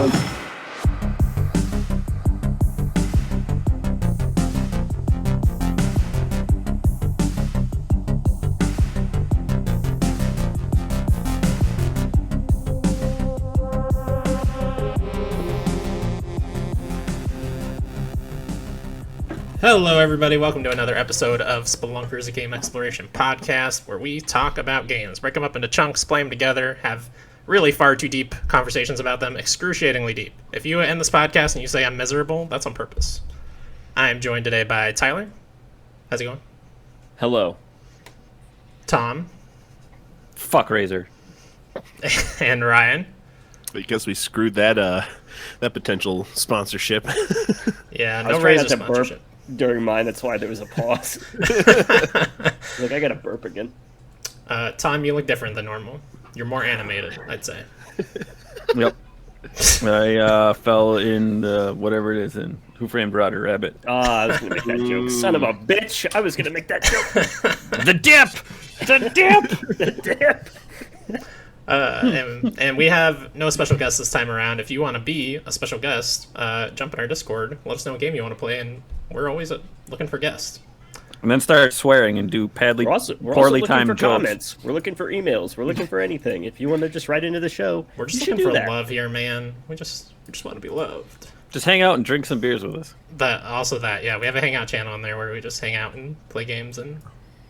Jones. Hello, everybody. Welcome to another episode of Spelunkers, a game exploration podcast, where we talk about games, break them up into chunks, play them together, have really far too deep conversations about them, excruciatingly deep. If you end this podcast and you say I'm miserable, that's on purpose. I am joined today by Tyler. How's it going? Hello. Tom. Fuck Razor. And Ryan. Because we screwed that potential sponsorship. Yeah, I was no trying Razor not to sponsorship. burp during mine, that's why there was a pause. Look, I gotta burp again. Tom, you look different than normal. You're more animated, I'd say. Yep. I fell in whatever it is in Who Framed Roger Rabbit. I was gonna make that joke. Son of a bitch! I was gonna make that joke. The dip! The dip! The dip! And we have no special guests this time around. If you want to be a special guest, jump in our Discord. Let us know what game you want to play, and we're always looking for guests. And then start swearing and do We're also poorly looking timed for jokes. comments. We're looking for emails. We're looking for anything. If you want to just write into the show, We're just you should looking do for that. love here, man. We just want to be loved. Just hang out and drink some beers with us. Yeah, we have a hangout channel on there where we just hang out and play games and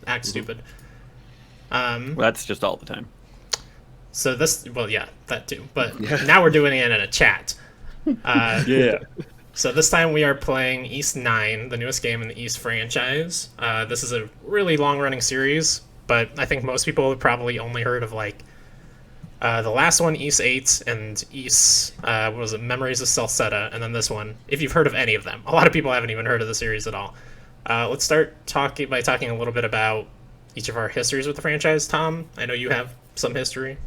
act stupid. Well, that's just all the time. So that too. But now we're doing it in a chat. Yeah. So this time we are playing East 9, the newest game in the East franchise. This is a really long-running series, but I think most people have probably only heard of the last one, East 8, and East Memories of Celceta, and then this one, if you've heard of any of them. A lot of people haven't even heard of the series at all. Let's start by talking a little bit about each of our histories with the franchise. Tom, I know you have some history.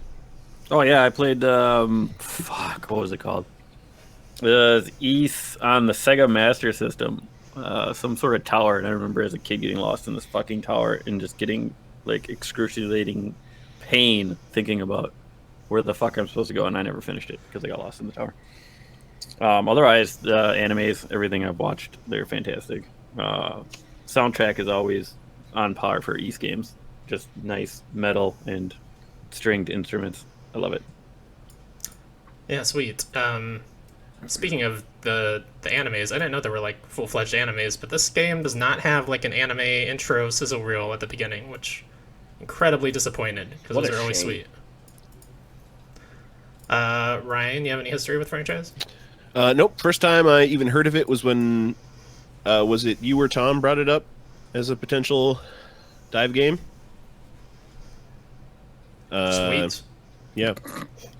Oh yeah, I played what was it called? East on the Sega Master System. Some sort of tower, and I remember as a kid getting lost in this fucking tower and just getting like excruciating pain thinking about where the fuck I'm supposed to go, and I never finished it because I got lost in the tower. Otherwise, animes, everything I've watched, they're fantastic. Soundtrack is always on par for East games. Just nice metal and stringed instruments. I love it. Yeah, sweet. Speaking of the animes, I didn't know there were like full-fledged animes, but this game does not have like an anime intro sizzle reel at the beginning, which incredibly disappointed because What those a are always shame. sweet. Ryan, you have any history with franchise? Nope. First time I even heard of it was when was it you or Tom brought it up as a potential dive game? Sweet. Yeah.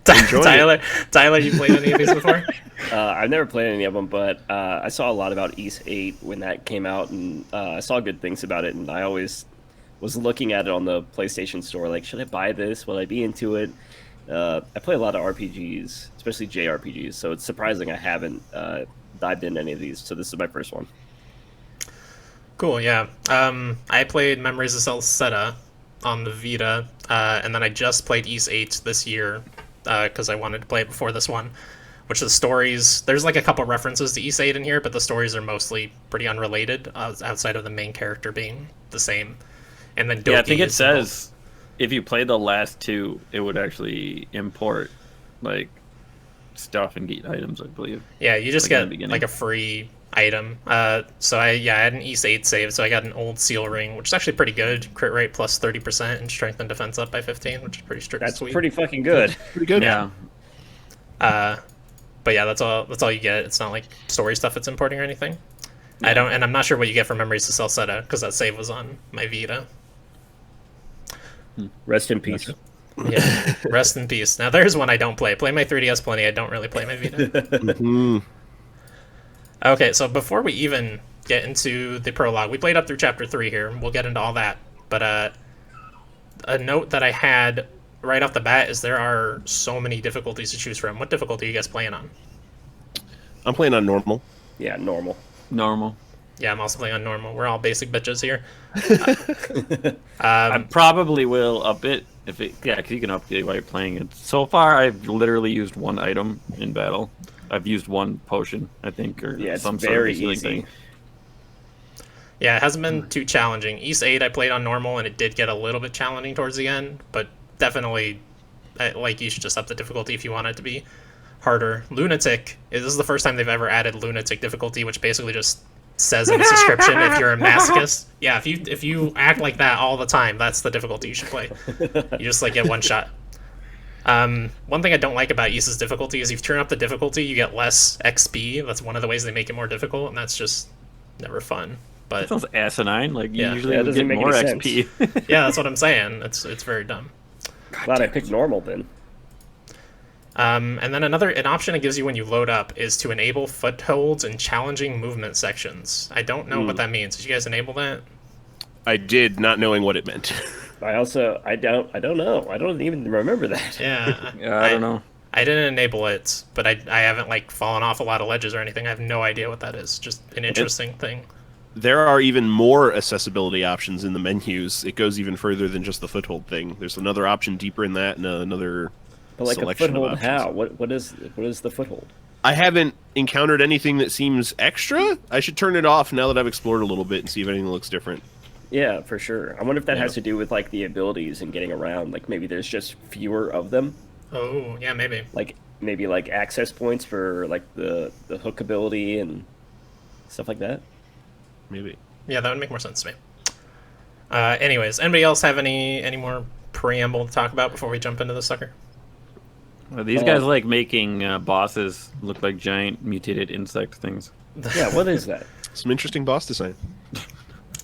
Enjoying Tyler, you played any of these before? I've never played any of them, but I saw a lot about East 8 when that came out, and I saw good things about it, and I always was looking at it on the PlayStation Store, like, should I buy this? Will I be into it? I play a lot of RPGs, especially JRPGs, so it's surprising I haven't dived into any of these, so this is my first one. Cool, yeah. I played Memories of Celceta on the Vita, and then I just played East 8 this year because I wanted to play it before this one, which the stories, there's like a couple references to East 8 in here, but the stories are mostly pretty unrelated outside of the main character being the same. And then Doki Yeah, I think it is says if you play the last two, it would actually import like stuff and get items, I believe. Yeah, you just like in the get beginning. like a free item. So I had an East 8 save, so I got an old seal ring, which is actually pretty good. Crit rate plus 30% and strength and defense up by 15, which is pretty strict. That's sweet. pretty fucking good. Pretty good. Yeah. But yeah, that's all you get. It's not like story stuff it's importing or anything. Yeah. I'm not sure what you get from Memories of Celceta because that save was on my Vita. Rest in peace. Yeah, rest in peace. Now there's one I don't play. Play my 3DS plenty. I don't really play my Vita. Mhm. Okay, so before we even get into the prologue, we played up through chapter 3 here. We'll get into all that. But a note that I had right off the bat is there are so many difficulties to choose from. What difficulty are you guys playing on? I'm playing on normal. Yeah, normal. Normal. Yeah, I'm also playing on normal. We're all basic bitches here. I probably will up it if it. Yeah, because you can up it while you're playing it. So far, I've literally used one item in battle. I've used one potion, I think, or Yeah, it's some very sort of healing easy. thing. Yeah, it hasn't been too challenging. East 8 I played on normal, and it did get a little bit challenging towards the end, but definitely, like, you should just up the difficulty if you want it to be harder. Lunatic, this is the first time they've ever added Lunatic difficulty, which basically just says in the description if you're a masochist. Yeah, if you act like that all the time, that's the difficulty you should play. You just, like, get one shot. One thing I don't like about Ys's difficulty is if you turn up the difficulty, you get less XP. That's one of the ways they make it more difficult, and that's just never fun. That But sounds asinine. Like, you Yeah. usually Yeah, it would doesn't get make more any XP. yeah, that's what I'm saying. It's very dumb. Glad I picked normal then. And then an option it gives you when you load up is to enable footholds in challenging movement sections. I don't know what that means. Did you guys enable that? I did, not knowing what it meant. I don't know. I don't even remember that. Yeah. Yeah, I don't know. I didn't enable it, but I haven't like fallen off a lot of ledges or anything. I have no idea what that is. Just an interesting thing. There are even more accessibility options in the menus. It goes even further than just the foothold thing. There's another option deeper in that, and another But like a selection foothold, of options. how? What is the foothold? I haven't encountered anything that seems extra. I should turn it off now that I've explored a little bit and see if anything looks different. Yeah, for sure. I wonder if that Yeah. has to do with like the abilities and getting around. Like maybe there's just fewer of them. Oh, yeah, maybe. Like maybe like access points for like the hook ability and stuff like that. Maybe. Yeah, that would make more sense to me. Anyways, anybody else have any more preamble to talk about before we jump into the sucker? These guys like making bosses look like giant mutated insect things. Yeah, what is that? Some interesting boss design.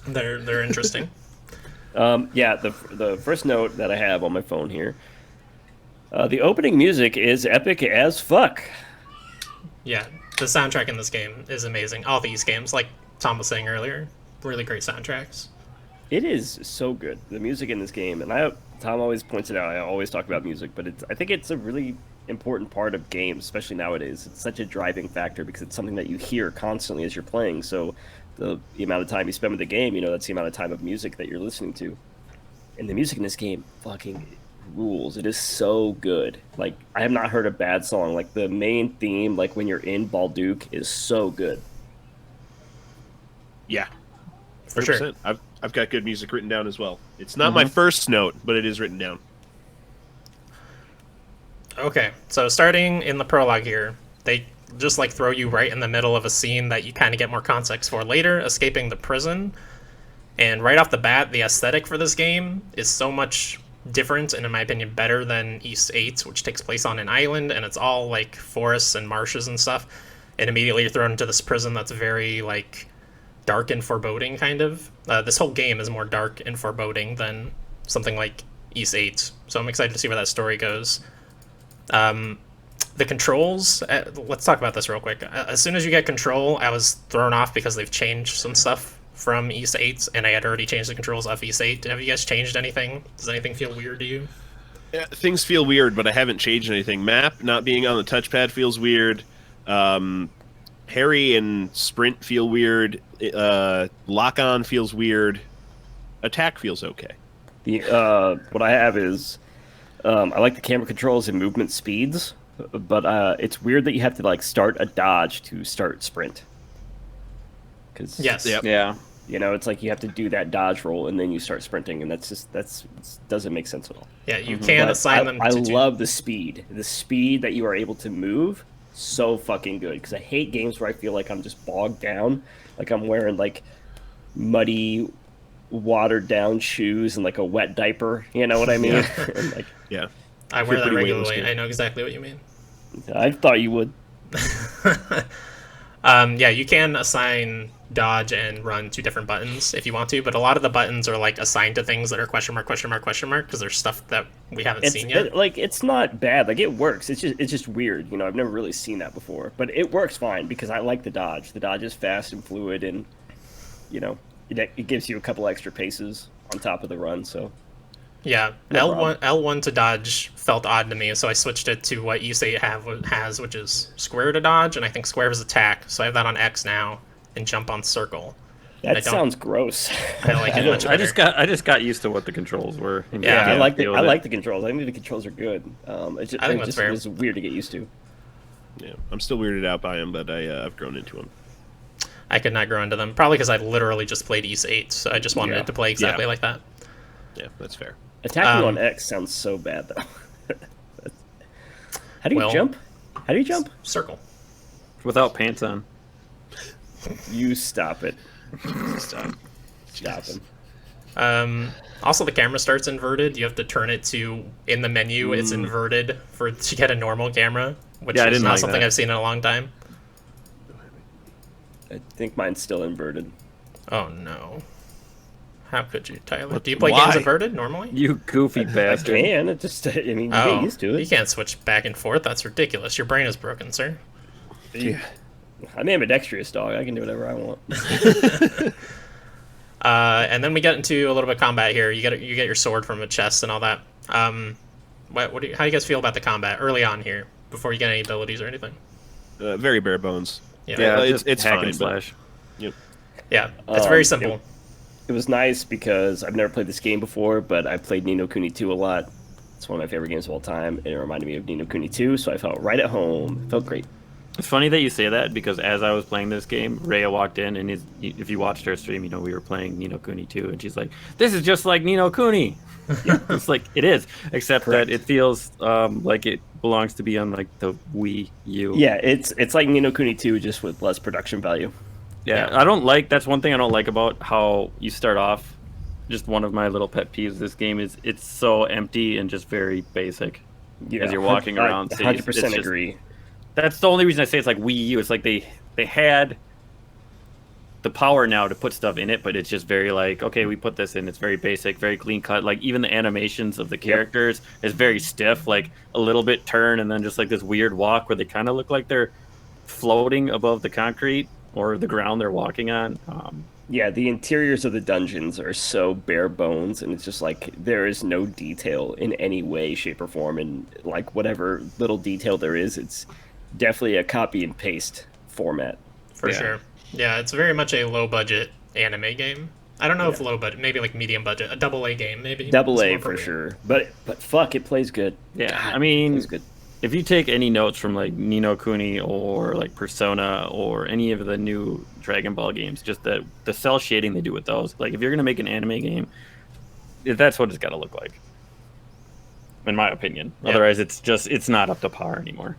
They're interesting. Yeah, the first note that I have on my phone here. The opening music is epic as fuck. Yeah, the soundtrack in this game is amazing. All these games, like Tom was saying earlier, really great soundtracks. It is so good. The music in this game, and Tom always points it out. I always talk about music, but I think it's a really important part of games, especially nowadays. It's such a driving factor because it's something that you hear constantly as you're playing. So the amount of time you spend with the game, that's the amount of time of music that you're listening to. And the music in this game fucking rules. It is so good. Like, I have not heard a bad song. Like, the main theme, like when you're in Balduk, is so good. Yeah. For sure. I've got good music written down as well. It's not my first note, but it is written down. Okay, so starting in the prologue here, they just like throw you right in the middle of a scene that you kind of get more context for later, escaping the prison. And right off the bat, the aesthetic for this game is so much different and, in my opinion, better than East 8, which takes place on an island, and it's all like forests and marshes and stuff. And immediately you're thrown into this prison that's very like dark and foreboding, kind of. This whole game is more dark and foreboding than something like East 8, so I'm excited to see where that story goes. The controls, let's talk about this real quick. As soon as you get control, I was thrown off because they've changed some stuff from East 8, and I had already changed the controls off East 8. Have you guys changed anything? Does anything feel weird to you? Yeah, things feel weird, but I haven't changed anything. Map not being on the touchpad feels weird. Parry and sprint feel weird. Lock-on feels weird. Attack feels okay. What I have is I like the camera controls and movement speeds, but it's weird that you have to like start a dodge to start sprint. Cause, Yes. Yep. Yeah. it's like you have to do that dodge roll and then you start sprinting, and that doesn't make sense at all. Yeah, you can But assign them to I do... love the speed that you are able to move. So fucking good, because I hate games where I feel like I'm just bogged down, like I'm wearing like muddy, watered down shoes and like a wet diaper. You know what I mean? And, like, Yeah. I wear that pretty weightless regularly. game. I know exactly what you mean. I thought you would. Yeah, you can assign dodge and run to different buttons if you want to, but a lot of the buttons are like assigned to things that are question mark, because there's stuff that we haven't seen yet. It's not bad. Like, it works. It's just weird. I've never really seen that before, but it works fine because I like the dodge. The dodge is fast and fluid, and it gives you a couple extra paces on top of the run. So Yeah, No L1 to dodge felt odd to me, so I switched it to what Issei has, which is square to dodge, and I think square is attack, so I have that on X now, and jump on circle. I that don't- sounds gross. I like it much I better. just got used to what the controls were. and Yeah, got I like feel I of it. like the controls. I think the controls are good. I think that's fair. It's weird to get used to. Yeah, I'm still weirded out by them, but I've grown into them. I could not grow into them, probably because I literally just played Ys 8, so I just wanted Yeah. it to play exactly Yeah. like that. Yeah, that's fair. Attacking on X sounds so bad though. How do you Well- jump? How do you jump? Circle. Without pants on. You stop it. Stop. Stop him. Also, the camera starts inverted. You have to turn it to, in the menu, it's inverted to get a normal camera, which Yeah, I is didn't not like something that. I've seen in a long time. I think mine's still inverted. Oh no. How could you, Tyler? Do you play Why? games inverted normally? You goofy I bastard. can. It just. I mean, you Oh, get used to you it. can't switch back and forth. That's ridiculous. Your brain is broken, sir. Yeah. I'm ambidextrous, dog. I can do whatever I want. And then we get into a little bit of combat here. You get your sword from a chest and all that. How do you guys feel about the combat early on here before you get any abilities or anything? Very bare bones. Yeah, it's just hack fine. and slash. Yep. Yeah, it's very Um, simple. It was nice because I've never played this game before, but I played Ni no Kuni 2 a lot. It's one of my favorite games of all time, and it reminded me of Ni no Kuni 2, so I felt right at home. It felt great. It's funny that you say that because as I was playing this game, Rhea walked in and if you watched her stream, we were playing Ni no Kuni 2, and she's like, "This is just like Ni no Kuni." It's like it is, except Correct. that it feels like it belongs to be on like the Wii U. Yeah, it's like Ni no Kuni 2, just with less production value. Yeah, I don't like. That's one thing I don't like about how you start off. Just one of my little pet peeves. This game is it's so empty and just very basic. Yeah, As you're walking around, cities, 100% it's just- agree. That's the only reason I say it's like Wii U. It's like they had the power now to put stuff in it, but it's just very like, okay, we put this in. It's very basic, very clean cut. Like even the animations of the characters is very stiff, like a little bit turn and then just like this weird walk where they kind of look like they're floating above the concrete or the ground they're walking on. Yeah, the interiors of the dungeons are so bare bones, and it's just like there is no detail in any way, shape, or form. And like whatever little detail there is, it's definitely a copy and paste format. For Yeah. sure. Yeah, it's very much a low budget anime game. I don't know if low budget, maybe like medium budget, a double A game, maybe. Double It's A more for appropriate. sure. But fuck, it plays good. Yeah, God, I mean, it plays good. if you take any notes from like Ni no Kuni or like Persona or any of the new Dragon Ball games, just the cell shading they do with those. Like if you're gonna make an anime game, that's what it's got to look like, in my opinion. Yeah. Otherwise, it's not up to par anymore.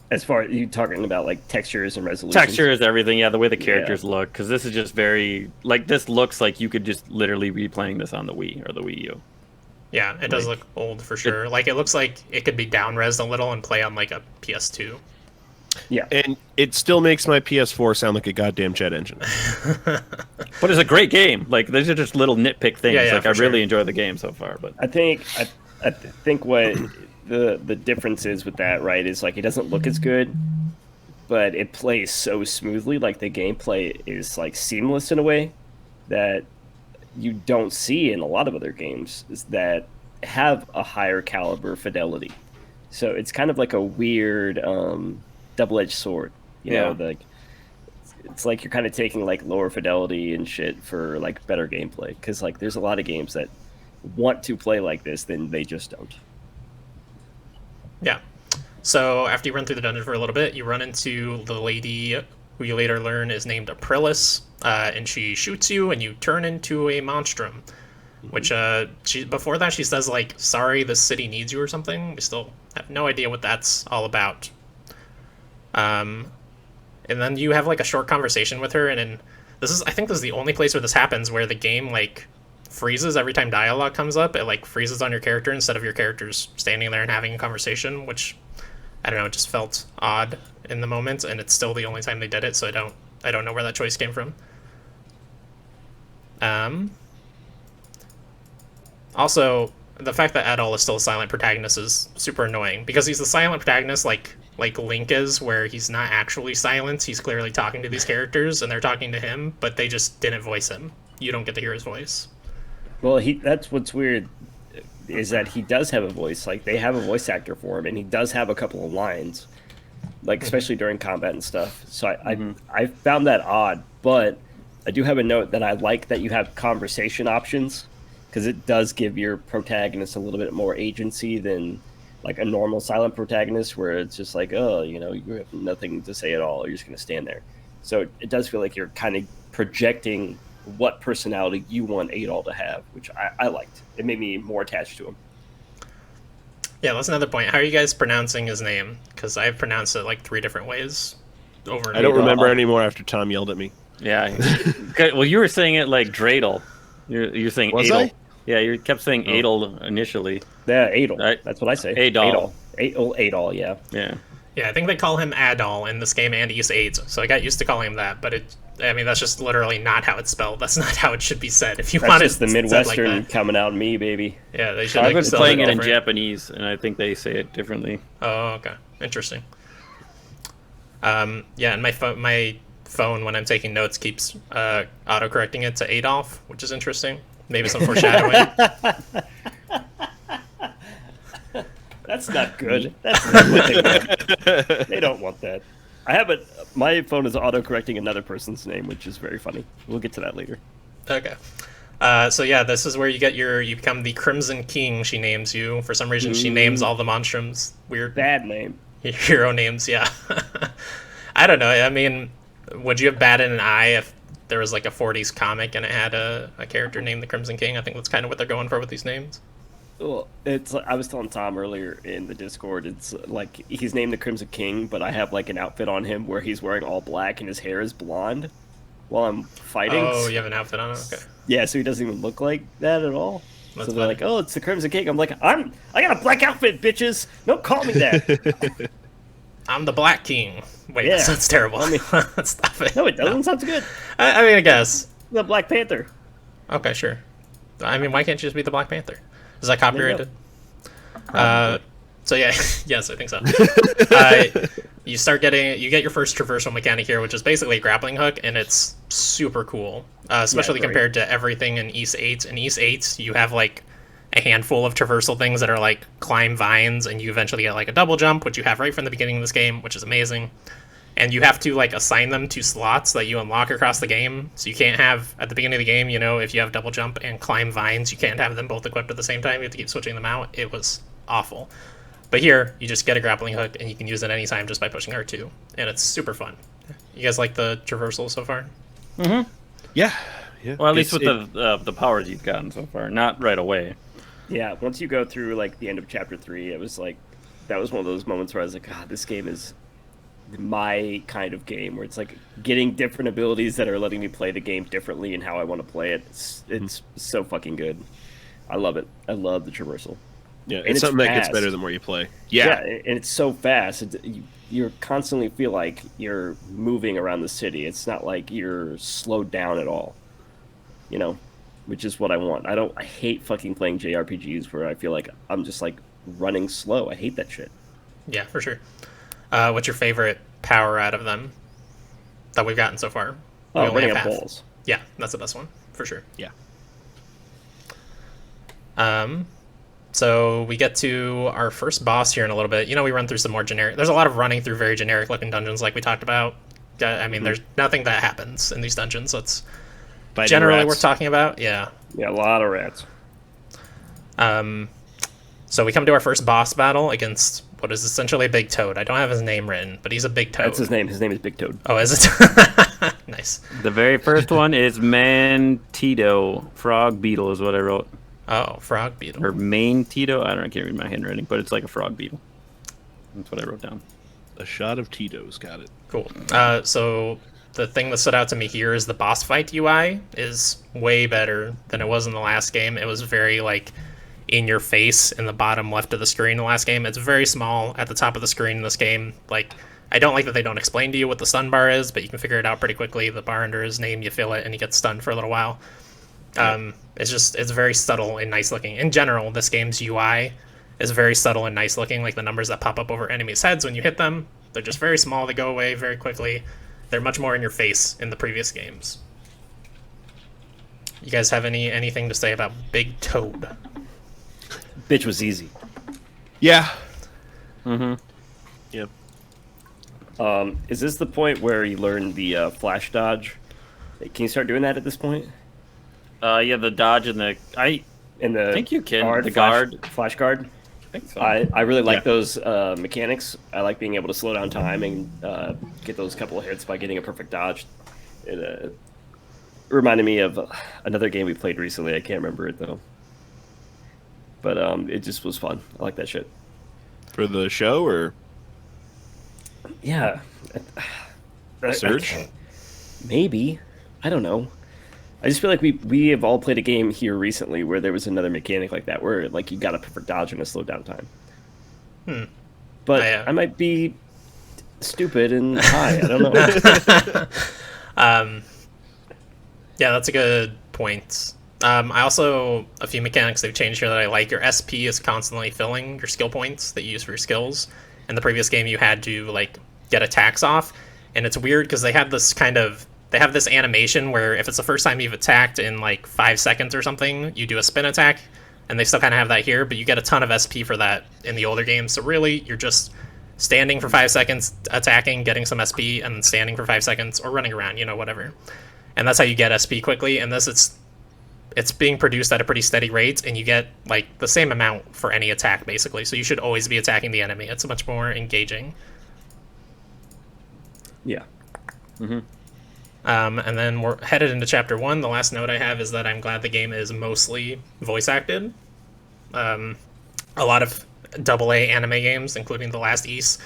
As far as you talking about like textures and resolution. Texture is everything. Yeah, the way the characters look, because this is just very like this looks like you could just literally be playing this on the Wii or the Wii U. Yeah, it does look old for sure. Like it looks like it could be down-resed a little and play on like a PS2. Yeah. And it still makes my PS4 sound like a goddamn jet engine. But it's a great game. Like these are just little nitpick things. Yeah, like for I really sure. enjoy the game so far. But I think what the difference is with that, right, is like it doesn't look as good, but it plays so smoothly. Like the gameplay is like seamless in a way that you don't see in a lot of other games that have a higher caliber fidelity. So it's kind of like a weird double-edged sword, you know, like it's like you're kind of taking like lower fidelity and shit for like better gameplay, because like there's a lot of games that want to play like this, then they just don't. Yeah. So after you run through the dungeon for a little bit, you run into the lady who you later learn is named Aprilis, and she shoots you, and you turn into a monstrum. Which before that she says like, "Sorry, this city needs you" or something. We still have no idea what that's all about. And then you have like a short conversation with her, and then I think this is the only place where this happens, where the game like freezes every time dialogue comes up. It like freezes on your character instead of your characters standing there and having a conversation, which I don't know, it just felt odd in the moment, and it's still the only time they did it, so I don't know where that choice came from. Also, the fact that Adol is still a silent protagonist is super annoying, because he's the silent protagonist like Link is, where he's not actually silent. He's clearly talking to these characters, and they're talking to him, but they just didn't voice him. You don't get to hear his voice. Well, that's what's weird, is that he does have a voice. Like they have a voice actor for him, and he does have a couple of lines, like especially during combat and stuff. So I found that odd, but I do have a note that I like that you have conversation options, because it does give your protagonist a little bit more agency than like a normal silent protagonist where it's just like, oh, you know, you have nothing to say at all. You're just going to stand there. So it does feel like you're kind of projecting what personality you want Adol to have, which I liked. It made me more attached to him. Yeah, that's another point. How are you guys pronouncing his name? Because I've pronounced it like 3 different ways over and I don't over. remember anymore after Tom yelled at me. Yeah. Well, you were saying it like Dreidel. You're saying Was Adol. I? Yeah, you kept saying Adol initially. Yeah, Adol. Right. That's what I say. Adol. Adol, yeah. Yeah. Yeah, I think they call him Adol in this game and East 8, so I got used to calling him that, but I mean, that's just literally not how it's spelled. That's not how it should be said. If you That's want just it the said Midwestern like that. coming out in me, baby. Yeah, they should I've like, been spell playing it in different. Japanese, and I think they say it differently. Oh, okay. Interesting. Yeah, and my phone, when I'm taking notes, keeps auto-correcting it to Adolf, which is interesting. Maybe some foreshadowing. That's not good. That's not what they want. They don't want that. I have it. My phone is auto-correcting another person's name, which is very funny. We'll get to that later. Okay. So yeah, this is where you become the Crimson King, she names you. For some reason, she names all the Monstrums. Weird Bad name. hero names, yeah. I don't know. I mean, would you have batted an eye if there was like a 40s comic and it had a character named the Crimson King? I think that's kind of what they're going for with these names. Well, it's. I was telling Tom earlier in the Discord. It's like he's named the Crimson King, but I have like an outfit on him where he's wearing all black and his hair is blonde while I'm fighting. Oh, you have an outfit on it? Okay. Yeah, so he doesn't even look like that at all. That's so they're funny. like, "Oh, it's the Crimson King." I'm like, I got a black outfit, bitches. Don't call me that. I'm the Black King. Wait, Yeah. that sounds terrible. I mean- Stop it. No, it doesn't. Sounds good. I mean, I guess. The Black Panther. Okay, sure. I mean, why can't you just be the Black Panther? Is that copyrighted? So yeah, yes, I think so. You get your first traversal mechanic here, which is basically a grappling hook, and it's super cool, especially Yeah, very. compared to everything in East 8. In East 8, you have like a handful of traversal things that are like climb vines, and you eventually get like a double jump, which you have right from the beginning of this game, which is amazing. And you have to like assign them to slots that you unlock across the game. So you can't have at the beginning of the game, you know, if you have double jump and climb vines, you can't have them both equipped at the same time. You have to keep switching them out. It was awful. But here, you just get a grappling hook and you can use it anytime just by pushing R2, and it's super fun. You guys like the traversal so far? Yeah. Well, at least with the powers you've gotten so far. Not right away. Yeah, once you go through like the end of chapter 3, it was like that was one of those moments where I was like, God, this game is my kind of game, where it's like getting different abilities that are letting me play the game differently and how I want to play it. It's so fucking good. I love it. I love the traversal. Yeah, And it's it's something that gets fast. better the more you play. Yeah, and it's so fast. You constantly feel like you're moving around the city. It's not like you're slowed down at all. You know, which is what I want. I hate fucking playing JRPGs where I feel like I'm just like running slow. I hate that shit. Yeah, for sure. What's your favorite power out of them that we've gotten so far? We Oh, only running have up half. balls. Yeah, that's the best one, for sure. Yeah. So we get to our first boss here in a little bit. You know, we run through some more generic... There's a lot of running through very generic-looking dungeons like we talked about. I mean, there's nothing that happens in these dungeons that's Fighting generally rats. worth talking about. Yeah. Yeah, a lot of rats. So we come to our first boss battle against what is essentially a big toad. I don't have his name written, but he's a big toad. That's his name. His name is Big Toad. Oh, is it? Nice. The very first one is Mantito. Frog beetle is what I wrote. Oh, frog beetle. Or main Tito. I don't know. I can't read my handwriting, but it's like a frog beetle. That's what I wrote down. A shot of Tito's, got it. Cool. So the thing that stood out to me here is the boss fight UI is way better than it was in the last game. It was very like in your face in the bottom left of the screen in the last game. It's very small at the top of the screen in this game. Like, I don't like that they don't explain to you what the stun bar is, but you can figure it out pretty quickly. The bar under his name, you feel it, and he gets stunned for a little while. It's very subtle and nice looking. In general, this game's UI is very subtle and nice looking. Like the numbers that pop up over enemies' heads when you hit them, they're just very small. They go away very quickly. They're much more in your face in the previous games. You guys have anything to say about Big Toad? Bitch was easy. Yeah. Mm-hmm. Yep. Is this the point where you learn the flash dodge? Can you start doing that at this point? Yeah, the dodge and the... In the think you can. Guard, The flash, guard. flash guard. think so. I really like Yeah. those mechanics. I like being able to slow down time and get those couple of hits by getting a perfect dodge. It reminded me of another game we played recently. I can't remember it though, but it just was fun. I like that shit. For the show or Yeah, Surge? maybe. I don't know. I just feel like we have all played a game here recently where there was another mechanic like that, where like you got a perfect dodge and a slow down time. But I might be stupid and high. I don't know. Yeah, that's a good point. I also, a few mechanics they've changed here that I like. Your SP is constantly filling your skill points that you use for your skills. In the previous game, you had to like get attacks off, and it's weird because they have this animation where if it's the first time you've attacked in like 5 seconds or something, you do a spin attack, and they still kind of have that here, but you get a ton of SP for that in the older games. So really, you're just standing for 5 seconds, attacking, getting some SP, and then standing for 5 seconds, or running around, whatever. And that's how you get SP quickly. And this, it's being produced at a pretty steady rate, and you get like the same amount for any attack basically. So you should always be attacking the enemy. It's much more engaging. Yeah. And then we're headed into chapter 1. The last note I have is that I'm glad the game is mostly voice acted. A lot of AA anime games, including The Last East,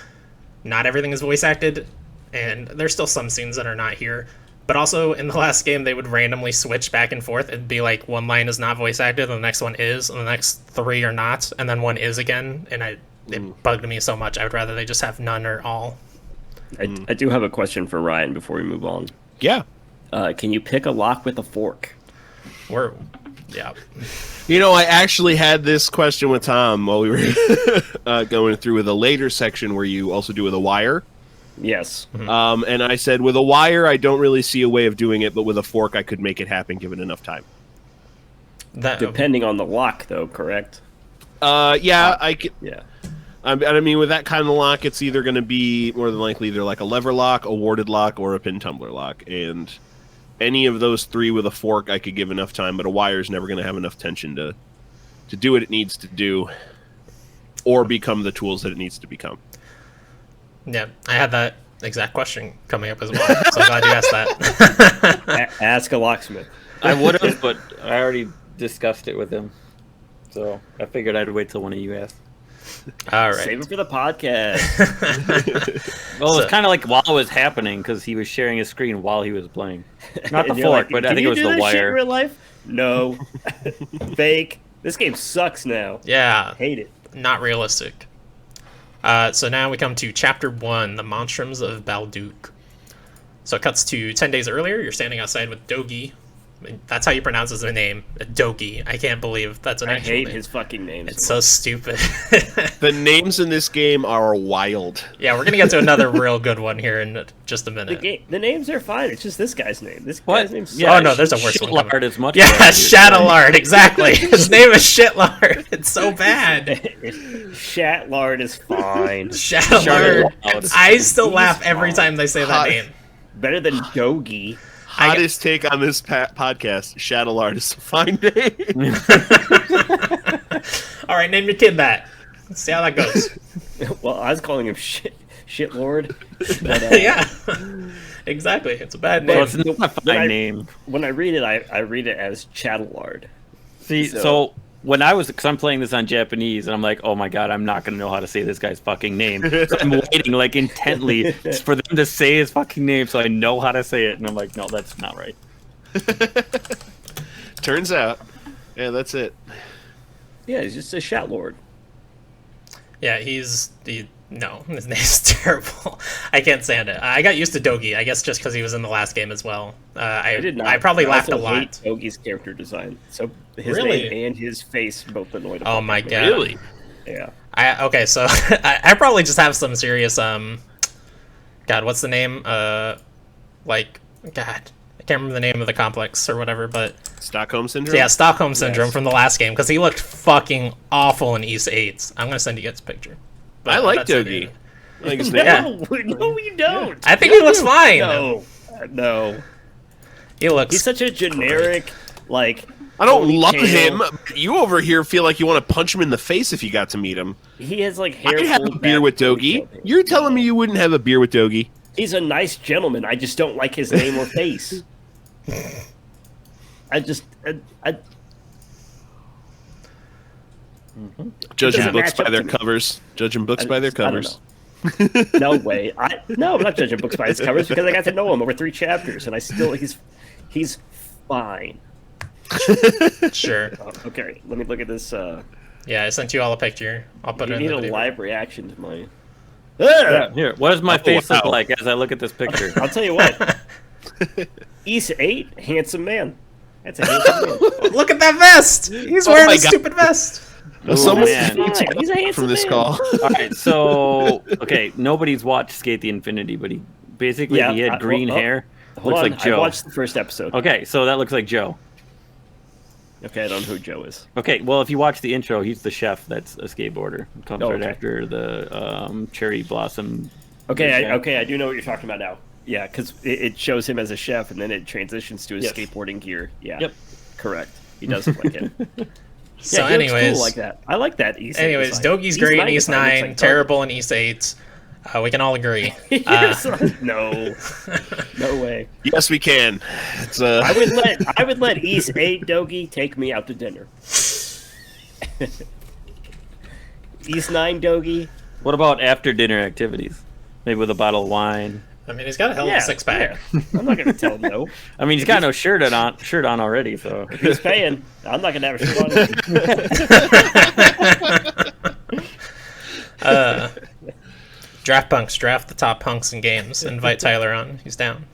not everything is voice acted, and there's still some scenes that are not here. But also, in the last game, they would randomly switch back and forth. It'd be like one line is not voice acted, and the next one is, and the next 3 are not, and then one is again. And it bugged me so much. I would rather they just have none or all. I do have a question for Ryan before we move on. yeah. Can you pick a lock with a fork? Yeah. I actually had this question with Tom while we were going through with a later section where you also do with a wire. Yes. And I said, with a wire, I don't really see a way of doing it, but with a fork, I could make it happen given enough time. Depending on the lock, though, correct? Yeah, I could. Yeah. I mean, with that kind of lock, it's either going to be more than likely either like a lever lock, a warded lock, or a pin tumbler lock. And any of those 3 with a fork, I could give enough time, but a wire is never going to have enough tension to do what it needs to do or become the tools that it needs to become. Yeah, I had that exact question coming up as well, so I'm glad you asked that. Ask a locksmith. I would have, but I already discussed it with him. So I figured I'd wait till one of you asked. All right. Save it for the podcast. Well, it's kind of like while it was happening because he was sharing his screen while he was playing. Not the And you're fork, like, but I "Can think you it was do the this shit in wire. real life? No. Fake. This game sucks now. Yeah, Hate it. not realistic. So now we come to Chapter 1, The Monstrums of Balduk. So it cuts to 10 days earlier. You're standing outside with Dogi. That's how you pronounce his name. Dogi. I can't believe that's an I actual hate name. his fucking name. It's so stupid. The names in this game are wild. Yeah, we're going to get to another real good one here in just a minute. The names are fine. It's just this guy's name. This What? guy's name's Yeah, Oh, no, there's a worse one coming. Shitlard is much Yeah, better. Shadowlard, exactly. His name is Shitlard. It's so bad. Shatlard is fine. Shadowlard. Shadowlard. I still laugh every time they say that name. Better than Dogi. Hottest take on this podcast, Shadowlard is a fine name. All right, name your kid that. Let's see how that goes. Well, I was calling him Shitlord. But, Yeah, exactly. It's a bad name. Well, it's not a When I- fine name. When I read it, I read it as Chattelard. See, so when I was, because I'm playing this on Japanese, and I'm like, oh my god, I'm not going to know how to say this guy's fucking name. So I'm waiting, like, intently for them to say his fucking name so I know how to say it. And I'm like, no, that's not right. Turns out, yeah, that's it. Yeah, he's just a Shatlord. Yeah, no, his name's terrible. I can't stand it. I got used to Dogi, I guess just because he was in the last game as well. I did not. I probably laughed a also lot. hate Dogi's character design. So his Really? name and his face both annoyed. Oh my god. Really? Yeah. Okay, so I probably just have some serious God, what's the name? God, I can't remember the name of the complex or whatever, but Stockholm Syndrome? yeah, Stockholm Syndrome Yes. from the last game because he looked fucking awful in East 8. I'm gonna send you guys a picture. But I like that's it. Dogi. I think his name. Yeah. No, you don't. I think he looks fine. No. He looks. He's such a generic, like, I don't love ponytail. him. But you over here feel like you want to punch him in the face if you got to meet him. He has like hair. I'd have a pulled beer back with Dogi. ponytail. You're telling me you wouldn't have a beer with Dogi? He's a nice gentleman. I just don't like his name or face. I Judging doesn't books match by up their to me. covers. Judging books by their I don't covers. know. No way. No, I'm not judging books by his covers because I got to know him over 3 chapters, and he's fine. Sure. Okay, let me look at this. Yeah, I sent you all a picture. I'll put You it in need the a video. live reaction to my. Here, what does my face look wow. like as I look at this picture? I'll tell you what. East 8, handsome man. That's a handsome man. Look at that vest! He's Oh wearing my a God. stupid vest. Ooh, Someone man. He's a handsome from this man. call. All right, so okay, nobody's watched Skate the Infinity, but he basically Yeah, he had green hair. Hold Looks on, like Joe. I watched the first episode. Okay, so that looks like Joe. Okay, I don't know who Joe is. Okay, well if you watch the intro, he's the chef that's a skateboarder. It comes Oh, right okay. after the cherry blossom. Okay, Yeah. I do know what you're talking about now. Yeah, because it shows him as a chef, and then it transitions to his Yes. skateboarding gear. Yeah. Yep. Correct. He does look like it. So he looks anyways, cool like that. I like that East. anyways, design. Dogi's great in East design looks 9, like terrible in East 8. We can all agree. no, no way. Yes, we can. It's I would let East 8 Dogi take me out to dinner. East 9 Dogi. What about after dinner activities? Maybe with a bottle of wine. I mean, he's got a hell of a six-pack. yeah. I'm not gonna tell him no. I mean, he's got no shirt on already, so If he's paying, I'm not gonna have a shirt on. Draft punks, draft the top punks in games. Invite Tyler on. He's down.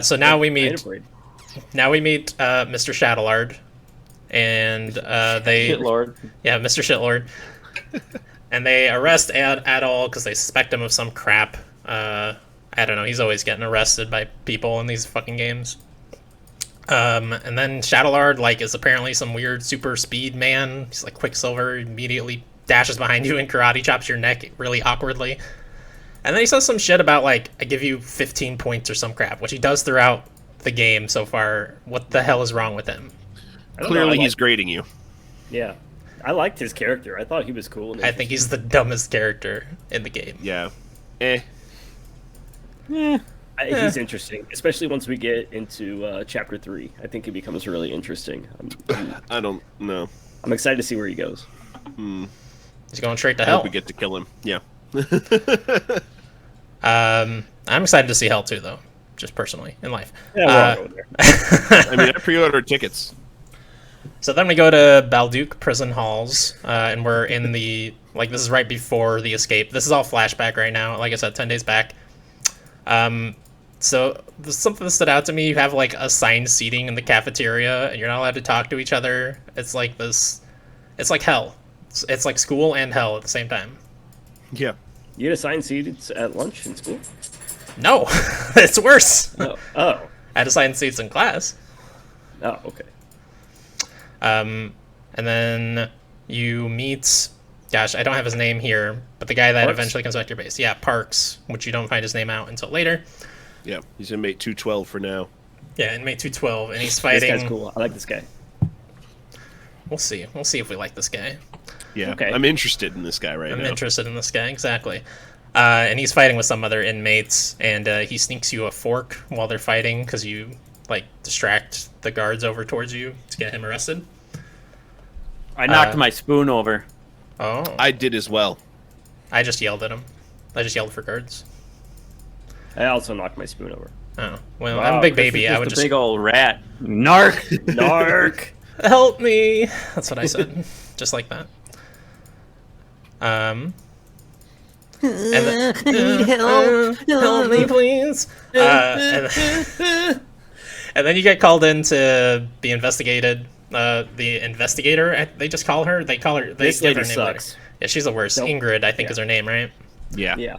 So now we meet Mr. Shadowlord, and they shit lord. yeah, Mr. Shitlord, and they arrest Adol because they suspect him of some crap. I don't know. He's always getting arrested by people in these fucking games. And then Shadowlord is apparently some weird super speed man. He's like Quicksilver. Immediately dashes behind you and karate chops your neck really awkwardly. And then he says some shit about I give you 15 points or some crap, which he does throughout the game so far. What the hell is wrong with him? I don't know, clearly I he's grading you. Yeah, I liked his character. I thought he was cool. And I think he's the dumbest character in the game. Yeah. He's interesting, especially once we get into chapter 3. I think he becomes really interesting. I don't know. I'm excited to see where he goes. He's going straight to I hell. hope we get to kill him. Yeah. I'm excited to see Hell too, though, just personally in life. Yeah, we're all going there. I mean, I pre-ordered tickets. So then we go to Balduk prison halls, and we're in the this is right before the escape. This is all flashback right now. Like I said, 10 days back. So something that stood out to me. You have assigned seating in the cafeteria, and you're not allowed to talk to each other. It's like this. It's like hell. It's like school and hell at the same time. Yeah. You get assigned seats at lunch in school? No, it's worse. No. Oh. I had assigned seats in class. Oh, okay. And then you meet, gosh, I don't have his name here, but the guy that Parks? eventually comes back to your base. Yeah, Parks, which you don't find his name out until later. Yeah. He's inmate 212 for now. Yeah, inmate 212, and he's This fighting. guy's cool. I like this guy. We'll see. We'll see if we like this guy. Yeah. Okay. I'm interested in this guy right I'm now. interested in this guy, exactly. And he's fighting with some other inmates, and he sneaks you a fork while they're fighting because you distract the guards over towards you to get him arrested. I knocked my spoon over. Oh, I did as well. I just yelled at him. I just yelled for guards. I also knocked my spoon over. Oh, well, Wow, I'm a big This is baby. I would a just big old rat. Narc. Narc. help me. That's what I said, just like that. And then, I need help. Help me, please. And then you get called in to be investigated. The investigator, they just call her. They call her. They This give her lady name later. sucks. Yeah, she's the worst. Nope. Ingrid, I think, Yeah. is her name, right? Yeah. Yeah.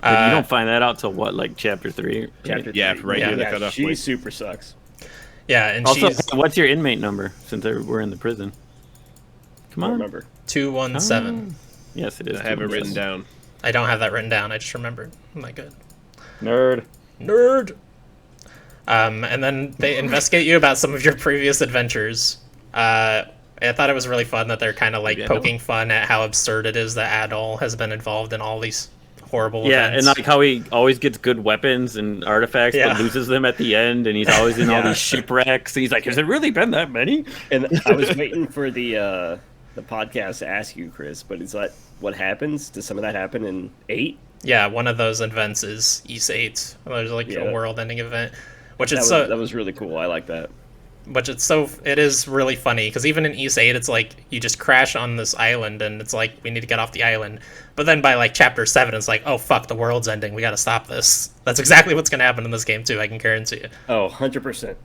But you don't find that out till what, chapter 3? Chapter Yeah, 3. right near the cutoff she point. super sucks. Yeah, and Also, she's what's your inmate number since we're in the prison? Come I on. don't remember. 217. Yes, it is. I have it written down. I don't have that written down. I just remembered. I'm not good. Nerd. Nerd. And then they investigate you about some of your previous adventures. I thought it was really fun that they're kind of like Yeah. poking fun at how absurd it is that Adol has been involved in all these horrible Yeah, events. and like how he always gets good weapons and artifacts, Yeah. but loses them at the end, and he's always in all Yeah. these shipwrecks. And he's like, "Has it really been that many?" And I was waiting for the podcast to ask you, Chris, but is that what happens? Does some of that happen in 8? Yeah, one of those events is East 8. There's like Yeah. a world-ending event, which That is was, so, that was really cool. I like that. it is really funny because even in East 8, it's like you just crash on this island and it's like we need to get off the island. But then by like chapter 7, it's like, oh fuck, the world's ending. We got to stop this. That's exactly what's gonna happen in this game too. I can guarantee you. Oh, 100%.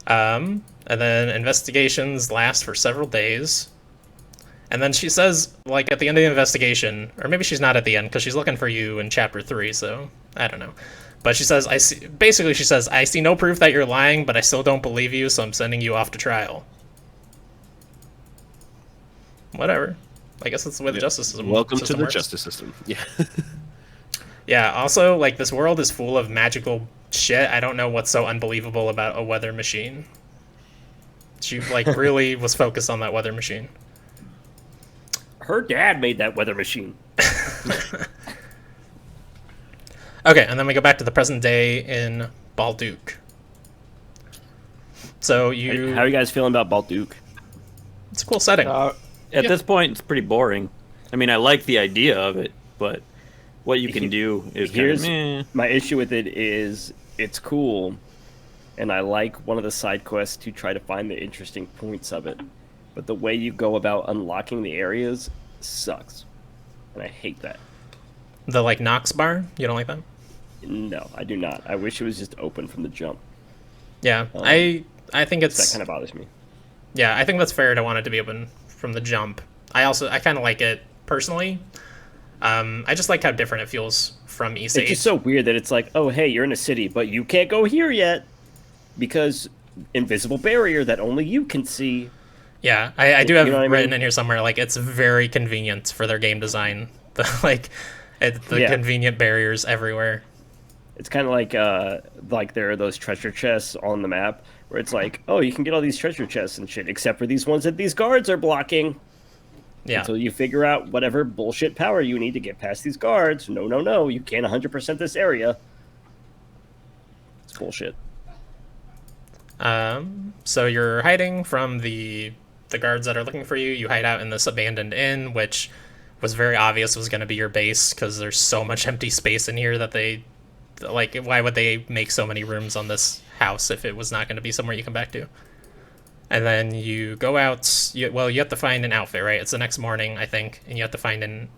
And then investigations last for several days. And then she says, like, at the end of the investigation, or maybe she's not at the end because she's looking for you in chapter 3, so I don't know. But she says, she says, I see no proof that you're lying, but I still don't believe you, so I'm sending you off to trial. Whatever. I guess that's the way the justice system Welcome to the works. justice system. Yeah. Yeah, also, like, this world is full of magical shit. I don't know what's so unbelievable about a weather machine. She, like, really was focused on that weather machine. Her dad made that weather machine. Okay, and then we go back to the present day in Balduk. So you... How are you guys feeling about Balduk? It's a cool setting. At Yeah. this point, it's pretty boring. I mean, I like the idea of it, but what you can do is Here's kind of, my issue with it is it's cool, and I like one of the side quests to try to find the interesting points of it. But the way you go about unlocking the areas sucks, and I hate that. The, like, Knox bar? You don't like that? No, I do not. I wish it was just open from the jump. Yeah, I think it's... That kind of bothers me. Yeah, I think that's fair to want it to be open from the jump. I kind of like it, personally. I just like how different it feels from East 8. It's just so weird that it's like, oh, hey, you're in a city, but you can't go here yet because invisible barrier that only you can see. Yeah, I do have You know what I mean? written in here somewhere, like, it's very convenient for their game design. The convenient barriers everywhere. It's kind of like there are those treasure chests on the map where it's like, oh, you can get all these treasure chests and shit, except for these ones that these guards are blocking. Yeah. Until you figure out whatever bullshit power you need to get past these guards. No, you can't 100% this area. It's bullshit. So you're hiding from the guards that are looking for you. You hide out in this abandoned inn, which was very obvious was going to be your base because there's so much empty space in here that they, like, why would they make so many rooms on this house if it was not going to be somewhere you come back to? And then you go out. You have to find an outfit, right? It's the next morning, I think, and you have to find an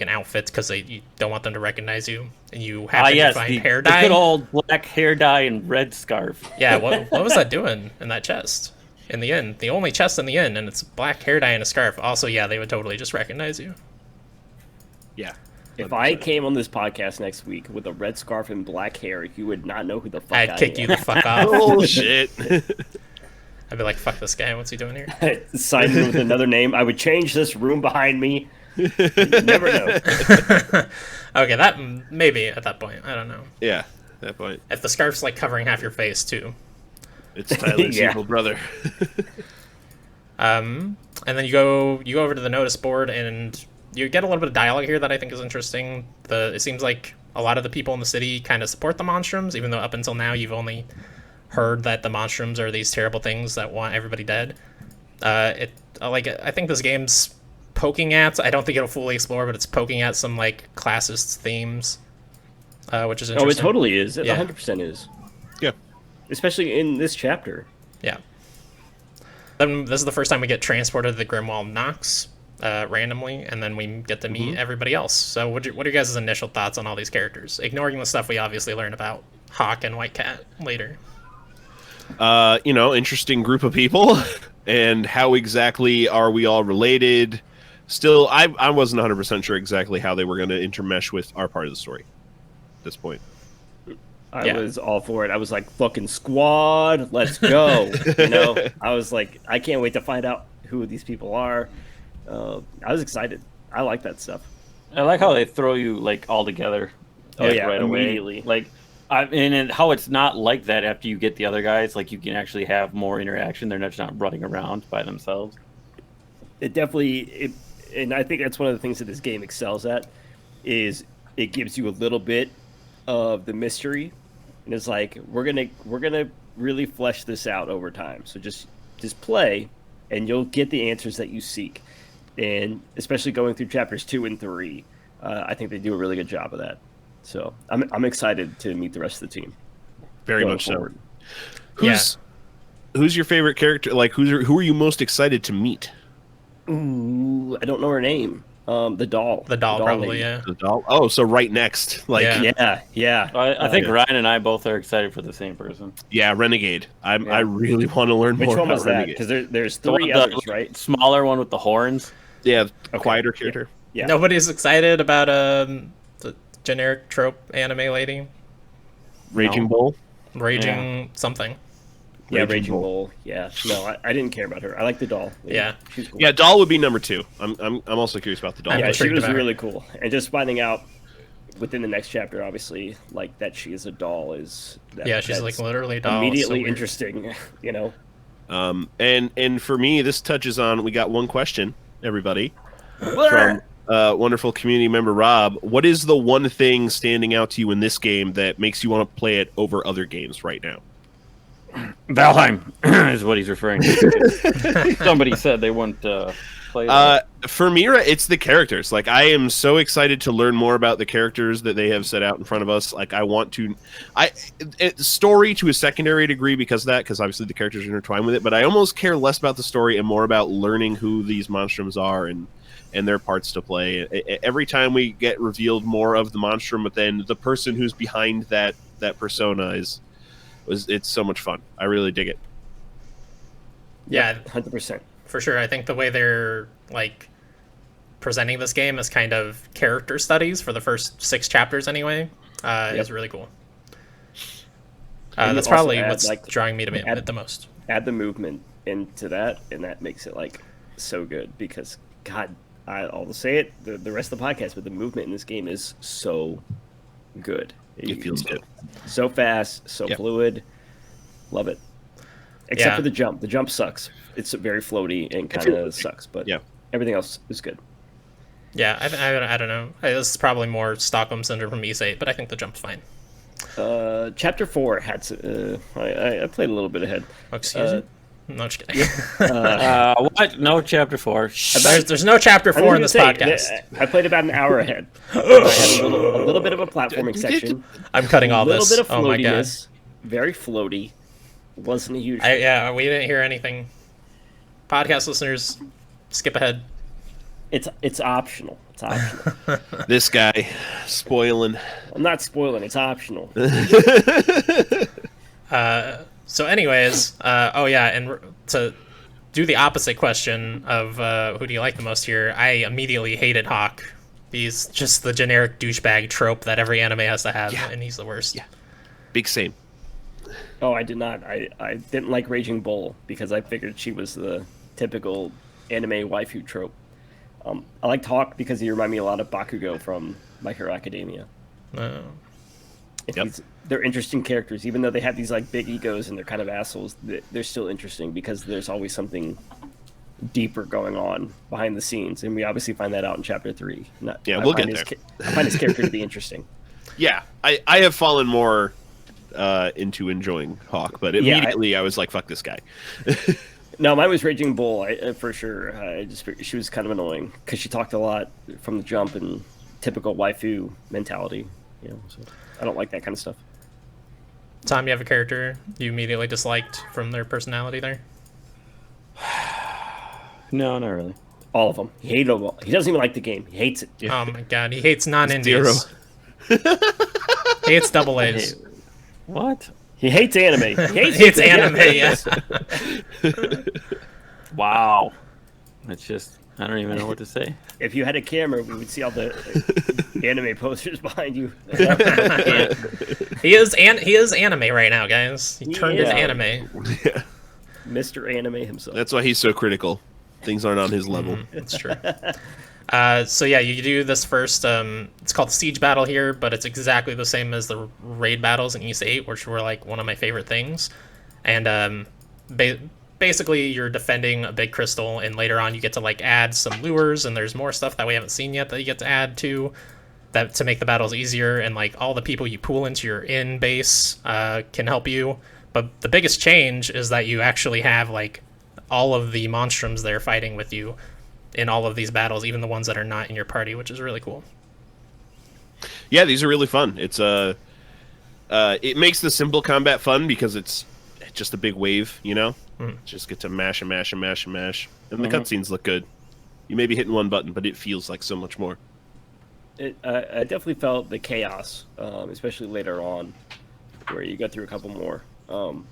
outfit because you don't want them to recognize you, and you have to find hair the dye. good old black hair dye and red scarf. Yeah, what was that doing in that chest? In the inn. The only chest in the inn, and it's black hair dye and a scarf. Also, yeah, they would totally just recognize you. Yeah. If I came on this podcast next week with a red scarf and black hair, you would not know who the fuck I I'd kick am. you the fuck off. Bullshit. I'd be like, fuck this guy, what's he doing here? Sign in with another name. I would change this room behind me. You never know. Okay, that maybe at that point. I don't know. Yeah, at that point. If the scarf's like covering half your face too. It's Tyler's Yeah. evil brother. And then you go over to the notice board and you get a little bit of dialogue here that I think is interesting. It seems like a lot of the people in the city kind of support the Monstrums, even though up until now you've only heard that the Monstrums are these terrible things that want everybody dead. I think this game's poking at, I don't think it'll fully explore, but it's poking at some like classist themes, which is interesting. Oh, it totally is. It Yeah. 100% is. Yeah. Especially in this chapter. Yeah. Then this is the first time we get transported to the Grimwall Nox randomly, and then we get to meet everybody else. So what are your guys' initial thoughts on all these characters? Ignoring the stuff we obviously learn about Hawk and White Cat later. Interesting group of people. And how exactly are we all related? Still, I wasn't 100% sure exactly how they were going to intermesh with our part of the story at this point. I was all for it. I was like, fucking squad, let's go. I was like, I can't wait to find out who these people are. I was excited. I like that stuff. I like how they throw you like all together. Oh, yeah, right away. immediately. Like And how it's not like that after you get the other guys, like you can actually have more interaction. They're not just not running around by themselves. It definitely, and I think that's one of the things that this game excels at, is it gives you a little bit of the mystery, and it's like we're gonna really flesh this out over time. So just play, and you'll get the answers that you seek. And especially going through chapters 2 and 3, I think they do a really good job of that. So I'm excited to meet the rest of the team. Very going much forward. so. Who's your favorite character? Like, who are you most excited to meet? Ooh, I don't know her name. The doll. The doll probably, lady. yeah. The doll? Oh, so right next. Like, Yeah. I think Ryan and I both are excited for the same person. yeah, Renegade. I really want to learn Which more one about was that? Renegade. Because there's The one- 3 the others, right? Smaller one with the horns. Yeah, quieter character. Yeah. Nobody's excited about the generic trope anime lady. Raging No. Bull. Raging something. Yeah, Raging Raging Bull. Bull. Yeah. No, I didn't care about her. I like the doll. Yeah. She's cool. Yeah, Doll would be number 2. I'm also curious about the Doll. I'm Yeah, she intrigued was about her. really cool. And just finding out within the next chapter, obviously, like that she is a doll is Yeah, she's that's like literally a doll. immediately So weird. interesting. You know. And for me, this touches on. We got one question, everybody, from wonderful community member Rob. What is the one thing standing out to you in this game that makes you want to play it over other games right now? Valheim is what he's referring to. Somebody said they wouldn't play that. For me, it's the characters. Like, I am so excited to learn more about the characters that they have set out in front of us. Like, I want to, story to a secondary degree because of that, because obviously the characters are intertwined with it. But I almost care less about the story and more about learning who these Monstrums are and their parts to play. Every time we get revealed more of the Monstrum, but then the person who's behind that persona it's so much fun. I really dig it. Yeah, 100%. for sure. I think the way they're like presenting this game as kind of character studies for the first 6 chapters anyway is really cool. And That's also probably add, what's like, drawing me to add- it the most. Add the movement into that, and that makes it like so good because God, I'll say it the rest of the podcast, but the movement in this game is so good. It feels good. So fast, so Yep. fluid. Love it. Except Yeah. for the jump. The jump sucks. It's very floaty and kind of sucks, but Yeah. everything else is good. Yeah, I don't know. This is probably more Stockholm Syndrome from Ys 8, but I think the jump's fine. Chapter 4 had I played a little bit ahead. Oh, excuse me? No, just kidding. What? No, chapter 4. There's no chapter 4 in this podcast. I played about an hour ahead. I had a little bit of a platforming section. I'm cutting all A little this. bit of Oh my god. floatiness. Very floaty. Wasn't a huge. Yeah, we didn't hear anything. Podcast listeners, skip ahead. It's optional. It's optional. This guy spoiling. I'm not spoiling. It's optional. So, anyways, and to do the opposite question of who do you like the most here, I immediately hated Hawk. He's just the generic douchebag trope that every anime has to have, and he's the worst. Yeah. Big same. Oh, I did not. I didn't like Raging Bull because I figured she was the typical anime waifu trope. I liked Hawk because he reminded me a lot of Bakugo from My Hero Academia. Uh, And they're interesting characters, even though they have these like big egos and they're kind of assholes. They're still interesting because there's always something deeper going on behind the scenes, and we obviously find that out in chapter 3. We'll get there. I find his character to be interesting. Yeah, I have fallen more into enjoying Hawk, but immediately I was like, fuck this guy. No, mine was Raging Bull, for sure. She was kind of annoying because she talked a lot from the jump and typical waifu mentality. So I don't like that kind of stuff. Tom, you have a character you immediately disliked from their personality there? No, not really. All of them. He hated them all. He doesn't even like the game. He hates it. Oh my god, he hates non-Indies. He hates double A's. What? He hates anime. He He hates anime, yes. Wow. It's just, I don't even know what to say. If you had a camera, we would see all the anime posters behind you. He is anime right now, guys. He turned is. into anime. Mr. Anime himself. That's why he's so critical. Things aren't on his level. It's true. So yeah, you do this first. It's called the siege battle here, but it's exactly the same as the raid battles in East 8, which were like one of my favorite things. And basically, you're defending a big crystal, and later on, you get to like add some lures, and there's more stuff that we haven't seen yet that you get to add to make the battles easier. And like all the people you pool into your in base can help you. But the biggest change is that you actually have like all of the Monstrums there fighting with you in all of these battles, even the ones that are not in your party, which is really cool. Yeah, these are really fun. It's it makes the simple combat fun because it's just a big wave, you know? Just get to mash and mash and mash and mash. And the cutscenes look good. You may be hitting one button, but it feels like so much more. I definitely felt the chaos, especially later on, where you go through a couple more. You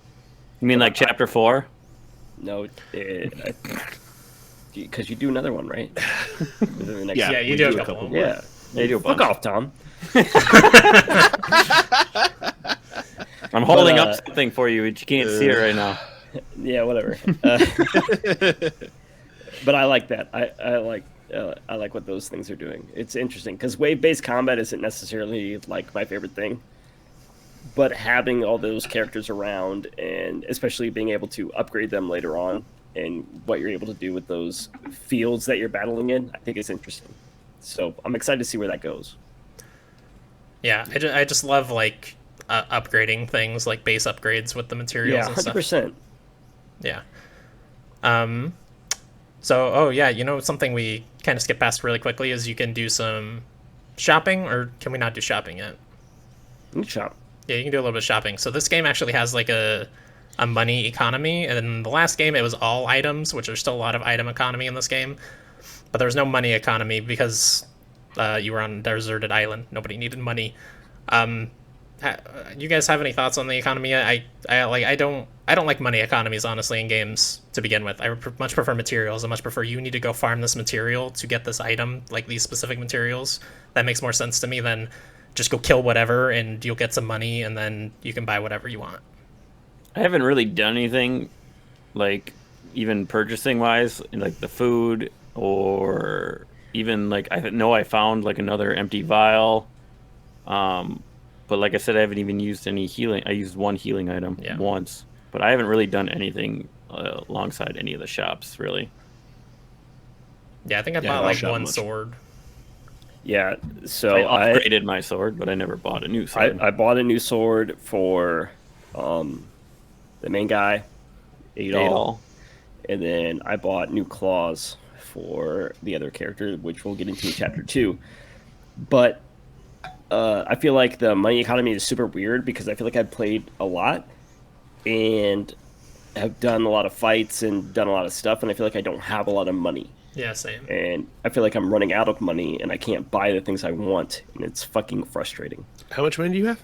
mean like Chapter 4? No, because you do another one, right? Yeah, you do a couple more. Yeah, you do a bunch. Fuck off, Tom. I'm holding up something for you, but you can't see it right now. Yeah, whatever. But I like that. I like what those things are doing. It's interesting because wave-based combat isn't necessarily like my favorite thing, but having all those characters around and especially being able to upgrade them later on and what you're able to do with those fields that you're battling in, I think it's interesting. So I'm excited to see where that goes. Yeah, I just love like upgrading things like base upgrades with the materials and stuff. 100%. Yeah. So, something we kind of skip past really quickly is you can do some shopping, or can we not do shopping yet? You can shop. Yeah, you can do a little bit of shopping. So this game actually has like a money economy, and in the last game it was all items, which there's still a lot of item economy in this game, but there's no money economy because you were on a deserted island. Nobody needed money. You guys have any thoughts on the economy? I don't like money economies honestly in games to begin with. I much prefer materials. I much prefer you need to go farm this material to get this item, like these specific materials. That makes more sense to me than just go kill whatever and you'll get some money and then you can buy whatever you want. I haven't really done anything, like even purchasing wise, like the food, or even like I know I found like another empty vial. But like I said, I haven't even used any healing. I used one healing item once, but I haven't really done anything alongside any of the shops, really. Yeah, I think I bought like one sword. Yeah, so I upgraded my sword, but I never bought a new sword. I bought a new sword for the main guy, Adol, and then I bought new claws for the other character, which we'll get into in Chapter 2. But I feel like the money economy is super weird because I feel like I've played a lot and have done a lot of fights and done a lot of stuff, and I feel like I don't have a lot of money. Yeah, same. And I feel like I'm running out of money and I can't buy the things I want, and it's fucking frustrating. How much money do you have?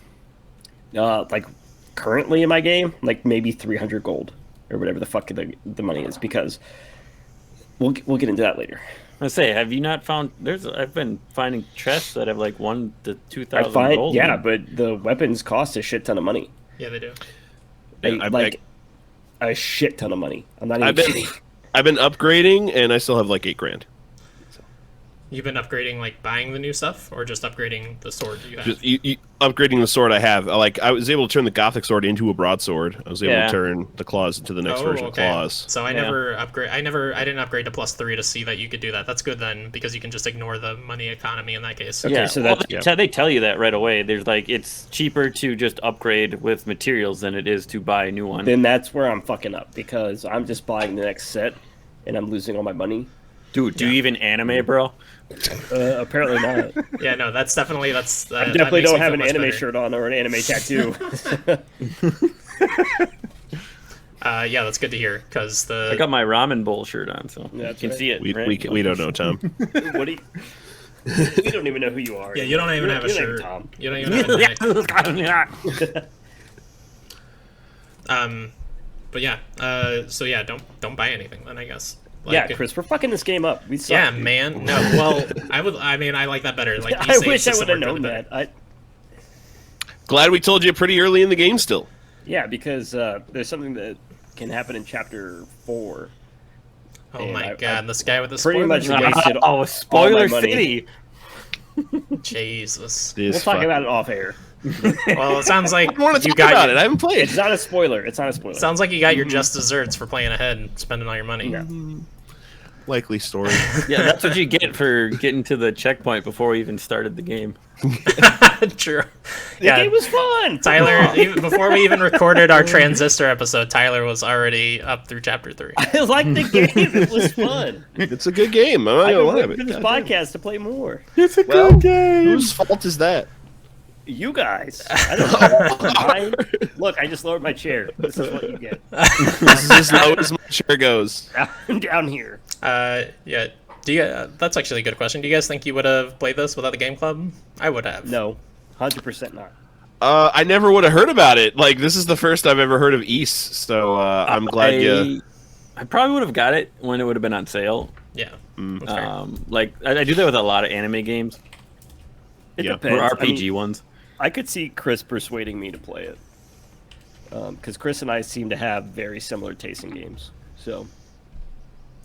Like currently in my game, like maybe 300 gold or whatever the fuck the money is, because we'll get into that later. I say, have you not found? I've been finding chests that have like 1 to 2,000 gold. Yeah, but the weapons cost a shit ton of money. Yeah, they do. A shit ton of money. I'm not even kidding. I've been upgrading, and I still have like $8,000. You've been upgrading, like buying the new stuff, or just upgrading the sword you have? Just, upgrading the sword I have. Like I was able to turn the Gothic sword into a broadsword. I was able to turn the claws into the next version of claws. So I never upgrade. I didn't upgrade to +3 to see that you could do that. That's good then, because you can just ignore the money economy in that case. Okay, yeah, so they tell you that right away. There's like it's cheaper to just upgrade with materials than it is to buy a new one. Then that's where I'm fucking up, because I'm just buying the next set and I'm losing all my money. Dude, do you even anime, bro? Apparently not. Yeah, no, that's definitely I definitely don't have an anime shirt on or an anime tattoo. Yeah, that's good to hear, because I got my ramen bowl shirt on, so you can see it. We don't know, Tom. What do you? We don't even know who you are. Yeah, you don't even have a shirt. Tom. You don't even have a but yeah, so yeah, don't buy anything then, I guess. Like, yeah, Chris, we're fucking this game up. We suck, yeah, dude. Man. No, well, I like that better. Like, I wish I would have known that. Glad we told you pretty early in the game still. Yeah, because there's something that can happen in Chapter 4. Oh And my I god, this guy with the pretty much spoilers. wasted Oh, spoiler money. city. Jesus. We'll talk about it off air. Well, it sounds like I want to you talk got about your, it. I haven't played. It's not a spoiler. It's not a spoiler. sounds like you got your just desserts for playing ahead and spending all your money. Yeah. Likely story. Yeah, that's what you get for getting to the checkpoint before we even started the game. True. The Yeah, game was fun. Tyler, even before we even recorded our Transistor episode, Tyler was already up through chapter 3. I like the game. It was fun. It's a good game. I'm not I've gonna been lie. waiting but for this goddamn. podcast to play more. It's a Well, good game. Whose fault is that? You guys. I don't know. Look, I just lowered my chair. This is what you get. This is as low as my chair goes. Down here. Yeah. Do you? That's actually a good question. Do you guys think you would have played this without the game club? I would have. No, 100% not. I never would have heard about it. Like, this is the first I've ever heard of East, so I'm glad you. I probably would have got it when it would have been on sale. Yeah. That's fair. Like I do that with a lot of anime games It Yeah. depends. or RPG I mean, ones. I could see Chris persuading me to play it. Because Chris and I seem to have very similar tastes in games. So,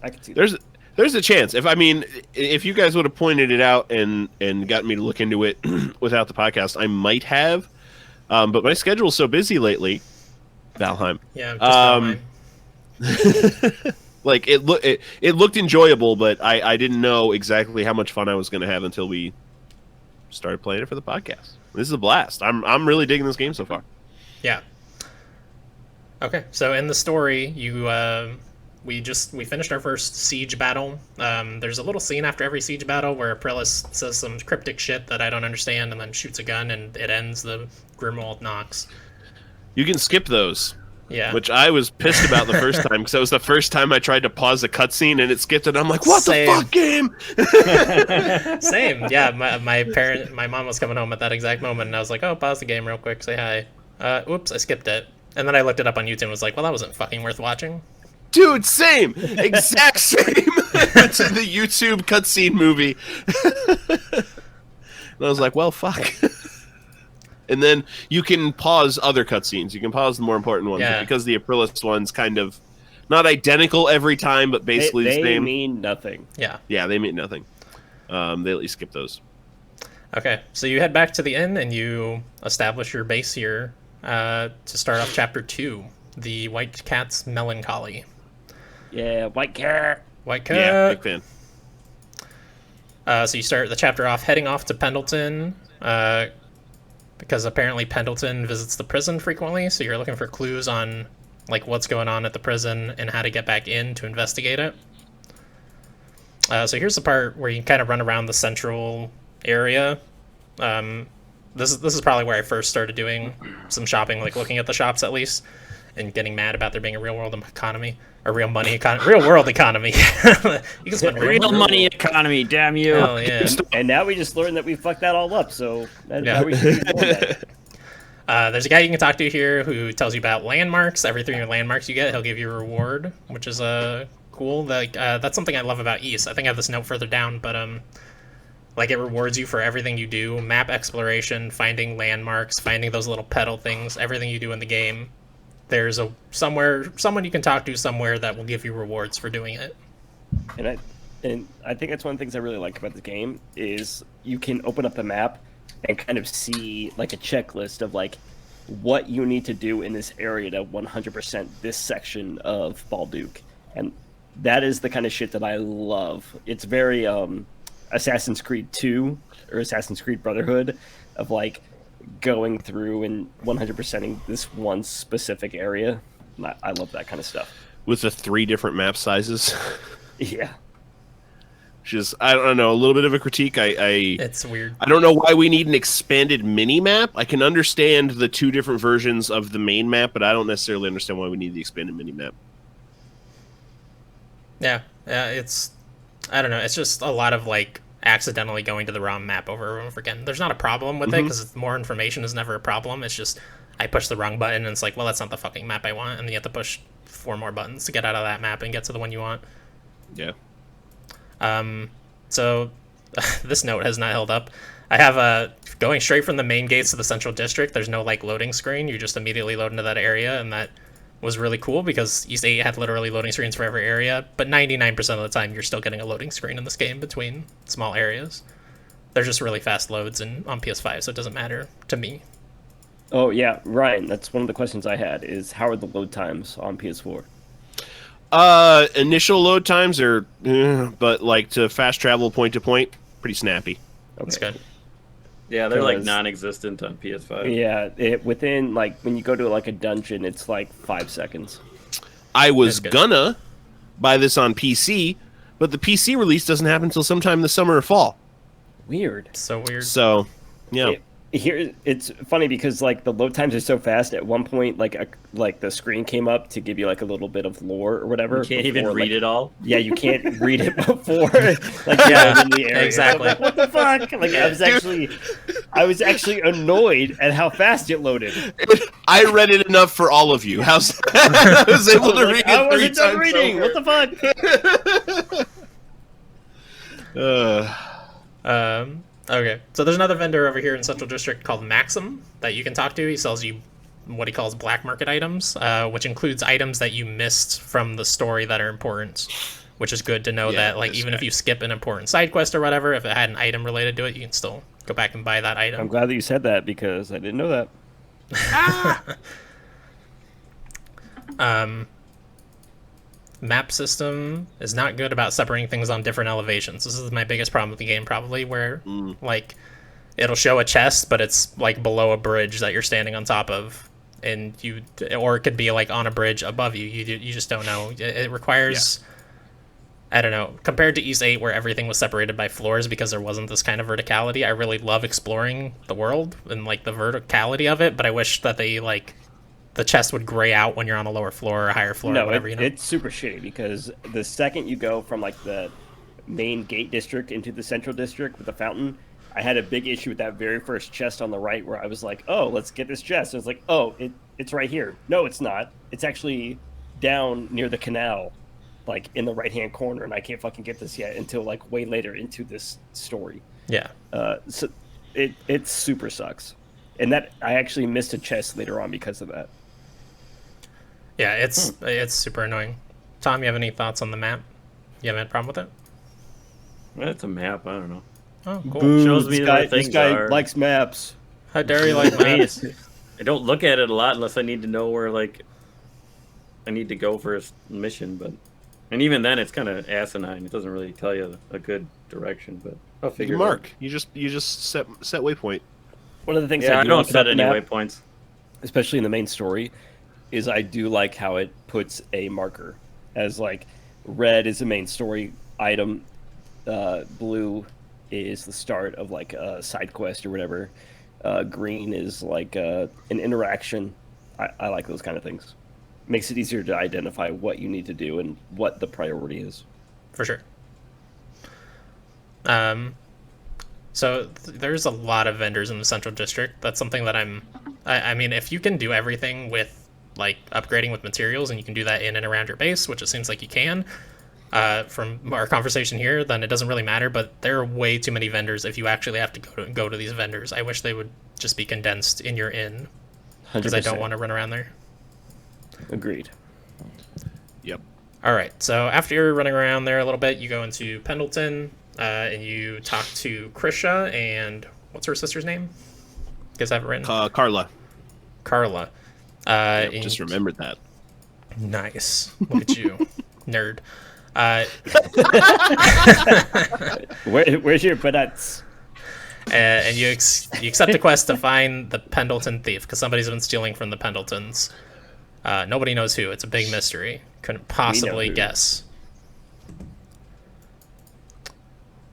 I could see that. There's a chance. If you guys would have pointed it out and got me to look into it without the podcast, I might have. But my schedule's so busy lately. Valheim. Yeah. Just Like it looked enjoyable, but I didn't know exactly how much fun I was going to have until we started playing it for the podcast. This is a blast. I'm really digging this game so far. Yeah. Okay, so in the story, we finished our first siege battle. There's a little scene after every siege battle where Aprilis says some cryptic shit that I don't understand, and then shoots a gun, and it ends the Grimwald Nox. You can skip those. Yeah. Which I was pissed about the first time because that was the first time I tried to pause a cutscene and it skipped it. I'm like, what Same. the fuck, game? Same. Yeah, my mom was coming home at that exact moment, and I was like, oh, pause the game real quick, say hi. Oops, I skipped it. And then I looked it up on YouTube and was like, well, that wasn't fucking worth watching. Dude, same. Exact same. It's in the YouTube cutscene movie. And I was like, well, fuck. And then you can pause other cutscenes. You can pause the more important ones. Yeah. But because the Aprilis one's kind of not identical every time, but basically the They same. mean nothing. Yeah. Yeah, they mean nothing. They at least skip those. Okay, so you head back to the inn and you establish your base here to start off chapter 2, the White Cat's Melancholy. Yeah, white cat. White Cat. Yeah, big fan. So you start the chapter off heading off to Pendleton, because apparently Pendleton visits the prison frequently, so you're looking for clues on like what's going on at the prison and how to get back in to investigate it. So here's the part where you can kind of run around the central area. This is probably where I first started doing some shopping, like looking at the shops at least, and getting mad about there being a real world economy, or real money economy, real world economy. You can spend Real money economy, damn you. Hell yeah. And now we just learned that we fucked that all up, so Yeah. now we should ignore that. There's a guy you can talk to here who tells you about landmarks. Every 3 landmarks you get, he'll give you a reward, which is cool. Like that's something I love about East. I think I have this note further down, but like it rewards you for everything you do: map exploration, finding landmarks, finding those little petal things. Everything you do in the game, there's someone you can talk to somewhere that will give you rewards for doing it. And I think that's one of the things I really like about the game is you can open up the map and kind of see like a checklist of like what you need to do in this area to 100% this section of Balduk. And that is the kind of shit that I love. It's very Assassin's Creed 2 or Assassin's Creed Brotherhood of like going through and 100%ing this one specific area. I love that kind of stuff. With the 3 different map sizes. Yeah. Which is, I don't know, a little bit of a critique. It's weird. I don't know why we need an expanded mini-map. I can understand the 2 different versions of the main map, but I don't necessarily understand why we need the expanded mini-map. Yeah, it's, I don't know, it's just a lot of like accidentally going to the wrong map over and over again. There's not a problem with it because more information is never a problem. It's just I push the wrong button and it's like, well, that's not the fucking map I want, and then you have to push 4 more buttons to get out of that map and get to the one you want. Yeah. So this note has not held up. I have going straight from the main gates to the central district. There's no like loading screen. You just immediately load into that area, and that was really cool because East 8 had literally loading screens for every area, but 99% of the time you're still getting a loading screen in this game between small areas. They're just really fast loads on PS5, so it doesn't matter to me. Oh yeah, Ryan, that's one of the questions I had is how are the load times on PS4? Initial load times are, but like to fast travel point to point, pretty snappy. That's good. Yeah, they're like Because- non-existent on PS5. Yeah, within like when you go to like a dungeon, it's like 5 seconds. I was That's good. gonna buy this on PC, but the PC release doesn't happen until sometime this summer or fall. Weird. So weird. So, yeah. Here it's funny because like the load times are so fast. At one point, like the screen came up to give you like a little bit of lore or whatever. You can't even before, read like- it all. Yeah, you can't read it before like you're in the area. exactly. I'm like, what the fuck? Like I was actually annoyed at how fast it loaded. I read it enough for all of you. How's I was able to read it I 3 wasn't done times reading. over. What the fuck? Okay, so there's another vendor over here in Central District called Maxim that you can talk to. He sells you what he calls black market items, which includes items that you missed from the story that are important, which is good to know Yeah, that like this even guy. if you skip an important side quest or whatever, if it had an item related to it, you can still go back and buy that I'm item. glad that you said that because I didn't know that. Map system is not good about separating things on different elevations. This is my biggest problem with the game, probably, where like it'll show a chest, but it's like below a bridge that you're standing on top of, and or it could be like on a bridge above you. You just don't know. It requires. I don't know. Compared to East 8, where everything was separated by floors because there wasn't this kind of verticality, I really love exploring the world and like the verticality of it. But I wish that they like the chest would gray out when you're on a lower floor or a higher floor or No, whatever. You know. it's super shitty because the second you go from like the main gate district into the central district with the fountain, I had a big issue with that very first chest on the right where I was like, oh, let's get this chest. And it's like, oh, it's right here. No, it's not. It's actually down near the canal, like in the right-hand corner, and I can't fucking get this yet until like way later into this story. Yeah. So it super sucks. And that I actually missed a chest later on because of that. Yeah, it's super annoying. Tom, you have any thoughts on the map? You have any problem with it? That's a map. I don't know. Oh, cool. Shows me this where guy, this things guy are. likes maps. How dare you like I mean, maps? I don't look at it a lot unless I need to know where like I need to go for a mission. And even then, it's kind of asinine. It doesn't really tell you a good direction. But I'll figure. You it out. mark. You just set waypoint. One of the things Yeah, I do don't like set about any the map, waypoints. especially in the main story, is I do like how it puts a marker as like red is the main story item, blue is the start of like a side quest or whatever, green is like an interaction. I like those kind of things. Makes it easier to identify what you need to do and what the priority is. For sure. So there's a lot of vendors in the Central District. That's something that I mean, if you can do everything with like upgrading with materials and you can do that in and around your base, which it seems like you can, from our conversation here, then it doesn't really matter. But there are way too many vendors if you actually have to go to these vendors. I wish they would just be condensed in your inn because I don't 100%. want to run around there. Agreed. Yep. All right, so after you're running around there a little bit, you go into Pendleton, and you talk to Krisha and what's her sister's name? You guys have it written? Carla. Carla. Yep, And- just remembered that. Nice. Look at you, nerd. Where's your buttons? And you accept a quest to find the Pendleton thief because somebody's been stealing from the Pendletons. Nobody knows who. It's a big mystery. Couldn't possibly who. guess.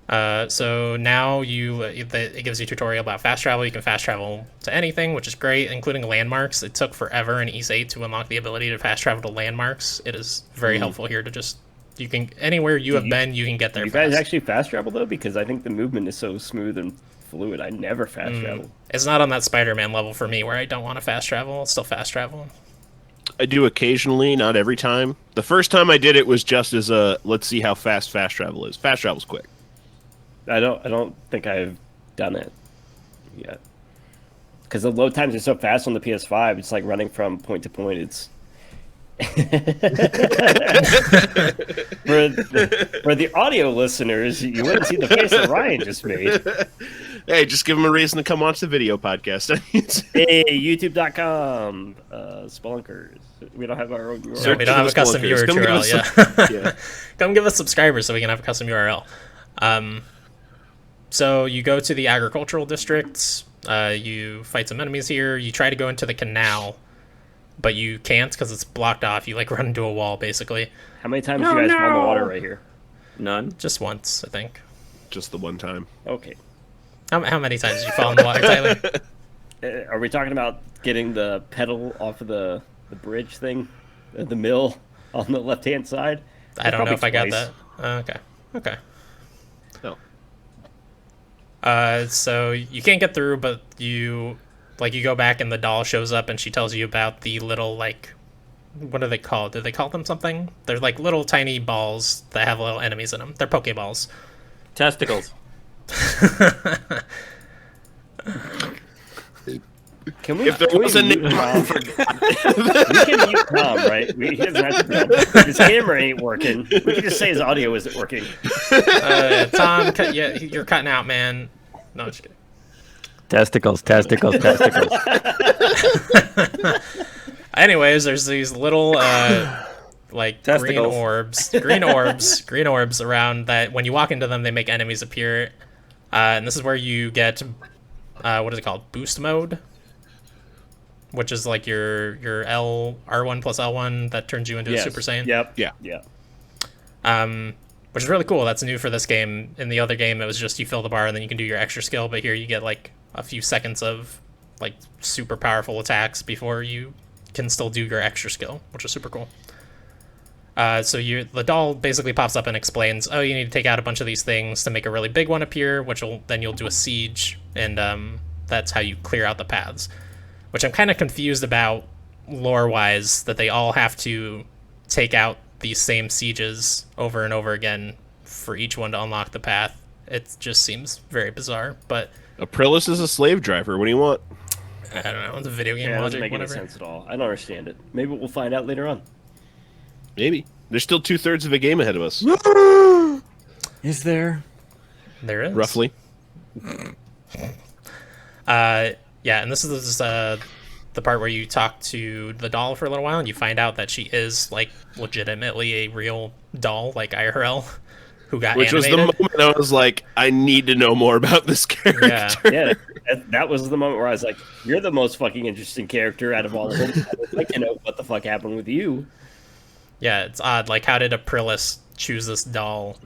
So now it gives you a tutorial about fast travel. You can fast travel to anything, which is great, including landmarks. It took forever in East 8 to unlock the ability to fast travel to landmarks. It is very helpful here to just you can anywhere you have been, you can get there. You fast. guys actually fast travel though, because I think the movement is so smooth and fluid. I never fast travel. It's not on that Spider-Man level for me where I don't want to fast travel. I'll still fast travel. I do occasionally, not every time. The first time I did it was just as a let's see how fast travel is. Fast travel's quick. I don't think I've done it yet. Because the load times are so fast on the PS5, it's like running from point to point. For the audio listeners, you wouldn't see the face that Ryan just made. Hey, just give them a reason to come watch the video podcast. Hey, youtube.com, Spelunkers. We don't have our own URL. No, we don't have a custom Spelunkers. Come give us URL. yeah. Come give us subscribers so we can have a custom URL. So you go to the agricultural districts. You fight some enemies here. You try to go into the canal, but you can't because it's blocked off. You like run into a wall basically. How many times do you guys fall in the water right here? None. Just once, I think. Just the one time. Okay. How many times did you fall in the water, Tyler? Are we talking about getting the pedal off of the bridge thing, the mill on the left-hand side? I don't know if I got Twice. that. Okay. No. So you can't get through, but you go back and the doll shows up and she tells you about the little, like, what are they called? Do they call them something? They're like little tiny balls that have little enemies in them. They're Pokeballs. Testicles. Can we? If there can we was a mute name Tom? We can mute Tom, right? He doesn't have to be on. His camera ain't working. We can just say his audio isn't working. Tom, you're cutting out, man. No, just kidding. Testicles. Anyways, there's these little like Testicles. green orbs around that. When you walk into them, they make enemies appear, and this is where you get what is it called? Boost mode, which is like your R1 plus L1 that turns you into a Super Saiyan. Yep. Yeah. Which is really cool. That's new for this game. In the other game, it was just you fill the bar and then you can do your extra skill. But here you get like a few seconds of like super powerful attacks before you can still do your extra skill, which is super cool. So the doll basically pops up and explains, oh, you need to take out a bunch of these things to make a really big one appear, then you'll do a siege, and that's how you clear out the paths. Which I'm kind of confused about lore-wise, that they all have to take out these same sieges over and over again for each one to unlock the path. It just seems very bizarre, but Aprilis is a slave driver. What do you want? I don't know. It's a video game Yeah, it doesn't logic, make any whatever. sense at all. I don't understand it. Maybe we'll find out later on. Maybe. There's still 2/3 of a game ahead of us. Is there? There is. Roughly. Yeah, and this is the part where you talk to the doll for a little while and you find out that she is like legitimately a real doll, like IRL, who got Which animated. was the moment I was like, I need to know more about this character. Yeah. Yeah, that was the moment where I was like, you're the most fucking interesting character out of all of them. I'd like to know what the fuck happened with you. Yeah, it's odd. Like, how did Aprilis choose this doll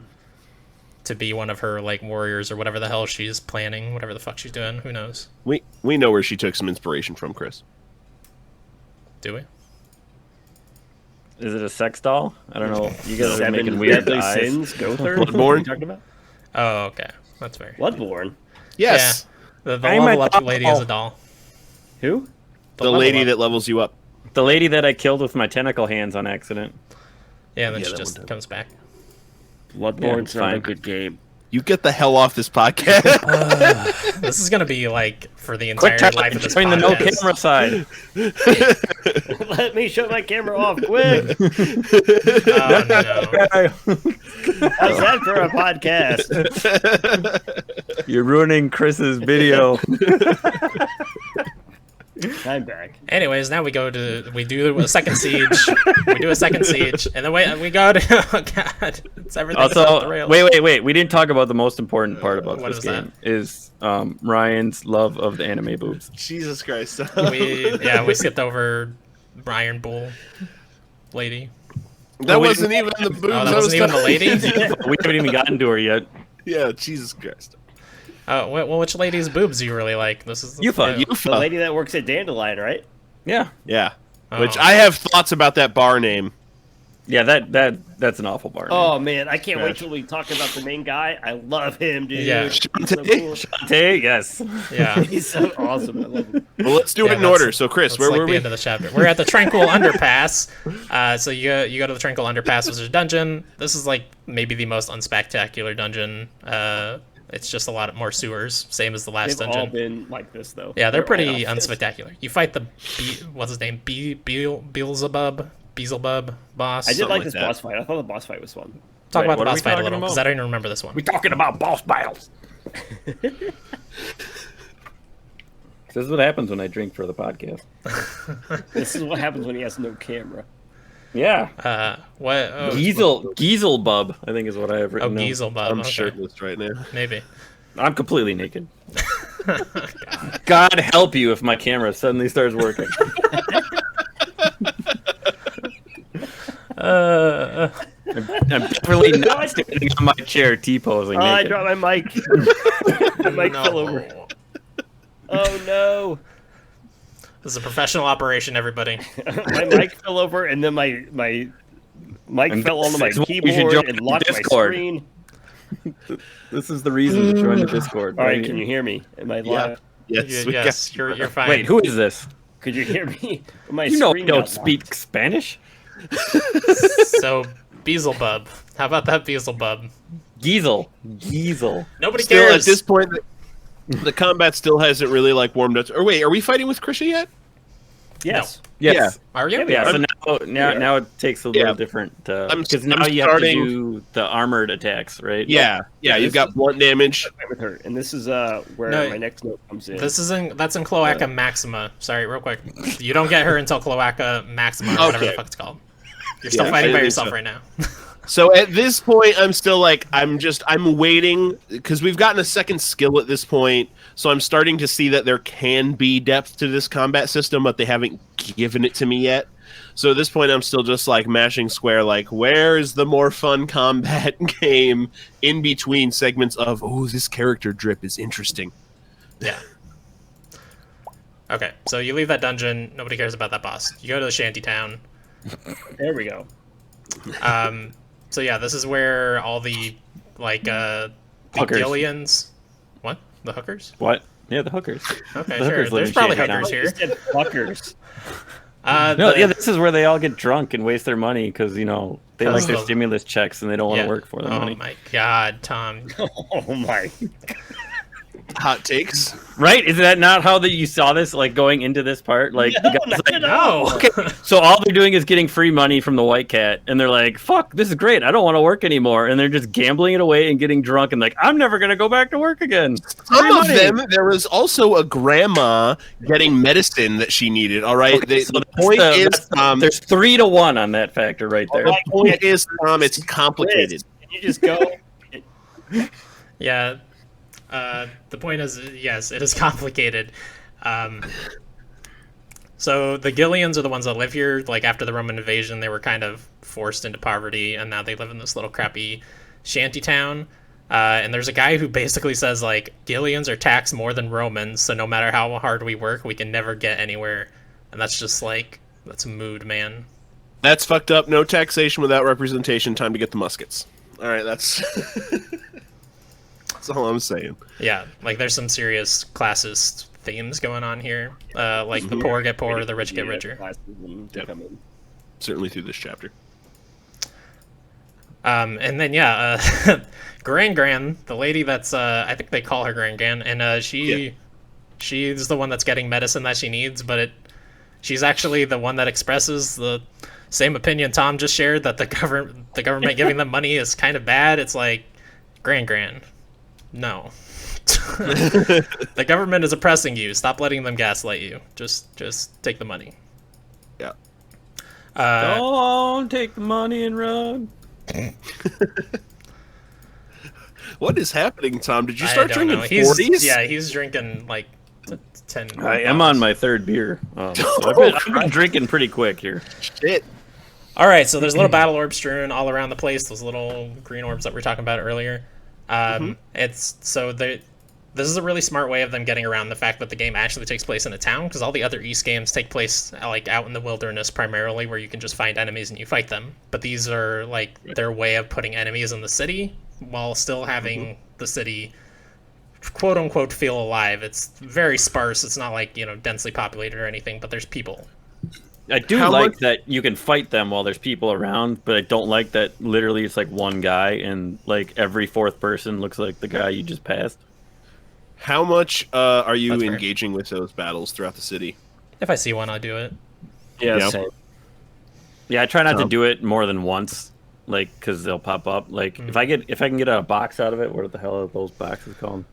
to be one of her like warriors or whatever the hell she's planning, whatever the fuck she's doing? Who knows? We know where she took some inspiration from, Chris. Do we? Is it a sex doll? I don't know. You guys are Seven making weird deadly eyes. sins. Go third. Bloodborne? What are you talking about? Oh, okay. That's fair. Bloodborne. Yes. Yeah. The I'm a level up doll. lady is a doll. Who? The level lady up. that levels you up. The lady that I killed with my tentacle hands on accident. Yeah, and then Yeah, she that just one comes back. Bloodborne's it's not a fine. good game. You get the hell off this podcast. This is gonna be like for the entire Quick, life of this join the no podcast. camera side. Let me shut my camera off, quick. Oh no. How's that for a podcast? You're ruining Chris's video. I'm back. Anyways, now we do a second siege. We do a second siege, and then we go to oh god, it's everything's off the Also, rails. wait. We didn't talk about the most important part about What this is that? game. Is Ryan's love of the anime boobs. Jesus Christ. we skipped over Iron Bull lady. That wasn't even the boobs. Oh, that wasn't even the lady. We haven't even gotten to her yet. Yeah, Jesus Christ. Well, which lady's boobs do you really like? This is Yufa. The lady that works at Dandelion, right? Yeah. Yeah. Oh. Which I have thoughts about that bar name. Yeah, that's an awful bar. Oh man, I can't wait till we talk about the main guy. I love him, dude. Yeah. He's so cool. Hey, yes. Yeah. He's so awesome. I love him. Well, let's do it in that's- order. So, Chris, That's where like were the we? end of the chapter. We're at the Tranquil Underpass. So you go to the Tranquil Underpass, which is a dungeon. This is like maybe the most unspectacular dungeon. It's just a lot more sewers, same as the last They've dungeon. all been like this though. Yeah, they're all pretty like this. unspectacular. You fight what's his name? Beelzebub. Beelzebub boss. I did Something like like this that. boss fight. I thought the boss fight was fun. Talk Wait, about the what are boss we fight a talking little, about? because I don't even remember this one. We're talking about boss battles. This is what happens when I drink for the podcast. This is what happens when he has no camera. Yeah. What? Oh, Gizelbub, I think is what I have written down. Beelzebub. I'm Okay. shirtless right now. Maybe. I'm completely naked. God help you if my camera suddenly starts working. I'm definitely not standing on my chair T-posing Oh, I naked. dropped my mic. My mic fell over. Oh no! This is a professional operation, everybody. My mic fell over, and then my mic And fell onto my this is what you should keyboard join and locked my Discord. screen. This is the reason to join the Discord. All right, can you hear me? Am I live? Yes, we Yes, got you're fine. Wait, who is this? Could you hear me? My You know I screen don't got speak locked. Spanish? So, Beelzebub. How about that Beelzebub? Gizel. Nobody Still, cares. at this point, the combat still hasn't really like warmed up. Or wait, are we fighting with Krisha yet? Yes. Yes. Are you? Yeah, so I'm- now it takes a little Yeah. different I'm because now I'm you starting- have to do the armored attacks, right? Yeah, you've got blunt damage. Fight with her, and this is where No, my next note comes in. That's in Cloaca Maxima. Sorry, real quick. You don't get her until Cloaca Maxima or whatever the Okay. fuck it's called. You're still Yeah, fighting I by think yourself so. right now. So at this point, I'm still like, I'm waiting because we've gotten a second skill at this point. So I'm starting to see that there can be depth to this combat system, but they haven't given it to me yet. So at this point, I'm still just like mashing square, like, where is the more fun combat game in between segments of, oh, this character drip is interesting. Yeah. Okay, so you leave that dungeon. Nobody cares about that boss. You go to the shanty town. There we go. So yeah, this is where all the the Hookers. Gillians. What? The hookers? What? Yeah, the hookers. Okay, The sure. hookers live There's in probably Shanty hookers Town. here. You said fuckers. No, The- yeah, this is where they all get drunk and waste their money because they like their the- stimulus checks and they don't want to yeah. work for their Oh money. my god, Tom. Oh my. Hot takes. Right? Is that not how that you saw this? Like going into this part, like the guy's not like, at all. No. okay, so all they're doing is getting free money from the white cat, and they're like, "Fuck, this is great. I don't want to work anymore," and they're just gambling it away and getting drunk and like, "I'm never gonna go back to work again." Some of money. them, there was also a grandma getting medicine that she needed. All right, Okay, the point is, there's 3-1 on that factor right there. the point is, it's complicated. Can you just go? Yeah. The point is, yes, it is complicated. So the Gillians are the ones that live here. Like after the Roman invasion, they were kind of forced into poverty, and now they live in this little crappy shanty town. And there's a guy who basically says like Gillians are taxed more than Romans, so no matter how hard we work, we can never get anywhere. And that's just like that's mood, man. That's fucked up. No taxation without representation. Time to get the muskets. All right, that's that's all I'm saying. Yeah, like there's some serious classist themes going on here. Like the poor get poorer, the rich get richer. To come in. Certainly through this chapter. And then Gran, the lady that's I think they call her Gran, and she's the one that's getting medicine that she needs, but she's actually the one that expresses the same opinion Tom just shared, that the government giving them money is kind of bad. It's like Gran, no. The government is oppressing you. Stop letting them gaslight you. Just take the money. Yeah. Don't take the money and run. What is happening, Tom? Did you I start don't drinking know. 40s? Yeah, he's drinking like 10. I am on my third beer. So I've been drinking pretty quick here. Shit. All right, so there's little battle orbs strewn all around the place. Those little green orbs that we were talking about earlier. This is a really smart way of them getting around the fact that the game actually takes place in a town, because all the other East games take place like out in the wilderness primarily, where you can just find enemies and you fight them. But these are like their way of putting enemies in the city while still having the city quote unquote feel alive. It's very sparse. It's not like, densely populated or anything, but there's people. I do How like much- that you can fight them while there's people around, but I don't like that literally it's like one guy and like every fourth person looks like the guy you just passed. How much are you That's fair. engaging with those battles throughout the city? If I see one, I'll do it. Yeah, Yeah. same. Yeah, I try not to do it more than once, like because they'll pop up. Like if I can get a box out of it, what the hell are those boxes called?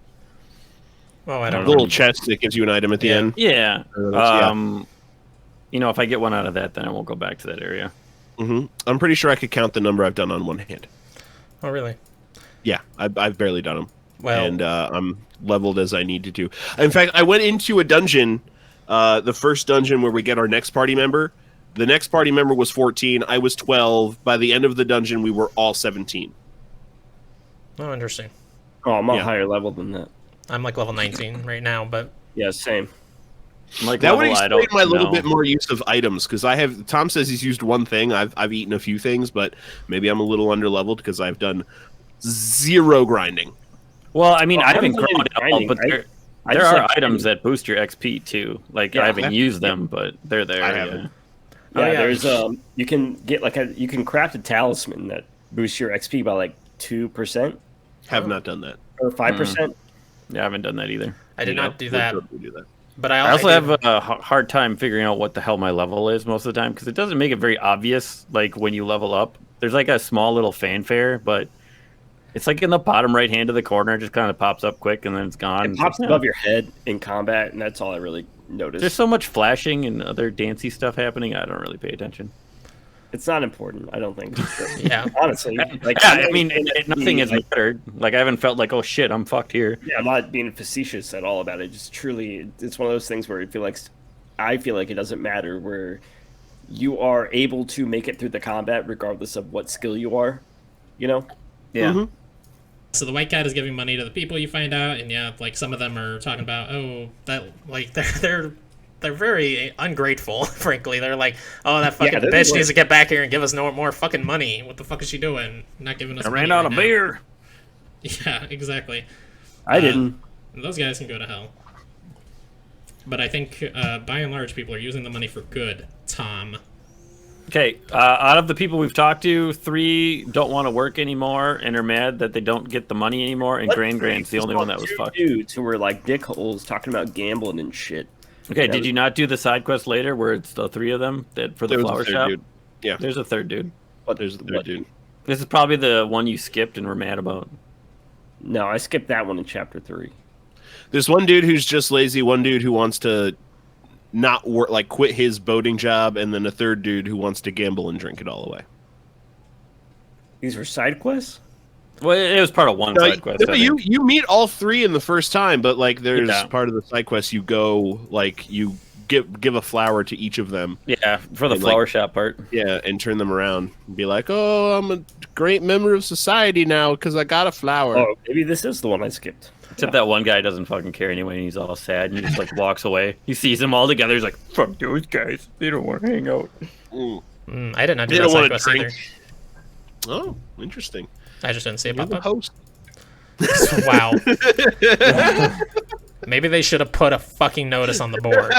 Well, I don't The know. little chest that gives you an item at the end. Yeah. Yeah. You know, if I get one out of that, then I won't go back to that area. I'm pretty sure I could count the number I've done on one hand. Oh, really? Yeah, I've barely done them. Well, and I'm leveled as I needed to. In fact, I went into a dungeon, the first dungeon where we get our next party member. The next party member was 14. I was 12. By the end of the dungeon, we were all 17. oh, interesting. Oh, I'm a higher level than that. I'm like level 19 right now, but Yeah, same. Like That would level, I explain don't my little know. bit more use of items, because I have. Tom says he's used one thing. I've eaten a few things, but maybe I'm a little underleveled because I've done 0 grinding. Well, I mean, Well, I haven't I haven't grown at all, grinding. but I there just are like items grinding. that boost your XP too. Like Yeah, I haven't used them, but they're there. I yeah. haven't. Yeah, yeah. there's you can get you can craft a talisman that boosts your XP by like 2% Have not done that. or 5%. Yeah, I haven't done that either. I did not do We'll that. totally do that. But I also did- have a hard time figuring out what the hell my level is most of the time because it doesn't make it very obvious. Like when you level up, there's like a small little fanfare, but it's like in the bottom right hand of the corner. It just kind of pops up quick and then it's gone. It pops above your head in combat, and that's all I really noticed. There's so much flashing and other dancey stuff happening. I don't really pay attention. It's not important, I don't think. Yeah. Honestly, like Yeah, I mean, nothing has like, mattered. Like I haven't felt like, oh shit, I'm fucked here. Yeah, I'm not being facetious at all about it. Just truly, it's one of those things where I feel like it doesn't matter. Where you are able to make it through the combat regardless of what skill you are. You know. Yeah. So the white cat is giving money to the people, you find out, and yeah, like some of them are talking about, oh, that like they're very ungrateful. Frankly, they're like, oh, that fucking they're bitch the needs worst. to get back here and give us no more fucking money. What the fuck is she doing? Not giving us. I money ran out right of now." beer. Yeah, exactly. I didn't. Those guys can go to hell. But I think, by and large, people are using the money for good. Tom. Okay, out of the people we've talked to, 3 don't want to work anymore and are mad that they don't get the money anymore, and Grand's the only one that was fucked. Dudes who were like dickholes talking about gambling and shit. Okay, Yeah. did you not do the side quest later where it's the 3 of them that for the There was a flower third shop? dude. Yeah, There's a third dude. there's the third what? dude. This is probably the one you skipped and were mad about. No, I skipped that one in chapter 3. There's one dude who's just lazy, one dude who wants to not work, like quit his boating job, and then a third dude who wants to gamble and drink it all away. These were side quests. Well, it was part of one side quest. No, I you think. you meet all 3 in the first time, but like there's Yeah. part of the side quest you go like you give a flower to each of them, Yeah, for the And, flower like- shop part. yeah, and turn them around and be like, oh, I'm a great member of society now because I got a flower. Oh, maybe this is the one I skipped. Except that one guy doesn't fucking care anyway, and he's all sad, and he just like walks away. He sees them all together. He's like, "Fuck those guys! They don't want to hang out." I did not do They that don't side want to quest drink. either. Oh, interesting. I just didn't see it You're pop the up. host. Wow. Maybe they should have put a fucking notice on the board.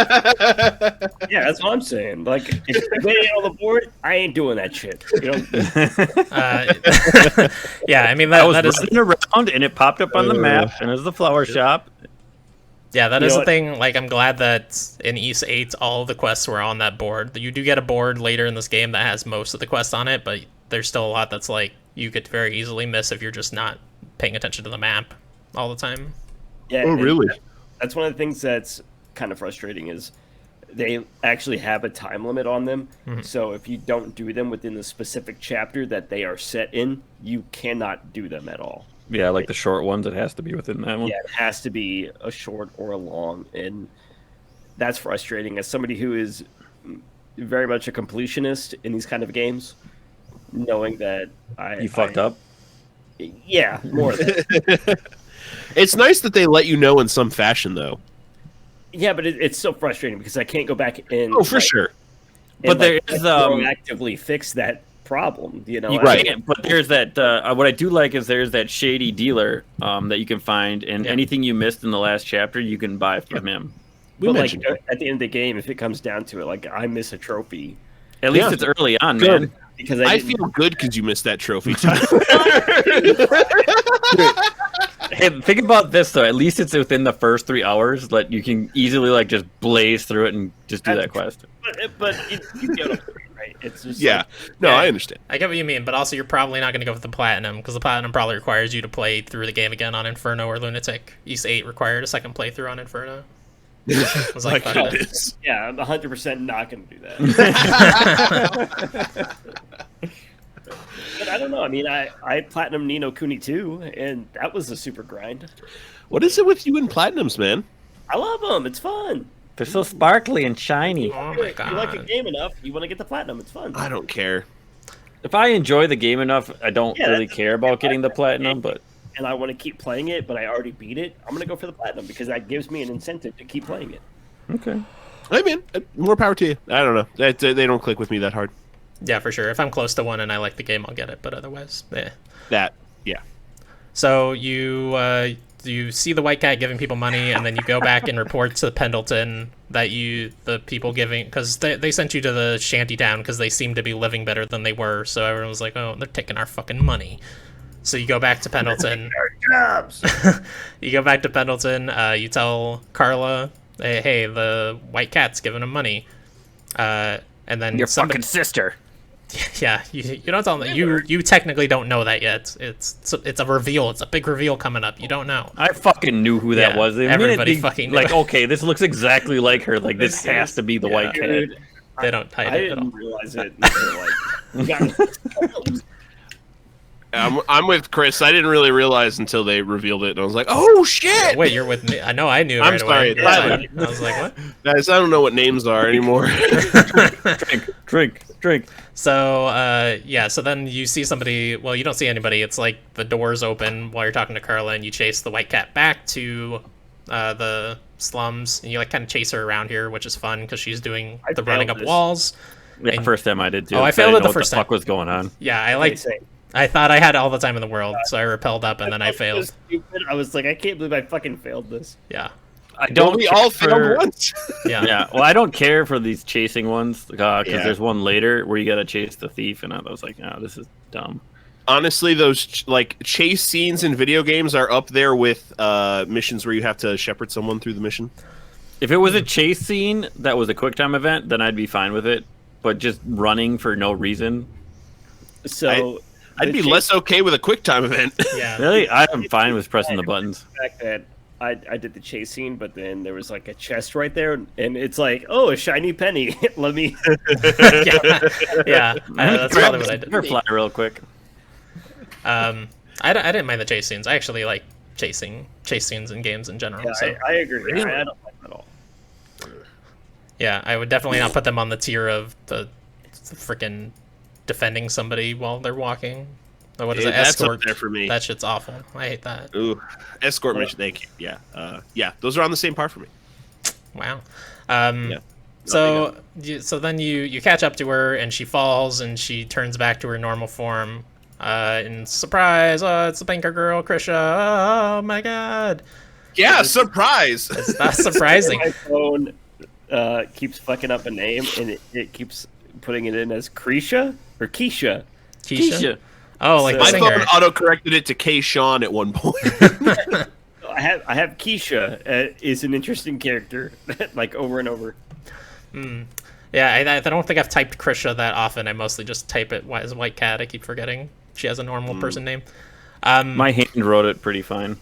Yeah, that's what I'm saying. Like, if they ain't on the board, I ain't doing that shit. You know? Yeah, I mean I was that is running around, and it popped up on the map, and it was the flower shop. yeah that You is know the what? thing. Like I'm glad that in East 8 all of the quests were on that board. You do get a board later in this game that has most of the quests on it, but there's still a lot that's like you could very easily miss if you're just not paying attention to the map all the time. Yeah. Oh, and really? That's one of the things that's kind of frustrating is they actually have a time limit on them. So if you don't do them within the specific chapter that they are set in, you cannot do them at all. Yeah, like the short ones. It has to be within that one. Yeah, it has to be a short or a long, and that's frustrating as somebody who is very much a completionist in these kind of games, knowing that You fucked up. Yeah, more than that. It's nice that they let you know in some fashion, though. Yeah, but it's so frustrating because I can't go back and Oh, for sure. But there is, proactively fix that problem. You know, You Right. can't, but there's that. What I do like is there's that shady dealer that you can find, and anything you missed in the last chapter, you can buy from him. But like mentioned it. at the end of the game, if it comes down to it, like I miss a trophy At least Yeah. it's early on, Good. man. because I didn't- feel good because you missed that trophy. Hey, think about this though. At least it's within the first 3 hours. That you can easily like just blaze through it and just do that quest. But you get right? It's just Yeah. like, No, Yeah. I understand. I get what you mean, but also you're probably not going to go with the platinum because the platinum probably requires you to play through the game again on Inferno or Lunatic. East 8 required a second playthrough on Inferno. I was like, My fuck it. goodness. yeah, I'm 100% not going to do that. But I don't know. I mean, I platinum Nino Kuni 2, and that was a super grind. What is it with you and platinums, man? I love them. It's fun. They're so sparkly and shiny. Oh my If you like a god. game enough, you want to get the platinum. It's fun. I don't care. If I enjoy the game enough, I don't Yeah, really that's- care about getting the platinum, but And I want to keep playing it, but I already beat it. I'm going to go for the platinum because that gives me an incentive to keep playing it. okay. I mean, more power to you. I don't know. They don't click with me that hard. Yeah, for sure. If I'm close to one and I like the game, I'll get it. But otherwise, yeah. Yeah. So you see the white cat giving people money, and then you go back and report to Pendleton that the people giving, because they sent you to the shanty town because they seemed to be living better than they were. So everyone was like, oh, they're taking our fucking money. So you go back to Pendleton. Jobs. You go back to Pendleton. You tell Carla, hey, the white cat's giving them money. And then Your somebody, fucking sister. yeah, you don't tell them. You technically don't know that yet. It's a reveal. It's a big reveal coming up. You don't know. I fucking knew who that Yeah, was. The minute everybody they- fucking knew. like, okay, this looks exactly like her. Like, this has to be the white cat. Dude, They don't hide I it at all. didn't realize it until like. I'm with Chris. I didn't really realize until they revealed it, and I was like, "Oh shit!" Wait, you're with me. I know I knew I'm right sorry, away. Tyler. I was like, what? Guys, I don't know what names are anymore. Drink. So, yeah, so then you see somebody, well, you don't see anybody. It's like the doors open while you're talking to Carla, and you chase the white cat back to the slums, and you, like, kind of chase her around here, which is fun, because she's doing I the running failed up this. walls. Yeah, And- first time I did too. Oh, I 'cause failed didn't it the know first what time. fuck was going on? Yeah, I thought I had all the time in the world, so I repelled up, and then I failed. Stupid. I was like, I can't believe I fucking failed this. Yeah, I Don't we all failed for- once? yeah. Yeah, well, I don't care for these chasing ones because Yeah. there's one later where you gotta chase the thief, and I was like, oh, this is dumb. Honestly, those chase scenes in video games are up there with missions where you have to shepherd someone through the mission. If it was a chase scene that was a quick time event, then I'd be fine with it. But just running for no reason, So I'd be less okay with a quick time event. Yeah. really, I'm fine with pressing the buttons. the fact that I did the chase scene, but then there was like a chest right there, and it's like, oh, a shiny penny. Let me. Yeah, that's probably what I did. Fly real quick. I didn't mind the chase scenes. I actually like chase scenes in games in general. Yeah, So I agree. I don't like that at all. yeah, I would definitely not put them on the tier of the freaking defending somebody while they're walking. Or what is Yeah, it? that's up Escort. there for me. That shit's awful. I hate that. Ooh, escort mission. Thank you. Yeah, yeah. Those are on the same par for me. Wow. Yeah. So then you catch up to her and she falls and she turns back to her normal form. And surprise! Oh, it's the banker girl, Krisha. Oh my god! Yeah, surprise. It's not surprising. My phone keeps fucking up a name, and it keeps putting it in as Krisha or Keisha. Keisha. Oh, like the My singer. phone auto corrected it to K. Sean at one point. I have Keisha is an interesting character, like over and over. Yeah, I don't think I've typed Krisha that often. I mostly just type it as White Cat. I keep forgetting she has a normal person name. My hand wrote it pretty fine.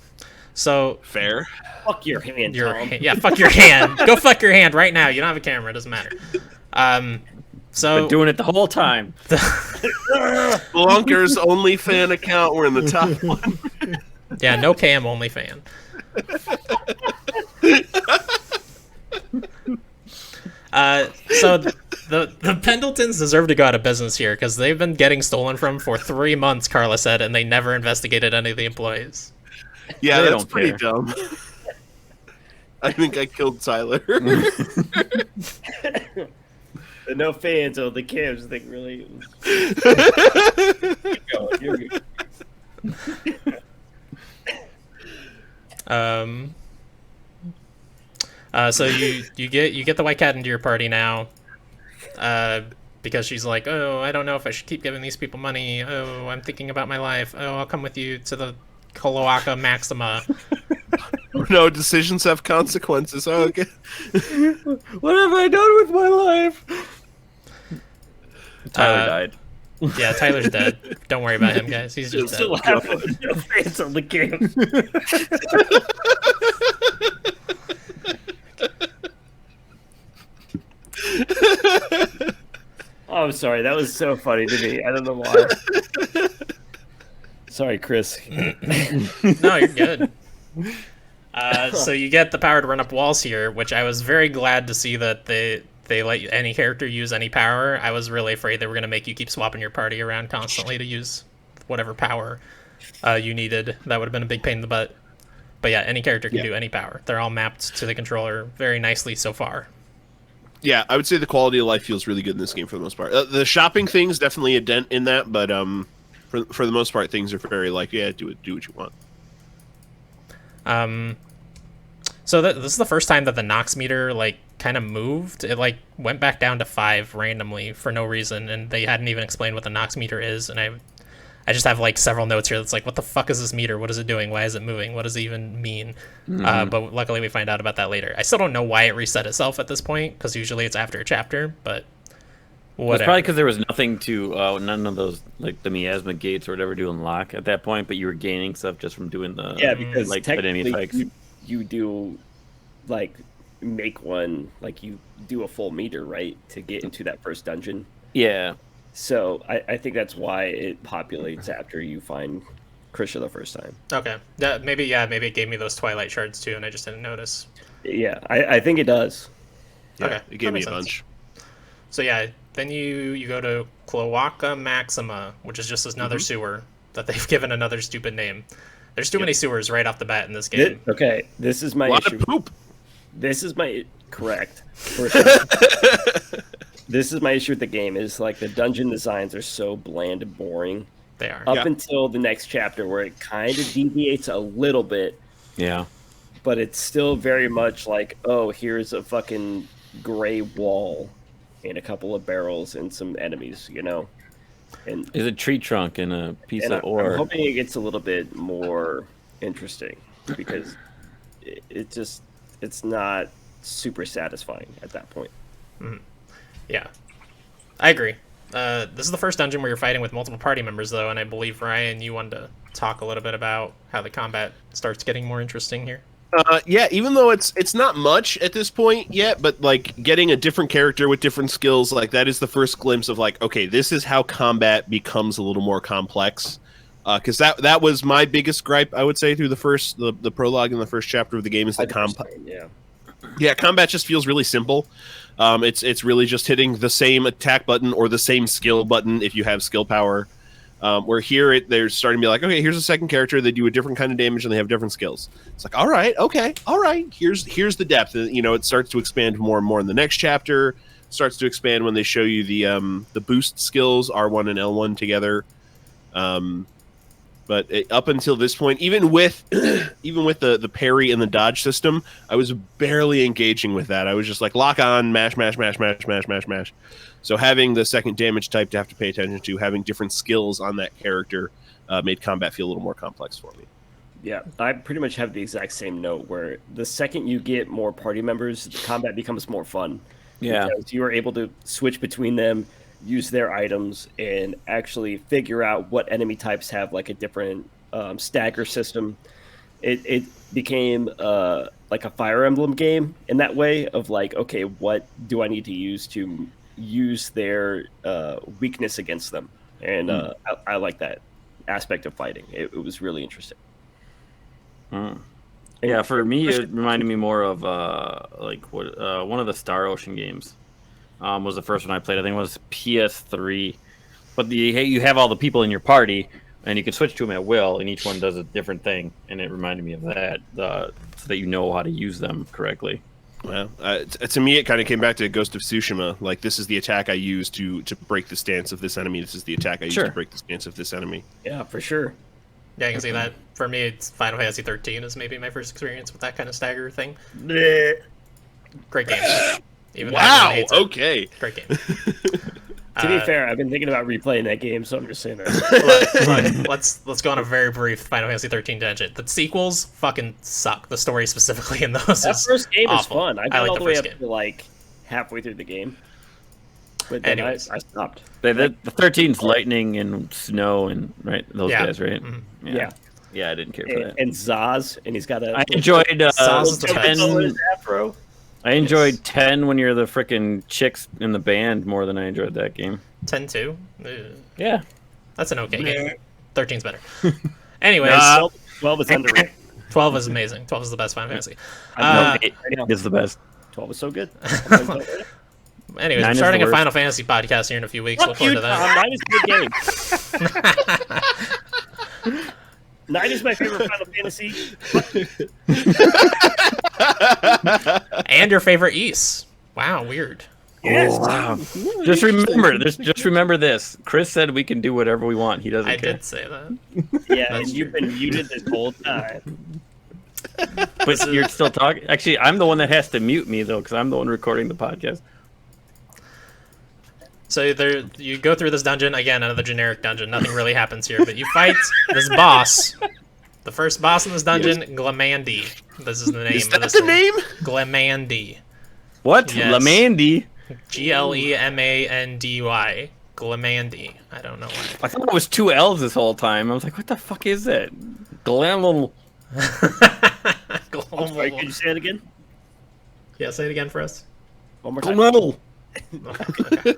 So Fair. Fuck your hand, Tom. yeah, fuck your hand. Go fuck your hand right now. You don't have a camera. It doesn't matter. So Been doing it the whole time. Spelunkers only fan account. We're in the top one. yeah, no cam, only fan. So the Pendletons deserve to go out of business here because they've been getting stolen from for 3 months, Carla said, and they never investigated any of the employees. Yeah, They that's don't pretty care. dumb. I think I killed Tyler. The no fans of the cams thing really. Keep going, you're good. So you get the White Cat into your party now, because she's like, oh, I don't know if I should keep giving these people money. Oh, I'm thinking about my life. Oh, I'll come with you to the Cloaca Maxima. No, decisions have consequences. Oh, okay. What have I done with my life? Tyler died. Yeah, Tyler's dead. Don't worry about him, guys. He's just dead. Still having no fans on the game. Oh, I'm sorry. That was so funny to me. I don't know why. Sorry, Chris. No, you're good. So you get the power to run up walls here, which I was very glad to see that they let any character use any power. I was really afraid they were going to make you keep swapping your party around constantly to use whatever power you needed. That would have been a big pain in the butt. But yeah, any character can do any power. They're all mapped to the controller very nicely so far. Yeah, I would say the quality of life feels really good in this game for the most part. The shopping thing's definitely a dent in that, but for the most part, things are very like, yeah, do what you want. So this is the first time that the Nox meter like kind of moved. It like went back down to 5 randomly for no reason, and they hadn't even explained what the Nox meter is. And I just have like several notes here that's like, what the fuck is this meter? What is it doing? Why is it moving? What does it even mean? But luckily we find out about that later. I still don't know why it reset itself at this point, because usually it's after a chapter, but whatever. It's probably because there was nothing to, none of those, like the miasma gates or whatever to unlock at that point, but you were gaining stuff just from doing the, because like, enemy technically spikes. you do, like, make one, like, you do a full meter, right, to get into that first dungeon. Yeah. So I think that's why it populates after you find Krisha the first time. Okay. Maybe it gave me those Twilight shards too, and I just didn't notice. Yeah, I think it does. Yeah, Okay, it gave that me makes a sense. bunch. So yeah, then you go to Cloaca Maxima, which is just another sewer that they've given another stupid name. There's too many sewers right off the bat in this game. Okay, this is my A lot issue. of poop. This is my correct. This is my issue with the game. Is like the dungeon designs are so bland and boring They are. up until the next chapter, where it kind of deviates a little bit, Yeah. but it's still very much like, oh, here's a fucking gray wall and a couple of barrels and some enemies, you know. And Is a tree trunk and a piece of I'm ore. hoping it gets a little bit more interesting, because it's not super satisfying at that point. Yeah, I agree. This is the first dungeon where you're fighting with multiple party members, though, and I believe, Ryan, you wanted to talk a little bit about how the combat starts getting more interesting here. Yeah, even though it's not much at this point yet, but like getting a different character with different skills, like that is the first glimpse of like, okay, this is how combat becomes a little more complex. Because that was my biggest gripe, I would say, through the prologue in the first chapter of the game is the combat. Yeah, combat just feels really simple. It's really just hitting the same attack button or the same skill button if you have skill power. Where here they're starting to be like, okay, here's a second character. They do a different kind of damage and they have different skills. It's like, all right, okay, all right. Here's the depth. You know, it starts to expand more and more in the next chapter. Starts to expand when they show you the boost skills, R1 and L1 together. But up until this point, even with the parry and the dodge system, I was barely engaging with that. I was just like lock on, mash, mash, mash, mash, mash, mash, mash. So having the second damage type to have to pay attention to, having different skills on that character, made combat feel a little more complex for me. Yeah, I pretty much have the exact same note, where the second you get more party members, the combat becomes more fun. Yeah. Because you are able to switch between them, use their items, and actually figure out what enemy types have like a different stagger system. It became like a Fire Emblem game in that way of like, okay, what do I need to use their weakness against them? And I like that aspect of fighting. It was really interesting. Yeah, for me, it reminded me more of one of the Star Ocean games. Was the first one I played. I think it was PS3. But you have all the people in your party, and you can switch to them at will, and each one does a different thing. And it reminded me of that, so that you know how to use them correctly. Well, to me, it kind of came back to Ghost of Tsushima. Like, this is the attack I use to break the stance of this enemy. This is the attack I use to break the stance of this enemy. Yeah, for sure. Yeah, I can see that. For me, it's Final Fantasy 13 is maybe my first experience with that kind of stagger thing. Great game. Even though Wow. everyone hates it. Okay. Great game. To be fair, I've been thinking about replaying that game, so I'm just saying that. Look, let's go on a very brief Final Fantasy 13 tangent. The sequels fucking suck. The story specifically in those That is first game awful. is fun. I I got like all the the way first up to like halfway through the game. But then I Anyways. stopped. The 13's lightning and snow and those Yeah. guys, right? Mhm. Yeah. Yeah, I didn't care for that. And Zaz, and he's got a. I enjoyed Zaz is the best. 10. Afro. I enjoyed Yes. 10 when you're the frickin' chicks in the band more than I enjoyed that game. 10-2. Yeah. That's an okay game. 13's better. Anyways, 12 is underrated. 12 is amazing. 12 is the best Final Fantasy. No, 8 I know. is the best. 12 is so good. Anyways, 9 we're is starting the a worst. Final Fantasy podcast here in a few weeks. Look Fuck you, forward to Tom. that. 9 is a good game. 9 is my favorite Final Fantasy. And your favorite Ys. Wow, weird. Yes. Oh, wow. Just remember this. Chris said we can do whatever we want. He doesn't I care. did say that. Yeah, and you've been muted this whole time. But you're still talking. Actually, I'm the one that has to mute me though, because I'm the one recording the podcast. So you go through this dungeon again, another generic dungeon. Nothing really happens here, but you fight this boss. The first boss in this dungeon, Glamandi. This is the name. Is of that this the thing. name? Glamandi. What? Yes. Lamandy? Glemandy. Glamandi. I don't know why. I thought it was 2 L's this whole time. I was like, what the fuck is that? Glamal. I'm sorry, could you say it again? Yeah, say it again for us. One more time. Glamal. Okay.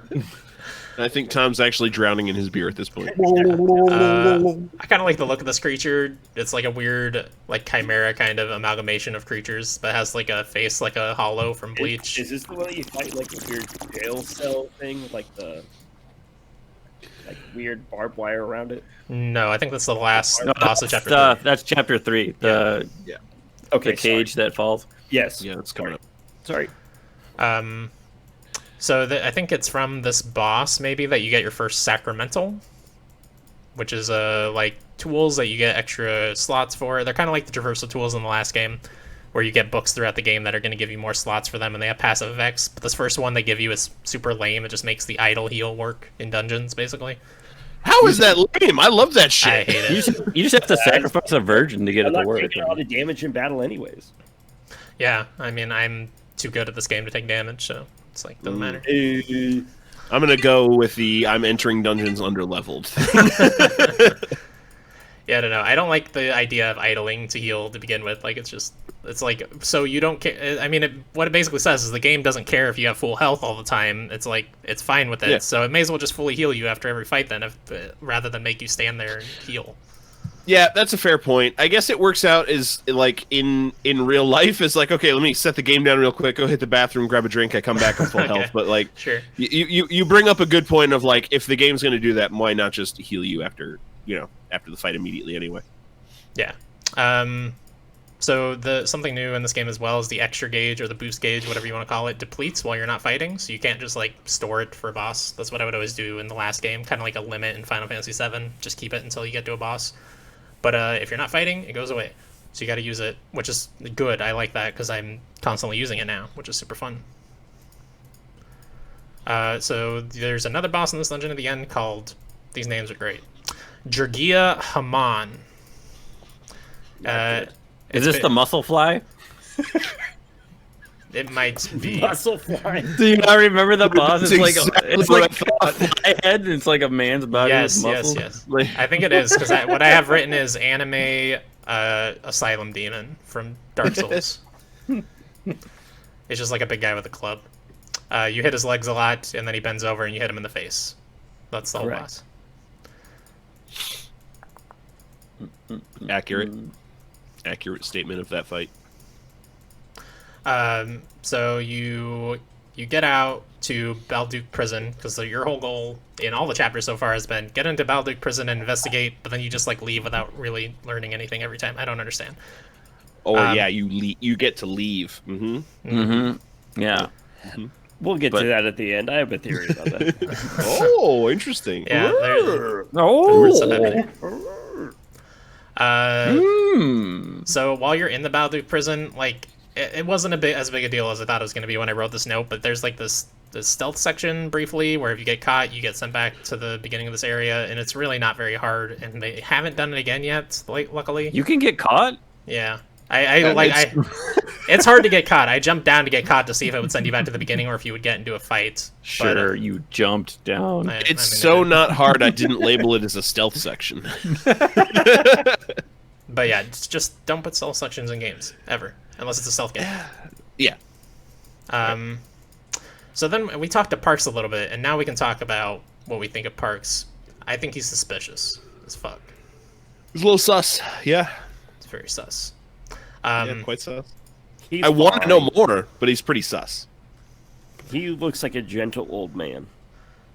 I think Tom's actually drowning in his beer at this point. I kind of like the look of this creature. It's like a weird, like chimera kind of amalgamation of creatures, but has like a face like a hollow from Bleach. Is this the way you fight like a weird jail cell thing with like the weird barbed wire around it? No, I think that's the last No, boss of chapter 3. That's chapter 3. The Okay, cage that falls. Yes. Yeah, it's coming up. Sorry. So I think it's from this boss maybe that you get your first sacramental, which is like tools that you get extra slots for. They're kind of like the traversal tools in the last game, where you get books throughout the game that are going to give you more slots for them, and they have passive effects. But this first one they give you is super lame. It just makes the idle heal work in dungeons, basically. How is that lame? I love that I shit. hate You it. just have to sacrifice a virgin to get I'm it to not work. taking all the damage in battle anyways. Yeah, I mean, I'm too good at this game to take damage, so it's like, doesn't matter. I'm gonna go with the I'm entering dungeons underleveled. Yeah, I don't know. I don't like the idea of idling to heal to begin with. Like, it's like, so you don't care. I mean, what it basically says is the game doesn't care if you have full health all the time. It's like, it's fine with it. Yeah. So it may as well just fully heal you after every fight then, rather than make you stand there and heal. Yeah, that's a fair point. I guess it works out as like in real life. It's like, okay, let me set the game down real quick. Go hit the bathroom, grab a drink. I come back with full Okay. health. But like, Sure. you bring up a good point of like, if the game's going to do that, why not just heal you after the fight immediately anyway? Yeah. So something new in this game as well is the extra gauge or the boost gauge, whatever you want to call it, depletes while you're not fighting. So you can't just like store it for a boss. That's what I would always do in the last game, kind of like a limit in Final Fantasy VII. Just keep it until you get to a boss. But if you're not fighting, it goes away. So you got to use it, which is good. I like that because I'm constantly using it now, which is super fun. So there's another boss in this dungeon at the end called, these names are great, Jurgia Haman. Is this the muscle fly? It might be. Muscle fly. Do you not remember the boss? That's It's like exactly it's what like I a fly head. And it's like a man's body Yes, with yes, muscles. yes. Like- I think it is because what I have written is anime asylum demon from Dark Souls. It's just like a big guy with a club. You hit his legs a lot, and then he bends over and you hit him in the face. That's the whole Correct. boss. Accurate statement of that fight. So you get out to Balduk prison because your whole goal in all the chapters so far has been get into Balduk prison and investigate, but then you just like leave without really learning anything every time. I don't understand. Oh yeah, you get to leave. Mm-hmm. Mm-hmm. Yeah. We'll get to that at the end. I have a theory about that. Oh, interesting. Yeah, there's Oh. stuff happening. Hmm. So while you're in the Balduk prison, like it wasn't as big a deal as I thought it was going to be when I wrote this note. But there's like this stealth section briefly where if you get caught, you get sent back to the beginning of this area, and it's really not very hard. And they haven't done it again yet, luckily. You can get caught. Yeah. It's hard to get caught. I jumped down to get caught to see if it would send you back to the beginning or if you would get into a fight. Sure, you jumped down. It's so not hard. I didn't label it as a stealth section. But yeah, just don't put stealth sections in games ever, unless it's a stealth game. Yeah. So then we talked to Parks a little bit, and now we can talk about what we think of Parks. I think he's suspicious as fuck. He's a little sus. Yeah. It's very sus. Yeah, quite sus. He's I want to fine. know more, but he's pretty sus. He looks like a gentle old man.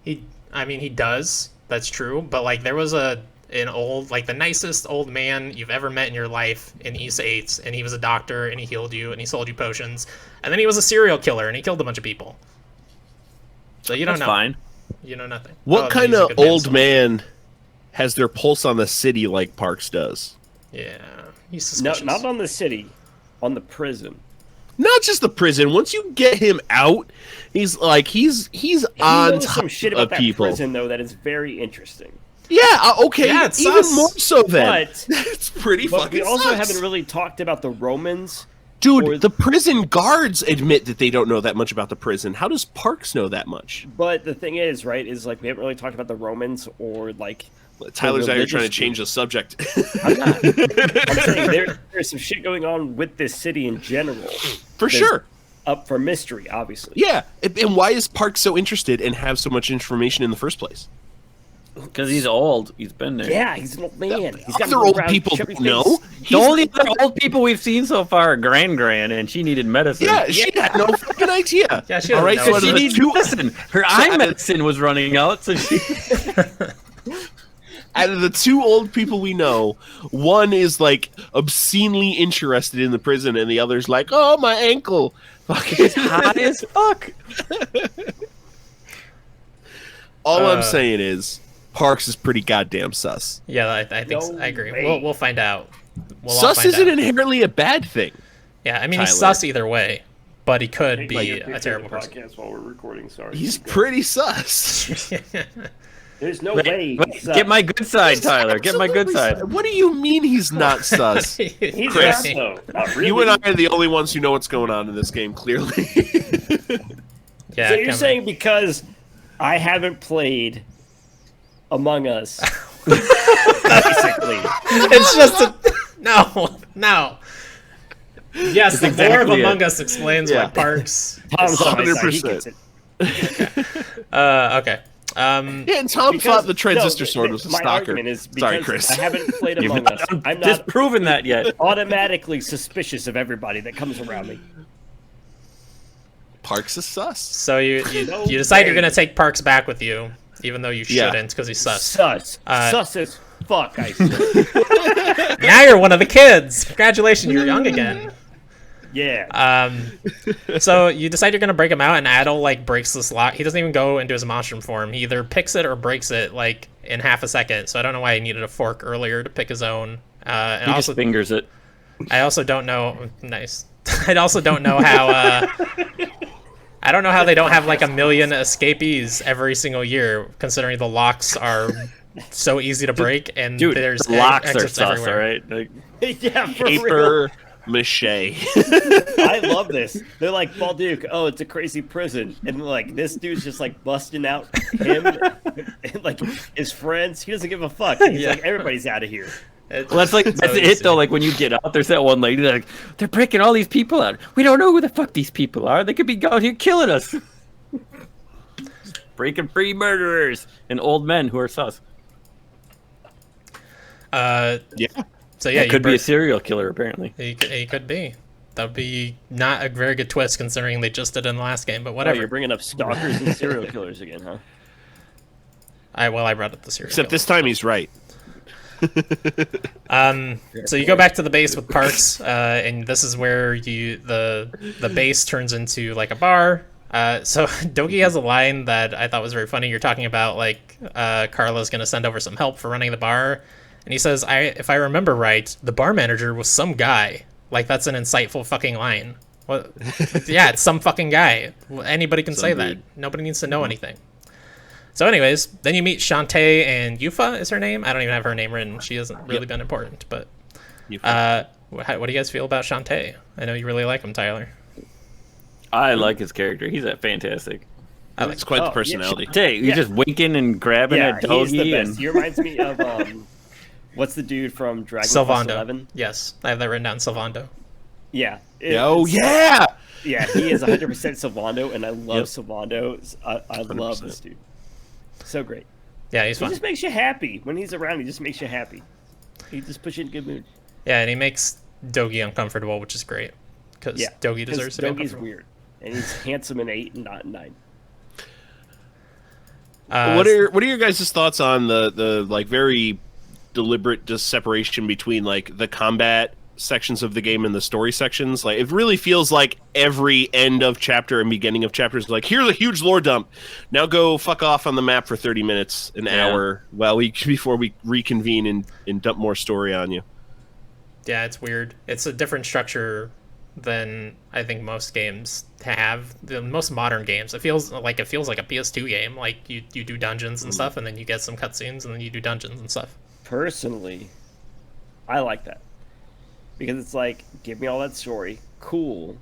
He does. That's true. But like, there was an old, like the nicest old man you've ever met in your life in East 8, and he was a doctor, and he healed you, and he sold you potions, and then he was a serial killer, and he killed a bunch of people. So you don't know. Fine. You know nothing. What Oh, kind he's a of good man old still. man has their pulse on the city like Parks does? Yeah, he's No, suspicious. not on the city, on the prison. Not just the prison. Once you get him out, he's like he's He on knows top some shit of about that people. prison, though, that is very interesting. Yeah. Okay. Yeah, it's even sus. more so then. But- It's pretty But fucking we also sus. haven't really talked about the Romans. Dude, or- the prison guards admit that they don't know that much about the prison. How does Parks know that much? But the thing is, right, is like we haven't really talked about the Romans or like. Tyler's out here religious trying to group. change the subject. I'm not. I'm saying there's some shit going on with this city in general. For sure. Up for mystery, obviously. Yeah. And why is Parks so interested and have so much information in the first place? Because he's old. He's been there. Yeah, he's an old man. He's got Other a old round, people chubby don't know. face. The only other old people we've seen so far are Gran, and she needed medicine. Yeah, she had no fucking idea. Yeah, she All right, doesn't know. so She out of the needs two, medicine. Her eye medicine was running out, so she. out of the two old people we know, one is like obscenely interested in the prison, and the other's like, "Oh, my ankle." She's hot as fuck. All I'm saying is, Parks is pretty goddamn sus. Yeah, I think No I agree. way. We'll find out. We'll all Sus find isn't out. inherently a bad thing. Yeah, I mean he's Tyler. sus either way, but he could be a terrible person. Podcast while we're recording. Sorry. He's pretty sus. There's no way. Wait, get my good side, Tyler. Get my good Absolutely side. sus. What do you mean he's not sus? He's Chris. not, though. Not really. You and I are the only ones who know what's going on in this game, clearly. Yeah, So you're come saying because I haven't played Among Us, basically. it's just a no. Yes, the lore of exactly Among it. Us explains Yeah. why Parks. Tom's on my side. He 100%. gets it. Okay. Yeah, and Tom Because- thought the transistor no, sword was a my stalker. argument is Sorry, because Chris. I haven't played You've Among not Us. I'm not disproven that yet. automatically suspicious of everybody that comes around me. Parks is sus. So you No decide you're way. gonna take Parks back with you, even though you Yeah. shouldn't because he's sus. Sus. Sus as fuck, I swear. Now you're one of the kids. Congratulations, you're young again. Yeah. So you decide you're gonna break him out, and Adel like breaks this lock. He doesn't even go into his monstrum form. He either picks it or breaks it like in half a second. So I don't know why he needed a fork earlier to pick his own. And He also, just fingers it. I also don't know. Nice. I also don't know how. I don't know how they don't have like 1 million escapees every single year, considering the locks are so easy to break and Dude, there's the locks are exits sus, everywhere. all right? Like, Yeah, for real. Paper mache. I love this. They're like, Balduk, oh, it's a crazy prison. And like, this dude's just like busting out him and like his friends. He doesn't give a fuck. He's Yeah. like, everybody's out of here. It's well, that's like so that's it easy. though. Like when you get out, there's that one lady that like they're breaking all these people out. We don't know who the fuck these people are. They could be out here killing us. Breaking free murderers and old men who are sus. Yeah. So yeah, That you could be a break- serial killer apparently. He could be. That would be not a very good twist considering they just did in the last game, but Oh, whatever. you're bringing up stalkers and serial killers again, huh? I brought up the serial Except killer. this time he's right. So you go back to the base with Parks, and this is where the base turns into like a bar. So Doki has a line that I thought was very funny. You're talking about like Carla's gonna send over some help for running the bar, and he says, if I remember right, the bar manager was some guy. Like that's an insightful fucking line. What? Yeah, it's some fucking guy. Anybody can say dude. that. Nobody needs to know anything. So anyways, then you meet Shantae and Yufa is her name. I don't even have her name written. She hasn't really been important, but What do you guys feel about Shantae? I know you really like him, Tyler. I like his character. He's fantastic. I like It's quite Oh, the yeah, personality. Hey, you're Yeah. just winking and grabbing Yeah, at he's the Doggy, best. and He reminds me of what's the dude from Dragon Quest Sylvando. 11? Yes, I have that written down. Sylvando. Yeah. Oh yeah. Yeah, he is 100% Sylvando, and I love Yep. Sylvando. I love this dude. So great. Yeah, he's He fun. just makes you happy. When he's around, he just makes you happy. He just puts you in a good mood. Yeah, and he makes Dogi uncomfortable, which is great because Yeah. Dogi deserves to be Dogi's uncomfortable. weird. And he's handsome in 8 and not in 9. What are your guys' thoughts on the like very deliberate just separation between like the combat sections of the game and the story sections? Like it really feels like every end of chapter and beginning of chapter is like, here's a huge lore dump. Now go fuck off on the map for 30 minutes, an hour, before we reconvene and dump more story on you. Yeah, it's weird. It's a different structure than I think most games have. The most modern games, it feels like a PS2 game. Like you do dungeons and stuff, and then you get some cutscenes, and then you do dungeons and stuff. Personally, I like that. Because it's like, give me all that story. Cool.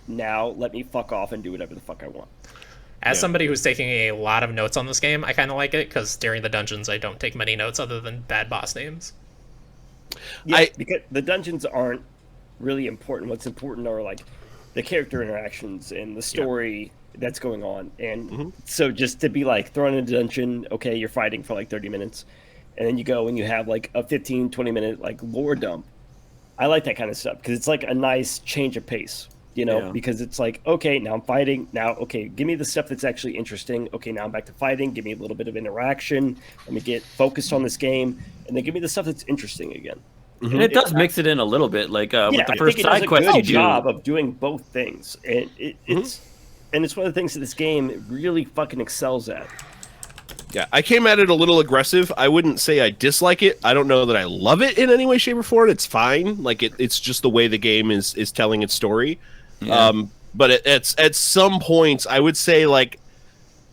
Now let me fuck off and do whatever the fuck I want. As somebody who's taking a lot of notes on this game, I kind of like it because during the dungeons, I don't take many notes other than bad boss names. Yeah, because the dungeons aren't really important. What's important are like the character interactions and the story that's going on. And so just to be like thrown in a dungeon, okay, you're fighting for like 30 minutes, and then you go and you have like a 15, 20 minute like lore dump. I like that kind of stuff because it's like a nice change of pace, you know, because it's like, okay, now I'm fighting. Now, okay, give me the stuff that's actually interesting. Okay, now I'm back to fighting. Give me a little bit of interaction. Let me get focused on this game. And then give me the stuff that's interesting again. and it does mix it in a little bit. Like with the first side quest you good do. job of doing both things. And it's one of the things that this game really fucking excels at. Yeah, I came at it a little aggressive. I wouldn't say I dislike it. I don't know that I love it in any way, shape, or form. It's fine. Like it's just the way the game is telling its story. Yeah. But at some points, I would say like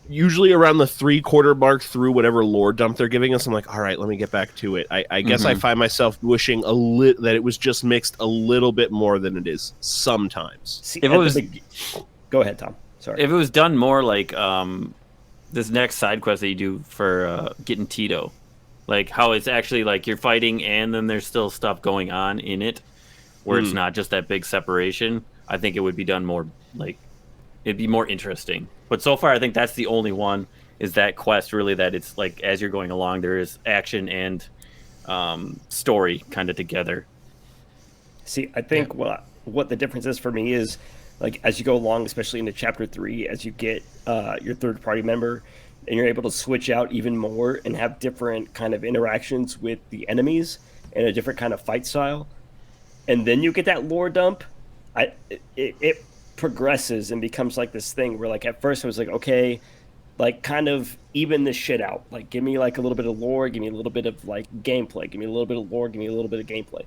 usually around the 3/4 mark through whatever lore dump they're giving us, I'm like, all right, let me get back to it. I guess I find myself wishing that it was just mixed a little bit more than it is sometimes. See, If it was- Go ahead, Tom. Sorry. If it was done more like this next side quest that you do for getting Tito, like how it's actually like you're fighting and then there's still stuff going on in it, where it's not just that big separation. I think it would be done more like it'd be more interesting. But so far, I think that's the only one is that quest really that it's like as you're going along, there is action and story kind of together. See, I think what the difference is for me is like as you go along, especially into chapter 3, as you get your third party member and you're able to switch out even more and have different kind of interactions with the enemies and a different kind of fight style, and then you get that lore dump, it progresses and becomes like this thing where like at first I was like, okay, like kind of even this shit out, like give me like a little bit of lore, give me a little bit of like gameplay, give me a little bit of lore, give me a little bit of gameplay.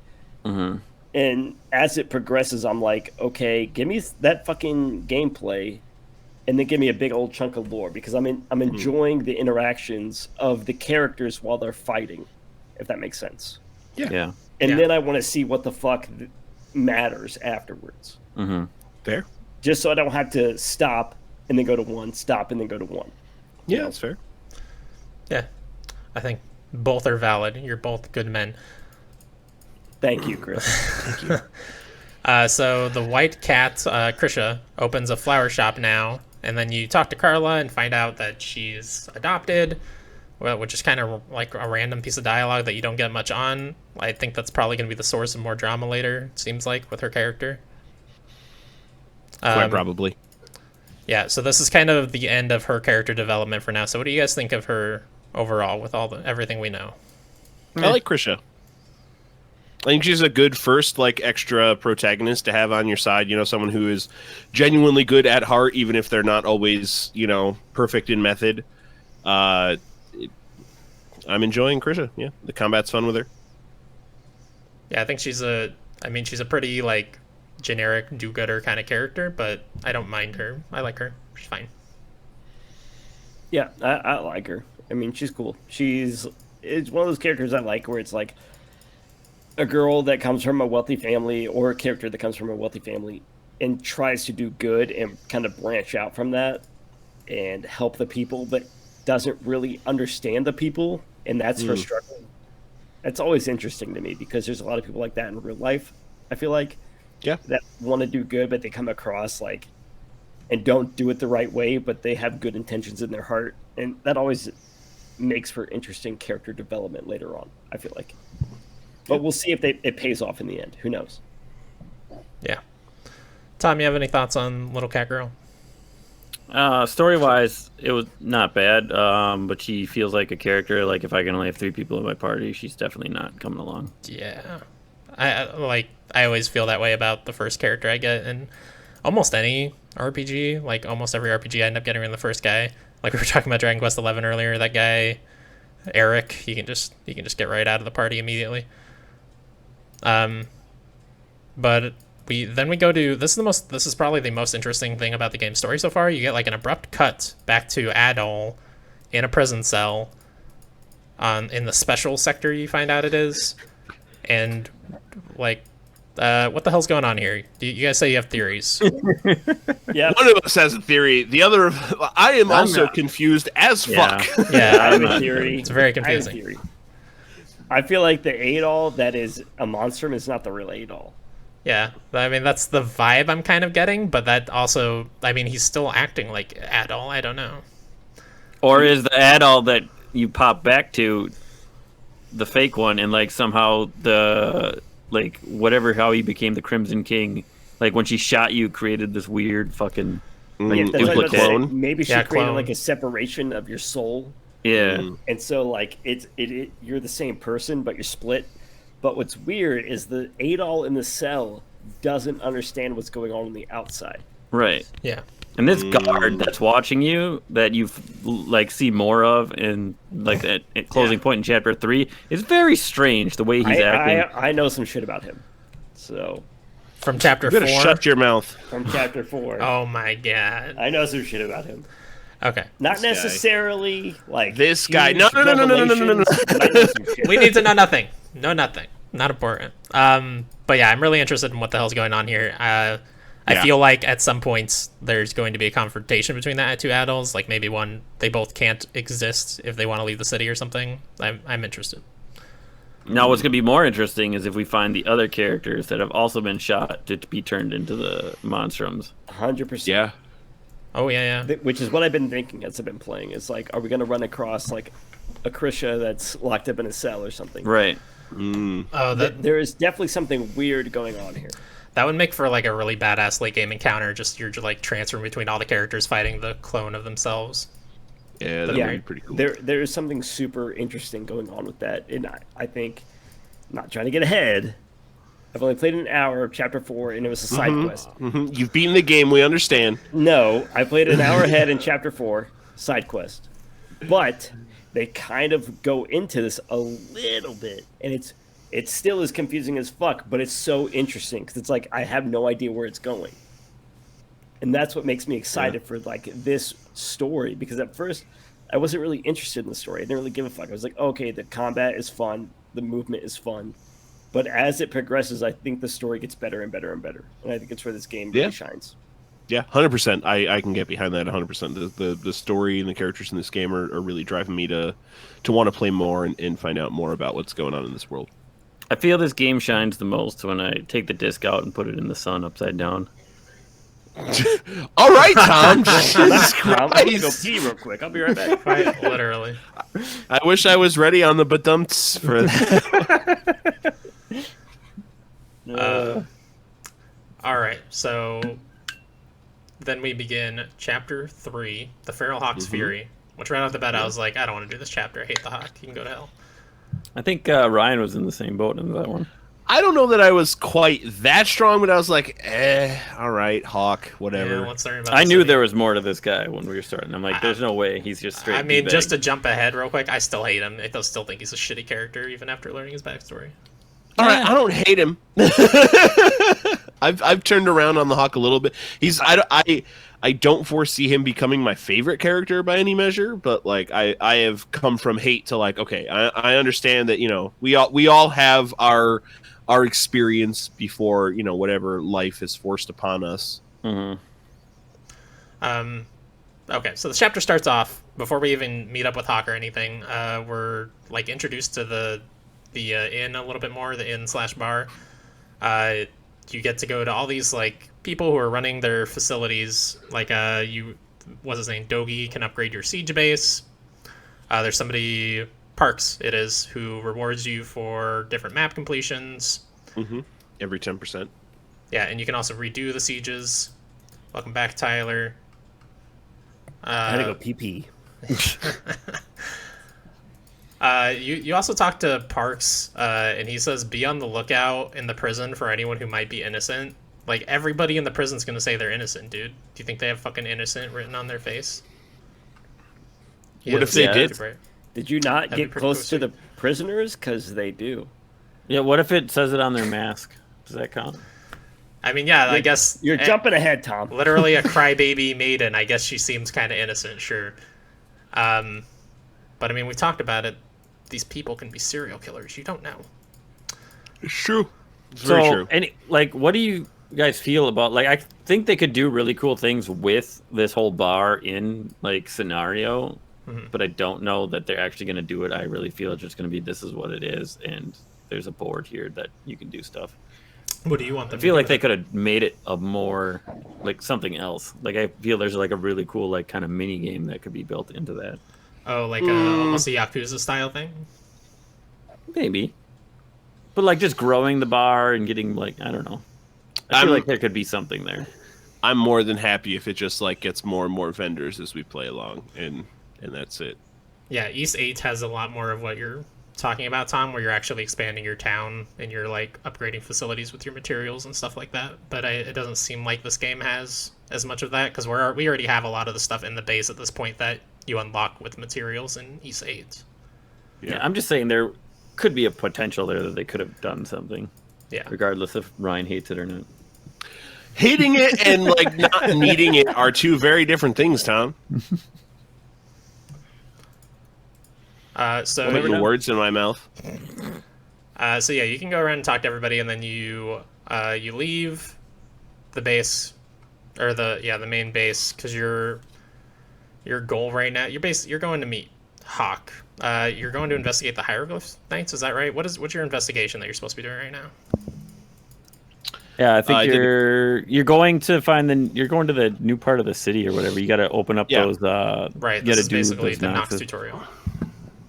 And as it progresses, I'm like, okay, give me that fucking gameplay, and then give me a big old chunk of lore because I'm enjoying the interactions of the characters while they're fighting, if that makes sense. Yeah. And then I want to see what the fuck matters afterwards. Fair. Just so I don't have to stop and then go to 1, stop and then go to 1. Yeah, that's fair. Yeah, I think both are valid. You're both good men. Thank you, Chris. Thank you. So the white cat, Krisha, opens a flower shop now, and then you talk to Carla and find out that she's adopted, which is kind of like a random piece of dialogue that you don't get much on. I think that's probably going to be the source of more drama later, it seems like, with her character. Quite probably. Yeah, so this is kind of the end of her character development for now. So what do you guys think of her overall with everything we know? I like Krisha. I think she's a good first, like, extra protagonist to have on your side. You know, someone who is genuinely good at heart, even if they're not always, you know, perfect in method. I'm enjoying Krisha. Yeah, the combat's fun with her. Yeah, I think she's a pretty, like, generic do-gooder kind of character, but I don't mind her. I like her. She's fine. Yeah, I like her. I mean, she's cool. It's one of those characters I like where it's like, a girl that comes from a wealthy family or a character that comes from a wealthy family and tries to do good and kind of branch out from that and help the people, but doesn't really understand the people, and that's her struggle. That's always interesting to me because there's a lot of people like that in real life, I feel like. Yeah. That want to do good, but they come across like and don't do it the right way, but they have good intentions in their heart. And that always makes for interesting character development later on, I feel like. But we'll see if it pays off in the end. Who knows? Yeah. Tom, you have any thoughts on Little Cat Girl? Story-wise, it was not bad, but she feels like a character. Like, if I can only have 3 people in my party, she's definitely not coming along. Yeah. I always feel that way about the first character I get in almost any RPG. Like, almost every RPG I end up getting in the first guy. Like, we were talking about Dragon Quest XI earlier. That guy, Eric, he can just get right out of the party immediately. But we go to this is probably the most interesting thing about the game's story so far. You get like an abrupt cut back to Adol in a prison cell in the special sector, you find out it is. And like what the hell's going on here? You guys say you have theories. Yeah. One of us has a theory. The other, I am also confused as fuck. Yeah, I have a theory. It's very I have a confusing. theory. I feel like the Adol that is a monstrum is not the real Adol. Yeah, I mean, that's the vibe I'm kind of getting, but that also, I mean, he's still acting like Adol. I don't know. Or is the Adol that you pop back to the fake one, and like somehow the like whatever how he became the Crimson King, like when she shot you, created this weird fucking like Yeah, that's what I was duplicate. about to say. clone? Maybe she Yeah, created clone. like a separation of your soul. Yeah, And so, like, you're the same person, but you're split. But what's weird is the Adol in the cell doesn't understand what's going on the outside. right. Yeah. And this guard that's watching you, that you like see more of in like at closing point in chapter 3, is very strange. The way he's acting. I know some shit about him. So, From chapter You better 4. shut your mouth. from chapter 4, Oh my god. I know some shit about him. Okay. Not This guy. necessarily like This guy. huge No. revelations, but I know some shit. We need to know nothing. No nothing. Not important. But yeah, I'm really interested in what the hell's going on here. I Yeah. feel like at some points there's going to be a confrontation between the two adults. Like maybe they both can't exist if they want to leave the city or something. I'm interested. Now, what's going to be more interesting is if we find the other characters that have also been shot to be turned into the Monstrums. 100%. Yeah. Oh yeah. Which is what I've been thinking as I've been playing. It's like, are we going to run across like a Krisha that's locked up in a cell or something? Right. Oh, There is definitely something weird going on here. that would make for like a really badass late game encounter. Just you're like transferring between all the characters fighting the clone of themselves. Yeah, that would be pretty cool. There is something super interesting going on with that, and I think, not trying to get ahead, I've only played an hour of chapter 4, and it was a side quest. You've beaten the game, we understand. No, I played an hour ahead in chapter 4, side quest, but they kind of go into this a little bit, and it still is confusing as fuck, but it's so interesting because it's like I have no idea where it's going. And that's what makes me excited for like this story, because at first I wasn't really interested in the story. I didn't really give a fuck. I was like, okay, the combat is fun, the movement is fun, but as it progresses, I think the story gets better and better and better, and I think it's where this game really shines. Yeah, 100%. I can get behind that 100%. The story and the characters in this game are really driving me to want to play more and find out more about what's going on in this world. I feel this game shines the most when I take the disc out and put it in the sun upside down. All right, Tom. Jesus I'm gonna go Christ. pee real quick. I'll be right back. Right, literally. I wish I was ready on the badumts for that. All right, so then we begin chapter 3, the Feral Hawk's Fury. Which right off the bat, I was like, I don't want to do this chapter. I hate the hawk. You can go to hell. I think Ryan was in the same boat in that one. I don't know that I was quite that strong, but I was like, all right, Hawk, Yeah, whatever. let's learn about I the knew city. there was more to this guy when we were starting. I'm like, there's no way he's just straight. I mean, D-bag. just to jump ahead real quick, I still hate him. I still think he's a shitty character, even after learning his backstory. All right, I don't hate him. I've turned around on the Hawk a little bit. I don't foresee him becoming my favorite character by any measure, but like I have come from hate to like, okay, I understand that, you know, we all have our experience before, you know, whatever life is forced upon us. Okay, so the chapter starts off before we even meet up with Hawk or anything. We're like introduced to the inn a little bit more, the inn/bar. You get to go to all these like people who are running their facilities. Like what's his name? Dogi can upgrade your siege base. There's somebody, Parks it is, who rewards you for different map completions. Mm-hmm. Every 10%. Yeah, and you can also redo the sieges. Welcome back, Tyler. I gotta go pee. You also talk to Parks, and he says be on the lookout in the prison for anyone who might be innocent. Like, everybody in the prison's gonna say they're innocent, dude. Do you think they have fucking innocent written on their face? What if they did? Did you not That'd be get pretty close cool, to the prisoners? Because they do. Yeah, what if it says it on their mask? Does that count? I mean, yeah, I guess... You're jumping ahead, Tom. Literally a crybaby maiden. I guess she seems kind of innocent, sure. But, I mean, we talked about it. These people can be serial killers. You don't know. It's true. It's very true. Like, what do you guys feel about, like, I think they could do really cool things with this whole bar in, like, scenario, but I don't know that they're actually going to do it. I really feel it's just going to be, this is what it is, and there's a board here that you can do stuff. What do you want them I feel to like do? they could have made it a more, like, something else. Like, I feel there's, like, a really cool, like, kind of mini game that could be built into that. Oh, like almost a Yakuza style thing? Maybe. But, like, just growing the bar and getting, like, I don't know. I feel like there could be something there. I'm more than happy if it just like gets more and more vendors as we play along, and that's it. Yeah, East 8 has a lot more of what you're talking about, Tom, where you're actually expanding your town and you're like upgrading facilities with your materials and stuff like that. But it doesn't seem like this game has as much of that, because we already have a lot of the stuff in the base at this point that you unlock with materials in East 8. Yeah, I'm just saying there could be a potential there that they could have done something. Yeah. Regardless if Ryan hates it or not. Hating it and like not needing it are two very different things, Tom. So Putting the words in my mouth. So yeah, you can go around and talk to everybody, and then you leave the base, or the main base, because your goal right now, you're going to meet Hawk. You're going to investigate the Hieroglyph Knights. Is that right? What's your investigation that you're supposed to be doing right now? Yeah, I think you're going to you're going to the new part of the city or whatever. You got to open up those. Right. You This got is to do basically those the Nox Noxes. tutorial.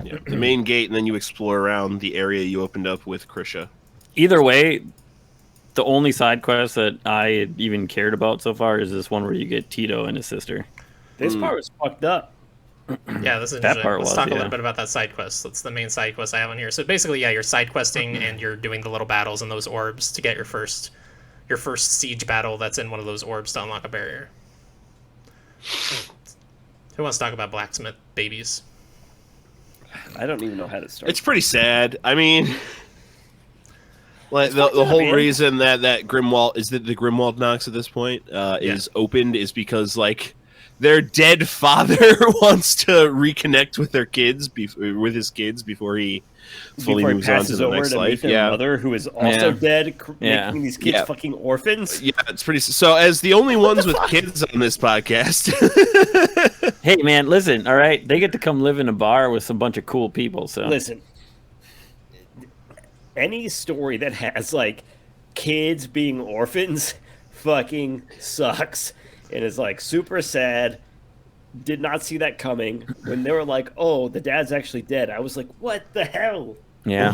Yeah, the main gate, and then you explore around the area you opened up with Krisha. Either way, the only side quest that I even cared about so far is this one where you get Tito and his sister. This part was fucked up. Yeah, this is That interesting. part Let's was, talk a yeah. little bit about that side quest. That's the main side quest I have on here. So basically, yeah, you're side questing and you're doing the little battles in those orbs to get your first siege battle that's in one of those orbs to unlock a barrier. Who wants to talk about blacksmith babies? I don't even know how to start. It's pretty sad. I mean, like the whole man. reason that Grimwald is that the Grimwald Nox at this point is opened is because like their dead father wants to reconnect with their kids with his kids before he fully Before he moves on to passes the over next to life. meet their Yeah. mother, who is also dead, making these kids Yeah. fucking orphans. Yeah, it's pretty. So, as the only ones with kids on this podcast, Hey, man, listen, all right? They get to come live in a bar with some bunch of cool people, so... Listen, any story that has like kids being orphans fucking sucks, and is like super sad. Did not see that coming. When they were like, "Oh, the dad's actually dead," I was like, "What the hell?" Yeah.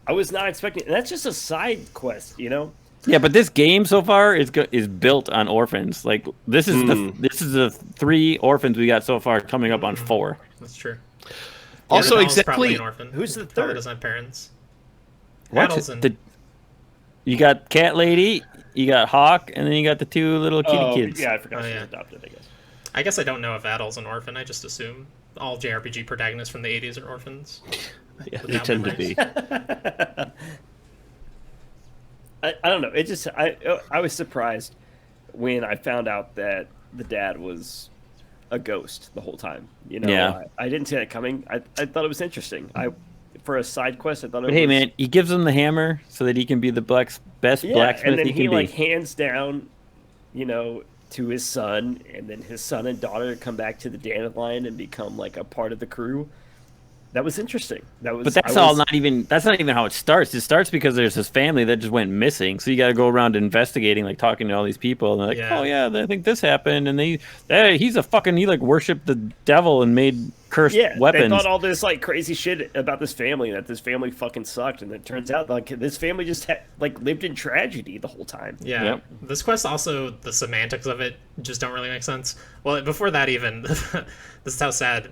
I was not expecting. And that's just a side quest, you know. Yeah, but this game so far is built on orphans. Like this is the 3 orphans we got so far, coming up on 4. That's true. Also, Adal's probably exactly. an orphan. Who's the Probably third? doesn't have parents. What? Adal's in- You got Cat Lady, you got Hawk, and then you got the 2 little kitty kids. Yeah, I forgot Oh, she yeah. was adopted. I guess. I guess I don't know if Adal's an orphan. I just assume all JRPG protagonists from the 80s are orphans. Yeah, Would they that tend to nice? be. I don't know. It just I was surprised when I found out that the dad was a ghost the whole time. You know, Yeah. I didn't see that coming. I thought it was interesting. For a side quest, I thought it But was. hey, man, he gives him the hammer so that he can be the best Yeah, blacksmith and then he he can like be. hands down, you know, to his son, and then his son and daughter come back to the dandelion and become like a part of the crew. That was interesting. That was. But that's I all was- not even. That's not even how it starts. It starts because there's this family that just went missing. So you got to go around investigating, like talking to all these people, and they're like, Yeah. "Oh yeah, I think this happened," and he's a fucking he like worshipped the devil and made cursed Yeah, they weapons. thought all this like crazy shit about this family, that this family fucking sucked, and it turns out like this family just like lived in tragedy the whole time. Yeah. Yep. This quest also, the semantics of it just don't really make sense. Well, before that even, this is how sad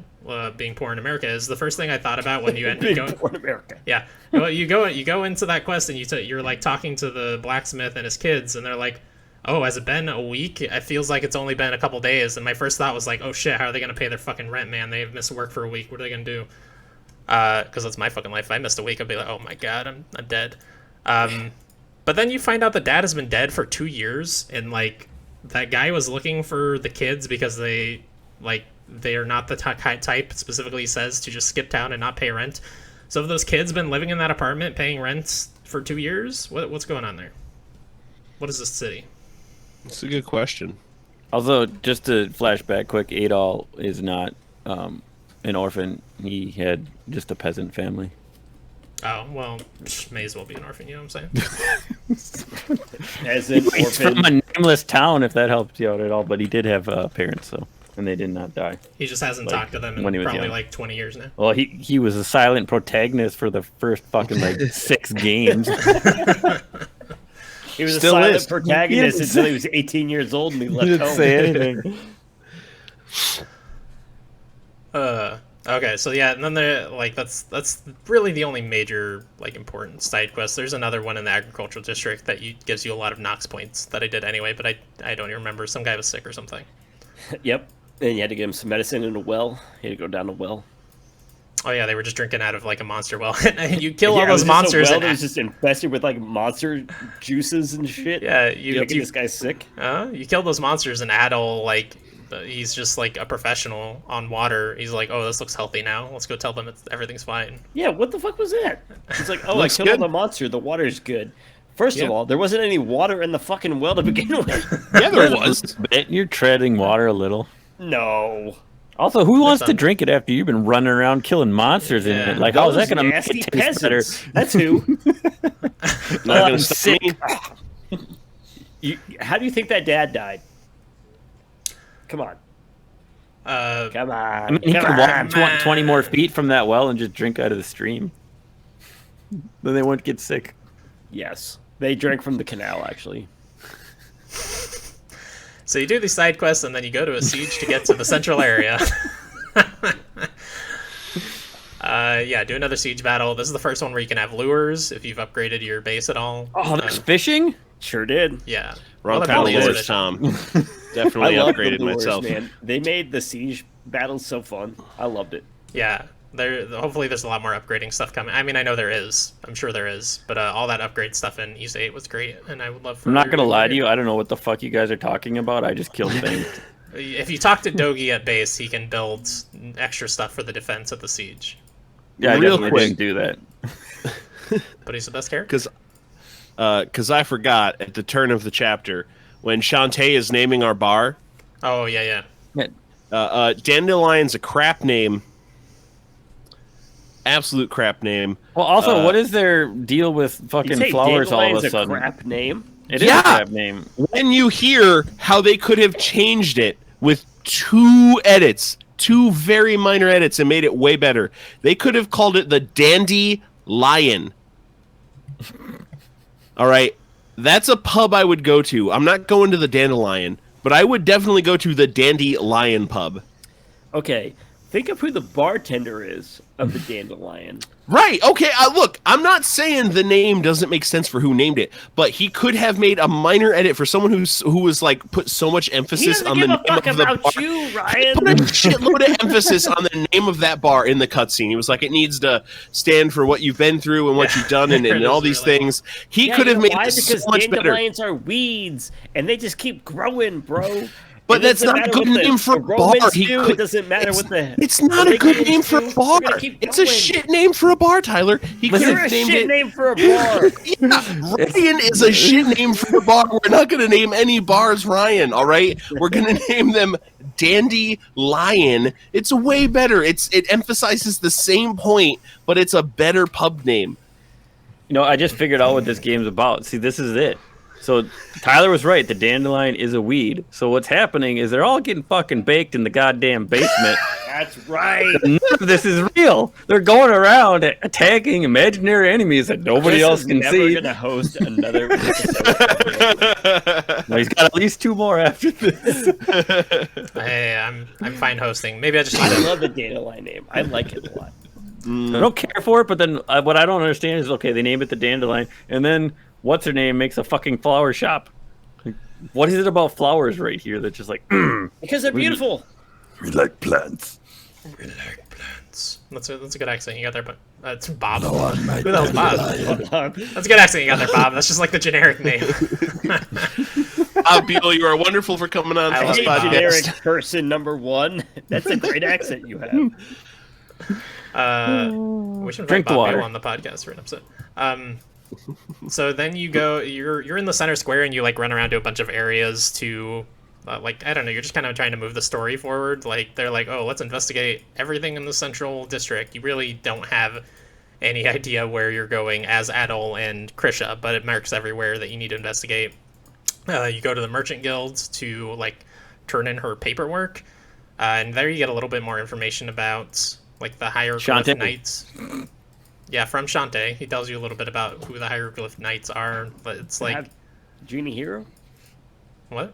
being poor in America is. The first thing I thought about when you end Big go, poor in America. yeah, well, you go into that quest and you're like talking to the blacksmith and his kids, and they're like, "Oh, has it been a week? It feels like it's only been a couple days." And my first thought was like, "Oh shit, how are they gonna pay their fucking rent, man? They've missed work for a week. What are they gonna do?" Because that's my fucking life. If I missed a week, I'd be like, "Oh my god, I'm dead." But then you find out the dad has been dead for 2 years, and like that guy was looking for the kids because they are not the type specifically says to just skip town and not pay rent. So have those kids been living in that apartment paying rent for 2 years? What's going on there? What is this city? It's a good question. Also, just to flashback quick, Adol is not an orphan. He had just a peasant family. Oh, well, may as well be an orphan, you know what I'm saying? As an He's from orphan. a nameless town, if that helps you out at all. But he did have parents, so and they did not die. He just hasn't talked to them when he in was probably young. like 20 years now. Well, he was a silent protagonist for the first fucking like 6 games. He was Still a silent is. protagonist He until he was 18 years old and he left didn't home. say anything. Okay, so yeah, and then that's really the only major like important side quest. There's another one in the agricultural district that gives you a lot of Nox points that I did anyway, but I don't even remember. Some guy was sick or something. Yep. And you had to give him some medicine in a well. He had to go down a well. Oh yeah, they were just drinking out of like a monster well, and you kill Yeah, all it was those just a monsters. well And that was just infested with like monster juices and shit. yeah, Making this guy sick. you kill those monsters, and Adol like he's just like a professional on water. He's like, oh, this looks healthy now. Let's go tell them everything's fine. Yeah, what the fuck was that? It's like, oh, I Looks killed good. the monster. The water's good. First Yeah. of all, there wasn't any water in the fucking well to begin with. Yeah, there was. You're treading water a little. No. Also, who wants to not- drink it after you've been running around killing monsters in Yeah. it? Like, how is Those that going to make nasty it taste better? peasants. That's who. Not I'm gonna stop sick. me. How do you think that dad died? Come on. Come on. I mean, he Come could on. walk 20 more feet from that well and just drink out of the stream. Then they won't get sick. Yes. They drank from the canal, actually. So you do these side quests, and then you go to a siege to get to the central area. Yeah, do another siege battle. This is the first one where you can have lures if you've upgraded your base at all. Oh, there's fishing? Sure did. Yeah. Wrong Well, kind of they're probably lures, is Tom. I Definitely love upgraded the lures, myself. man. They made the siege battles so fun. I loved it. Yeah. Hopefully there's a lot more upgrading stuff coming. I mean, I know there is. I'm sure there is. But all that upgrade stuff in East 8 was great, and I would love for I'm not going to everyone lie to you. I don't know what the fuck you guys are talking about. I just killed things. If you talk to Dogi at base, he can build extra stuff for the defense at the siege. Yeah, I Real definitely quick. didn't do that. But he's the best character. Because I forgot at the turn of the chapter when Shantae is naming our bar. Oh, yeah. Dandelion's a crap name. Absolute crap name. Well, also, what is their deal with You fucking say flowers all of Dandelion's a sudden? crap name? It is Yeah. a crap name. When you hear how they could have changed it with 2 edits, 2 very minor edits, and made it way better, they could have called it the Dandy Lion. All right, that's a pub I would go to. I'm not going to the Dandelion, but I would definitely go to the Dandy Lion pub. Okay, Think of who the bartender is of the Dandelion. Right. Okay. Look, I'm not saying the name doesn't make sense for who named it, but he could have made a minor edit for someone who was like put so much He emphasis doesn't on give the a name fuck of the about bar. you, He Ryan. put a shitload of emphasis on the name of that bar in the cutscene. He was like, it needs to stand for what you've been through and what you've done and It all is these really things. He Yeah, could you have know made why? it Because so much better. dandelions are weeds, and they just keep growing, bro. But It that's doesn't not a matter good what name for a the bar. Romans He do. could- It doesn't matter what the. It's not a good name for a bar. They're gonna keep It's a going. shit name for a bar, Tyler. He could You're have a named shit it. name for a bar. Yeah, Ryan is a shit name for a bar. We're not going to name any bars Ryan, all right? We're going to name them Dandy Lion. It's way better. It emphasizes the same point, but it's a better pub name. You know, I just figured out what this game's about. See, this is it. So Tyler was right. The dandelion is a weed. So what's happening is they're all getting fucking baked in the goddamn basement. That's right. None of this is real. They're going around attacking imaginary enemies that nobody else can never see. gonna host another episode. No, he's got at least 2 more after this. Hey, I'm fine hosting. Maybe I just I need to. love the dandelion name. I like it a lot. I don't care for it, but then what I don't understand is, okay, they name it the dandelion, and then what's her name makes a fucking flower shop. What is it about flowers right here that's just like, Because they're beautiful. we like plants. That's a good accent you got there, but it's Bob. No one might Who the hell's Bob? That's a good accent you got there, Bob. That's just like the generic name. Beal, you are wonderful for coming on I to love this generic podcast. person number 1. That's a great accent you have. We should invite Drink the Bob water. Beal on the podcast for an episode. So then you go. You're in the center square and you like run around to a bunch of areas to, like I don't know. You're just kind of trying to move the story forward. Like they're like, oh, let's investigate everything in the central district. You really don't have any idea where you're going as Adol and Krisha, but it marks everywhere that you need to investigate. You go to the merchant guilds to like turn in her paperwork, and there you get a little bit more information about like the hieroglyph Shantae. knights. Yeah, from Shantae. He tells you a little bit about who the hieroglyph knights are, but it's like Half genie hero? what?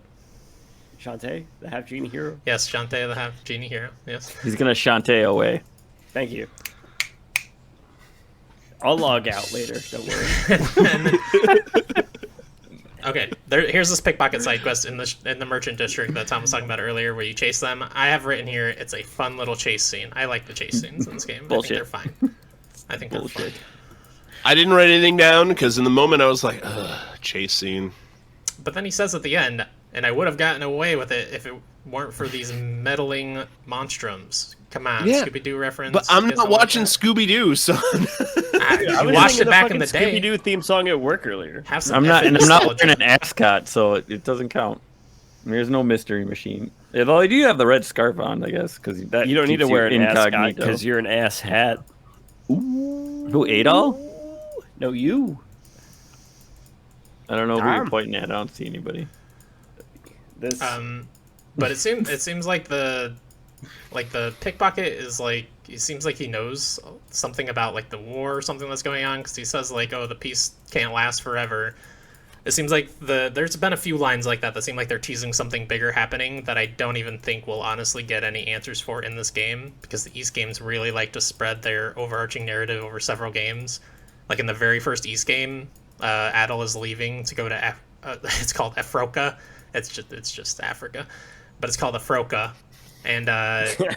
Shantae, the half genie hero? Yes, Shantae the half genie hero. Yes. He's gonna Shantae away. Thank you. I'll log out later, don't worry. Okay, here's this pickpocket side quest in the merchant district that Tom was talking about earlier, where you chase them. I have written here it's a fun little chase scene. I like the chase scenes in this game. Bullshit. I think they're fine. I think they're fun. Bullshit. I didn't write anything down because in the moment I was like, ugh, chase scene. But then he says at the end, and I would have gotten away with it if it weren't for these meddling monstrums. Come on, Yeah, Scooby-Doo reference. But I'm You guys not don't like watching that? Scooby-Doo, so... You watched it back in the day. Scooby-Doo theme song at work earlier. Have some I'm not effing wearing nostalgia. an ascot, so it doesn't count. There's no mystery machine. Although I do have the red scarf on, I guess, because that You don't need to keeps wear an ascot incognito. because you're an ass hat. Who, Adol? No, you. I don't know who Tom. you're pointing at. I don't see anybody. This. But it seems like the pickpocket is like, it seems like he knows something about like the war or something that's going on, because he says like, oh, the peace can't last forever. It seems like there's been a few lines like that seem like they're teasing something bigger happening that I don't even think we'll honestly get any answers for in this game, because the East games really like to spread their overarching narrative over several games. Like in the very first East game, Adol is leaving to go to it's called Afroka. It's just Africa, but it's called Afroka, and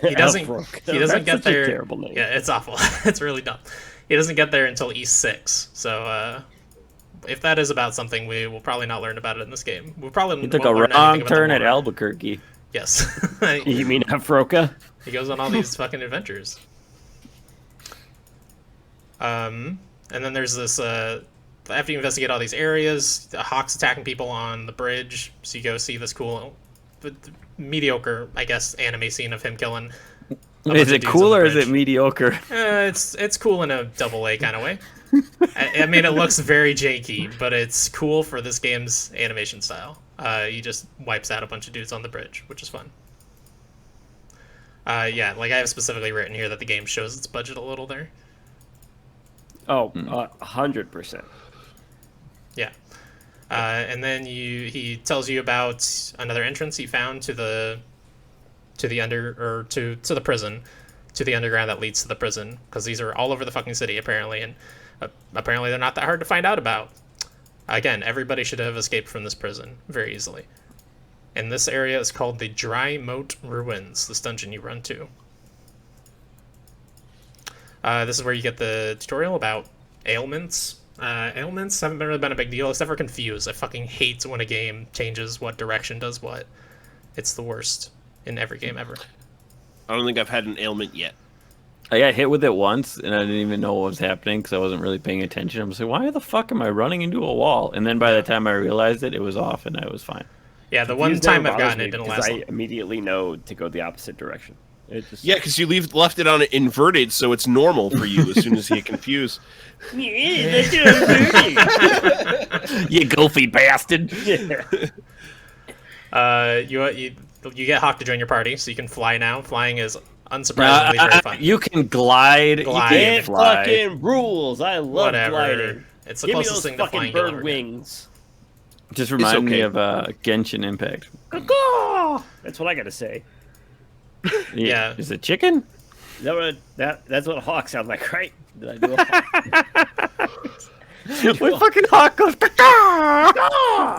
he doesn't That's get such a there. terrible name. Yeah, it's awful. It's really dumb. He doesn't get there until East 6. So if that is about something, we will probably not learn about it in this game. We probably He took won't a learn wrong anything about turn the at war. Albuquerque. Yes, You mean Afroka? he goes on all these fucking adventures. And then there's this. After you investigate all these areas, the Hawk's attacking people on the bridge. So you go see this cool, mediocre, I guess, anime scene of him killing. a bunch Is of it dudes cool on the or is it bridge. mediocre? It's cool in a double A kind of way. I mean, it looks very janky, but it's cool for this game's animation style. He just wipes out a bunch of dudes on the bridge, which is fun. Yeah, like I have specifically written here that the game shows its budget a little there. Oh, 100%. Yeah. And then he tells you about another entrance he found to the prison. to the underground that leads to the prison, because these are all over the fucking city apparently, and apparently they're not that hard to find out about. Again, everybody should have escaped from this prison very easily. And this area is called the Dry Moat Ruins, this dungeon you run to. This is where you get the tutorial about ailments. Ailments haven't really been a big deal, except for confused. I fucking hate when a game changes what direction does what. It's the worst in every game ever. I don't think I've had an ailment yet. I got hit with it once, and I didn't even know what was happening because I wasn't really paying attention. I'm just like, why the fuck am I running into a wall? And then by the time I realized it, it was off, and I was fine. Yeah, the one time I've gotten it didn't last long. I immediately know to go the opposite direction. Yeah, because you left it on it inverted, so it's normal for you as soon as you get confused. You goofy bastard. Yeah. You get Hawk to join your party, so you can fly now. Flying is unsurprisingly very fun. You can glide. Glide. You It can't fly. fucking rules. I love Whatever. gliding. It's the Give me closest those thing to fucking flying you'll ever bird get. wings. Just remind me okay. of Genshin Impact. That's what I gotta say. Yeah. Is it chicken? Is that what that's what a hawk sounds like, right? Did I do a hawk? My fucking hawk goes.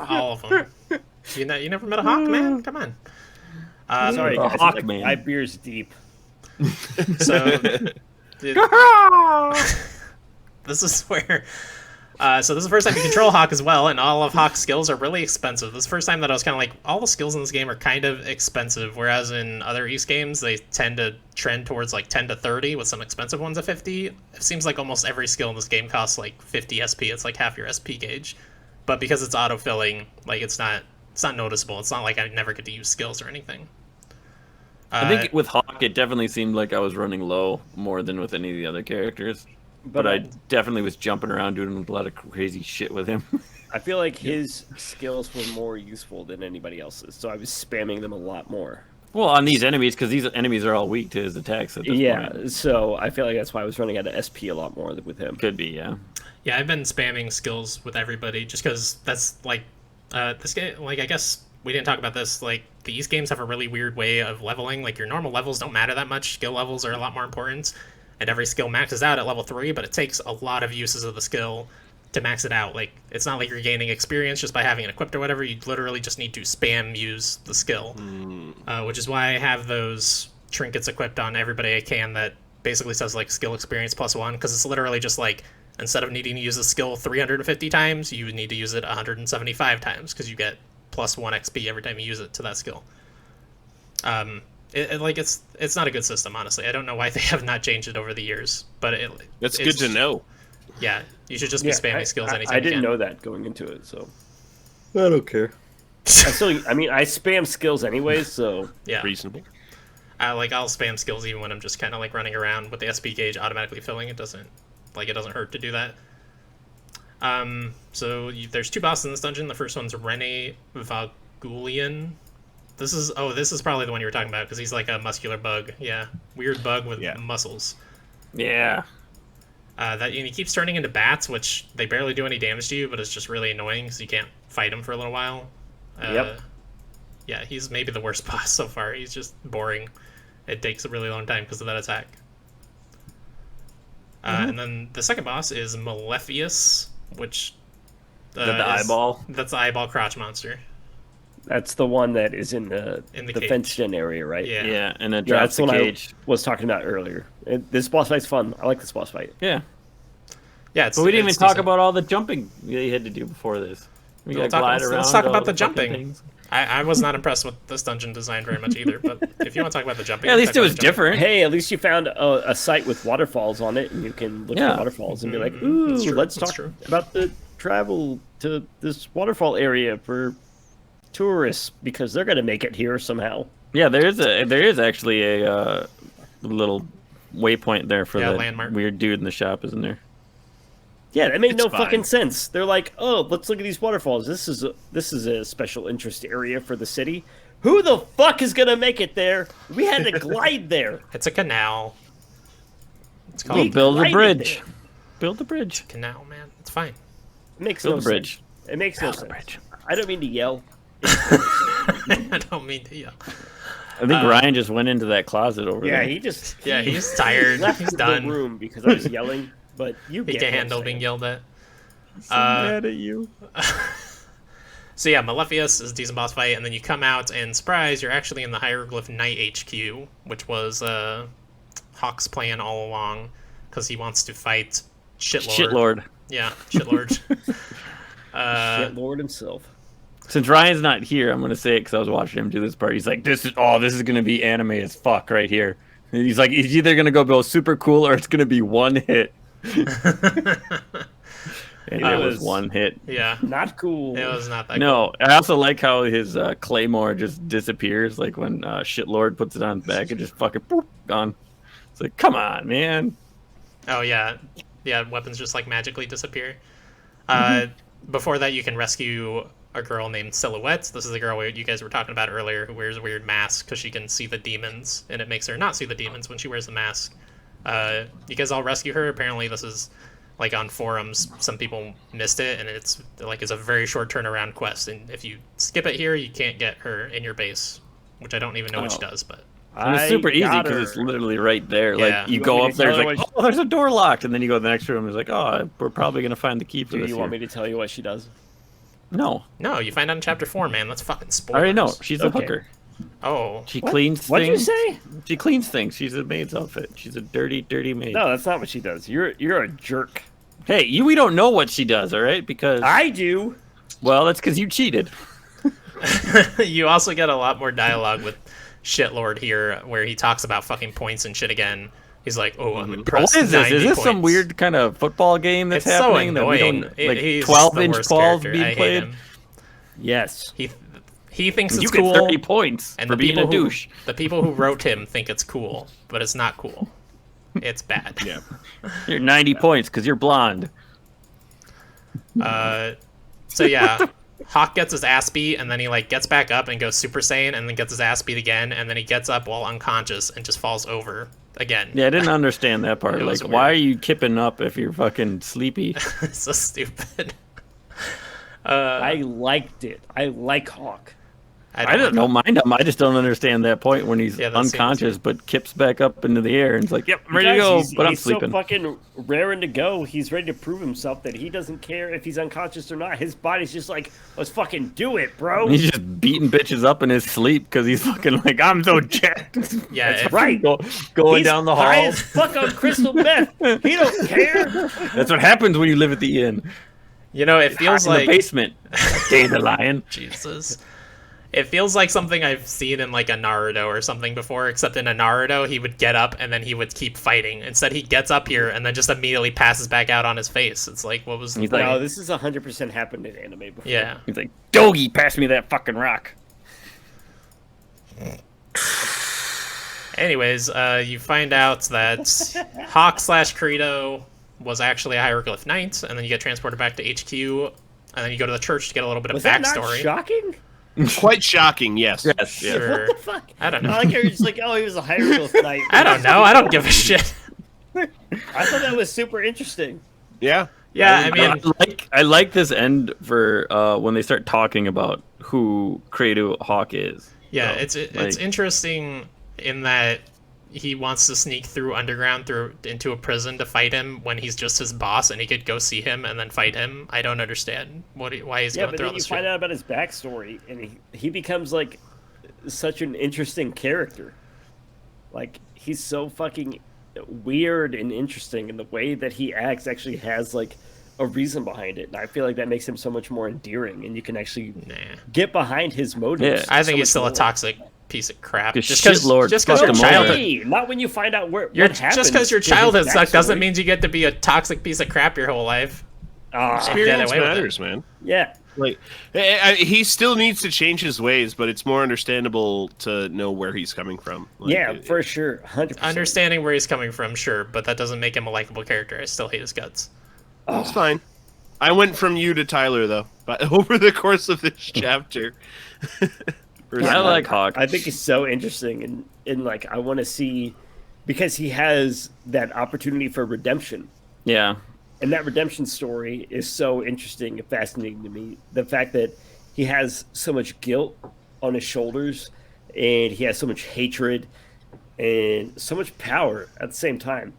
All of them. You never met a hawk, man? Come on. Sorry, A guys. hawk Like, man. my beer's deep. So this is where. So this is the first time you control Hawk as well, and all of Hawk's skills are really expensive. This is the first time that I was kind of like, all the skills in this game are kind of expensive, whereas in other East games, they tend to trend towards like 10 to 30, with some expensive ones at 50. It seems like almost every skill in this game costs like 50 SP. It's like half your SP gauge. But because it's auto-filling, like it's not noticeable. It's not like I never get to use skills or anything. I think with Hawk, it definitely seemed like I was running low more than with any of the other characters. But I definitely was jumping around doing a lot of crazy shit with him. I feel like his skills were more useful than anybody else's, so I was spamming them a lot more. Well, on these enemies, because these enemies are all weak to his attacks at this point. So I feel like that's why I was running out of SP a lot more with him. Could be, yeah. Yeah, I've been spamming skills with everybody just because that's like this game. Like I guess we didn't talk about this. Like these games have a really weird way of leveling. Like your normal levels don't matter that much. Skill levels are a lot more important, and every skill maxes out at level 3. But it takes a lot of uses of the skill to max it out. Like it's not like you're gaining experience just by having it equipped or whatever. You literally just need to spam use the skill, which is why I have those trinkets equipped on everybody I can. That basically says like skill experience +1, because it's literally just like, instead of needing to use the skill 350 times, you need to use it 175 times, because you get +1 XP every time you use it to that skill. It's not a good system, honestly. I don't know why they have not changed it over the years, but That's good to know. Yeah, you should just be spamming skills anytime I you didn't can. know that going into it, so I don't care. I mean, I spam skills anyways, so Yeah, Reasonable. I'll spam skills even when I'm just kind of like running around with the SP gauge automatically filling. It doesn't hurt to do that. There's 2 bosses in this dungeon. The first one's Rene Vagulian. This is probably the one you were talking about, because he's like a muscular bug. Yeah, weird bug with muscles. Yeah. And he keeps turning into bats, which they barely do any damage to you, but it's just really annoying because you can't fight him for a little while. Yep. Yeah, he's maybe the worst boss so far. He's just boring. It takes a really long time because of that attack. And then the second boss is Malefius, which The eyeball? That's the eyeball crotch monster. that's the one that is in the cage. fenced-in area, right? Yeah. Yeah, and it Yeah, drops that's the what cage. I was talking about earlier. This boss fight's fun. I like this boss fight. Yeah. Yeah, But we didn't even talk decent. about all the jumping you had to do before this. We We'll gotta talk- glide let's- around. let's talk all about the fucking jumping. things. I was not impressed with this dungeon design very much either, but if you want to talk about the jumping... Yeah, at we least can it talk was about the jumping. different. Hey, at least you found a site with waterfalls on it, and you can look Yeah. at waterfalls and be like, That's "Ooh, true, let's that's talk true. about the travel to this waterfall area for tourists because they're gonna make it here somehow." Yeah, there is actually a little waypoint there for Yeah, the landmark. weird dude in the shop, isn't there? Yeah, that made It's no fine. fucking sense. They're like, "Oh, let's look at these waterfalls. This is a special interest area for the city. Who the fuck is gonna make it there? We had to glide there. It's a canal. It's We'll called build a glided bridge. there. Build a bridge. canal, man. It's fine. It makes Build no a bridge. sense. It makes no Build a sense. bridge. I don't mean to yell. I don't mean to yell. I think Ryan just went into that closet over Yeah, there. He's tired. left He's the done. room because I was yelling. But you He get can't what I'm handle being saying. yelled at. So mad at you. So yeah, Malefius is a decent boss fight, and then you come out, and surprise, you're actually in the Hieroglyph Knight HQ, which was Hawk's plan all along, because he wants to fight Shitlord. Shitlord. Yeah, Shitlord. Shit Lord himself. Since Ryan's not here, I'm gonna say it because I was watching him do this part. He's like, "This is gonna be anime as fuck right here." And he's like, "It's either gonna go super cool or it's gonna be one hit." And it was one hit. Yeah, Not cool. it was not that. No, I also like how his claymore just disappears. Like when Shitlord puts it on his back, it just fucking boop, gone. It's like, come on, man. Oh yeah, weapons just like magically disappear. Before that, you can rescue a girl named Silhouette. This is the girl you guys were talking about earlier, who wears a weird mask because she can see the demons, and it makes her not see the demons when she wears the mask. You guys all rescue her. Apparently, this is like on forums. Some people missed it, and it's a very short turnaround quest. And if you skip it here, you can't get her in your base, which I don't even know what she does, but. And it's super easy got because it's her. literally right there. Yeah. Like you You go want me up to there, tell it's her like, what oh, there's a door locked, and then you go to the next room, it's like, oh, we're probably gonna find the key for Do this. you want here. me to tell you what she does? No, No, you find out in chapter 4, man. That's fucking I spoilers. already know. She's a Okay. hooker. Oh. She cleans What'd you things. say? She cleans things. She's a maid's outfit. She's a dirty, dirty maid. No, that's not what she does. You're a jerk. Hey, we don't know what she does, all right? Because I do. well, that's because you cheated. You also get a lot more dialogue with Shitlord here, where he talks about fucking points and shit again. He's like, "Oh, I'm impressed." What is this? 90 Is this some points. weird kind of football game that's It's so happening that we annoying. don't like? He's 12-inch the worst balls character. I being hate played. him. Yes. He thinks You it's get cool, 30 points and for the being people a douche. the people who wrote him think it's cool, but it's not cool. It's bad. Yeah. You're 90 points because you're blonde. So yeah, Hawk gets his ass beat, and then he like gets back up and goes Super Saiyan, and then gets his ass beat again, and then he gets up while unconscious and just falls over again. Yeah, I didn't understand that part. It Like, was why are weird. you kipping up if you're fucking sleepy? It's so stupid. I liked it. I like Hawk. I don't mind him. I just don't understand that point when he's Yeah, that seems unconscious but kips back up into the air and it's like, yep, I'm ready to Guys, go, he's, but I'm he's sleeping. so fucking raring to go. He's ready to prove himself that he doesn't care if he's unconscious or not. His body's just like, let's fucking do it, bro. He's just beating bitches up in his sleep because he's fucking like, I'm so jacked. Yeah, That's if- right. Going He's down the high hall. as fuck on crystal meth. He don't care. That's what happens when you live at the inn. You know, it feels in like the basement. Dandelion. Jesus. It feels like something I've seen in like a Naruto or something before, except in a Naruto he would get up and then he would keep fighting. Instead he gets up here and then just immediately passes back out on his face. It's like, what was the He's point? like- No, this is 100% happened in anime before. Yeah. He's like, Dogi, pass me that fucking rock. Anyways, you find out that Hawk / Credo was actually a Hieroglyph Knight, and then you get transported back to HQ, and then you go to the church to get a little bit Was of that not backstory. shocking? Quite shocking, yes. Yes. yes. Sure. What the fuck? I don't know. I like how you're just like, oh, he was a hieroglyph knight. I don't know. I don't give a shit. I thought that was super interesting. Yeah. Yeah, I mean, I like this end for when they start talking about who Credo Hawk is. yeah, So, it's like- interesting in that he wants to sneak through underground into a prison to fight him when he's just his boss, and he could go see him and then fight him. I don't understand why he's Yeah, going but through all then you this find shit. out about his backstory, and he becomes like such an interesting character. Like he's so fucking weird and interesting, and the way that he acts actually has like a reason behind it. And I feel like that makes him so much more endearing, and you can actually Nah. get behind his motives. Yeah. I think so he's much still a more. toxic piece of crap. Because Just because shitlord your fucked him over. childhood, Hey, not when you find out what just happens. because your to his childhood sucked doesn't backstory. mean you get to be a toxic piece of crap your whole life. Ah, Get Experience away with it. matters, man. yeah. Like, he still needs to change his ways, but it's more understandable to know where he's coming from. Like, Yeah, for sure, 100%. Understanding where he's coming from, sure, but that doesn't make him a likable character. I still hate his guts. It's fine. I went from you to Tyler though, but over the course of this chapter. I like Hawk. I think he's so interesting, and like I want to see, because he has that opportunity for redemption, Yeah. and that redemption story is so interesting and fascinating to me. The fact that he has so much guilt on his shoulders and he has so much hatred and so much power at the same time.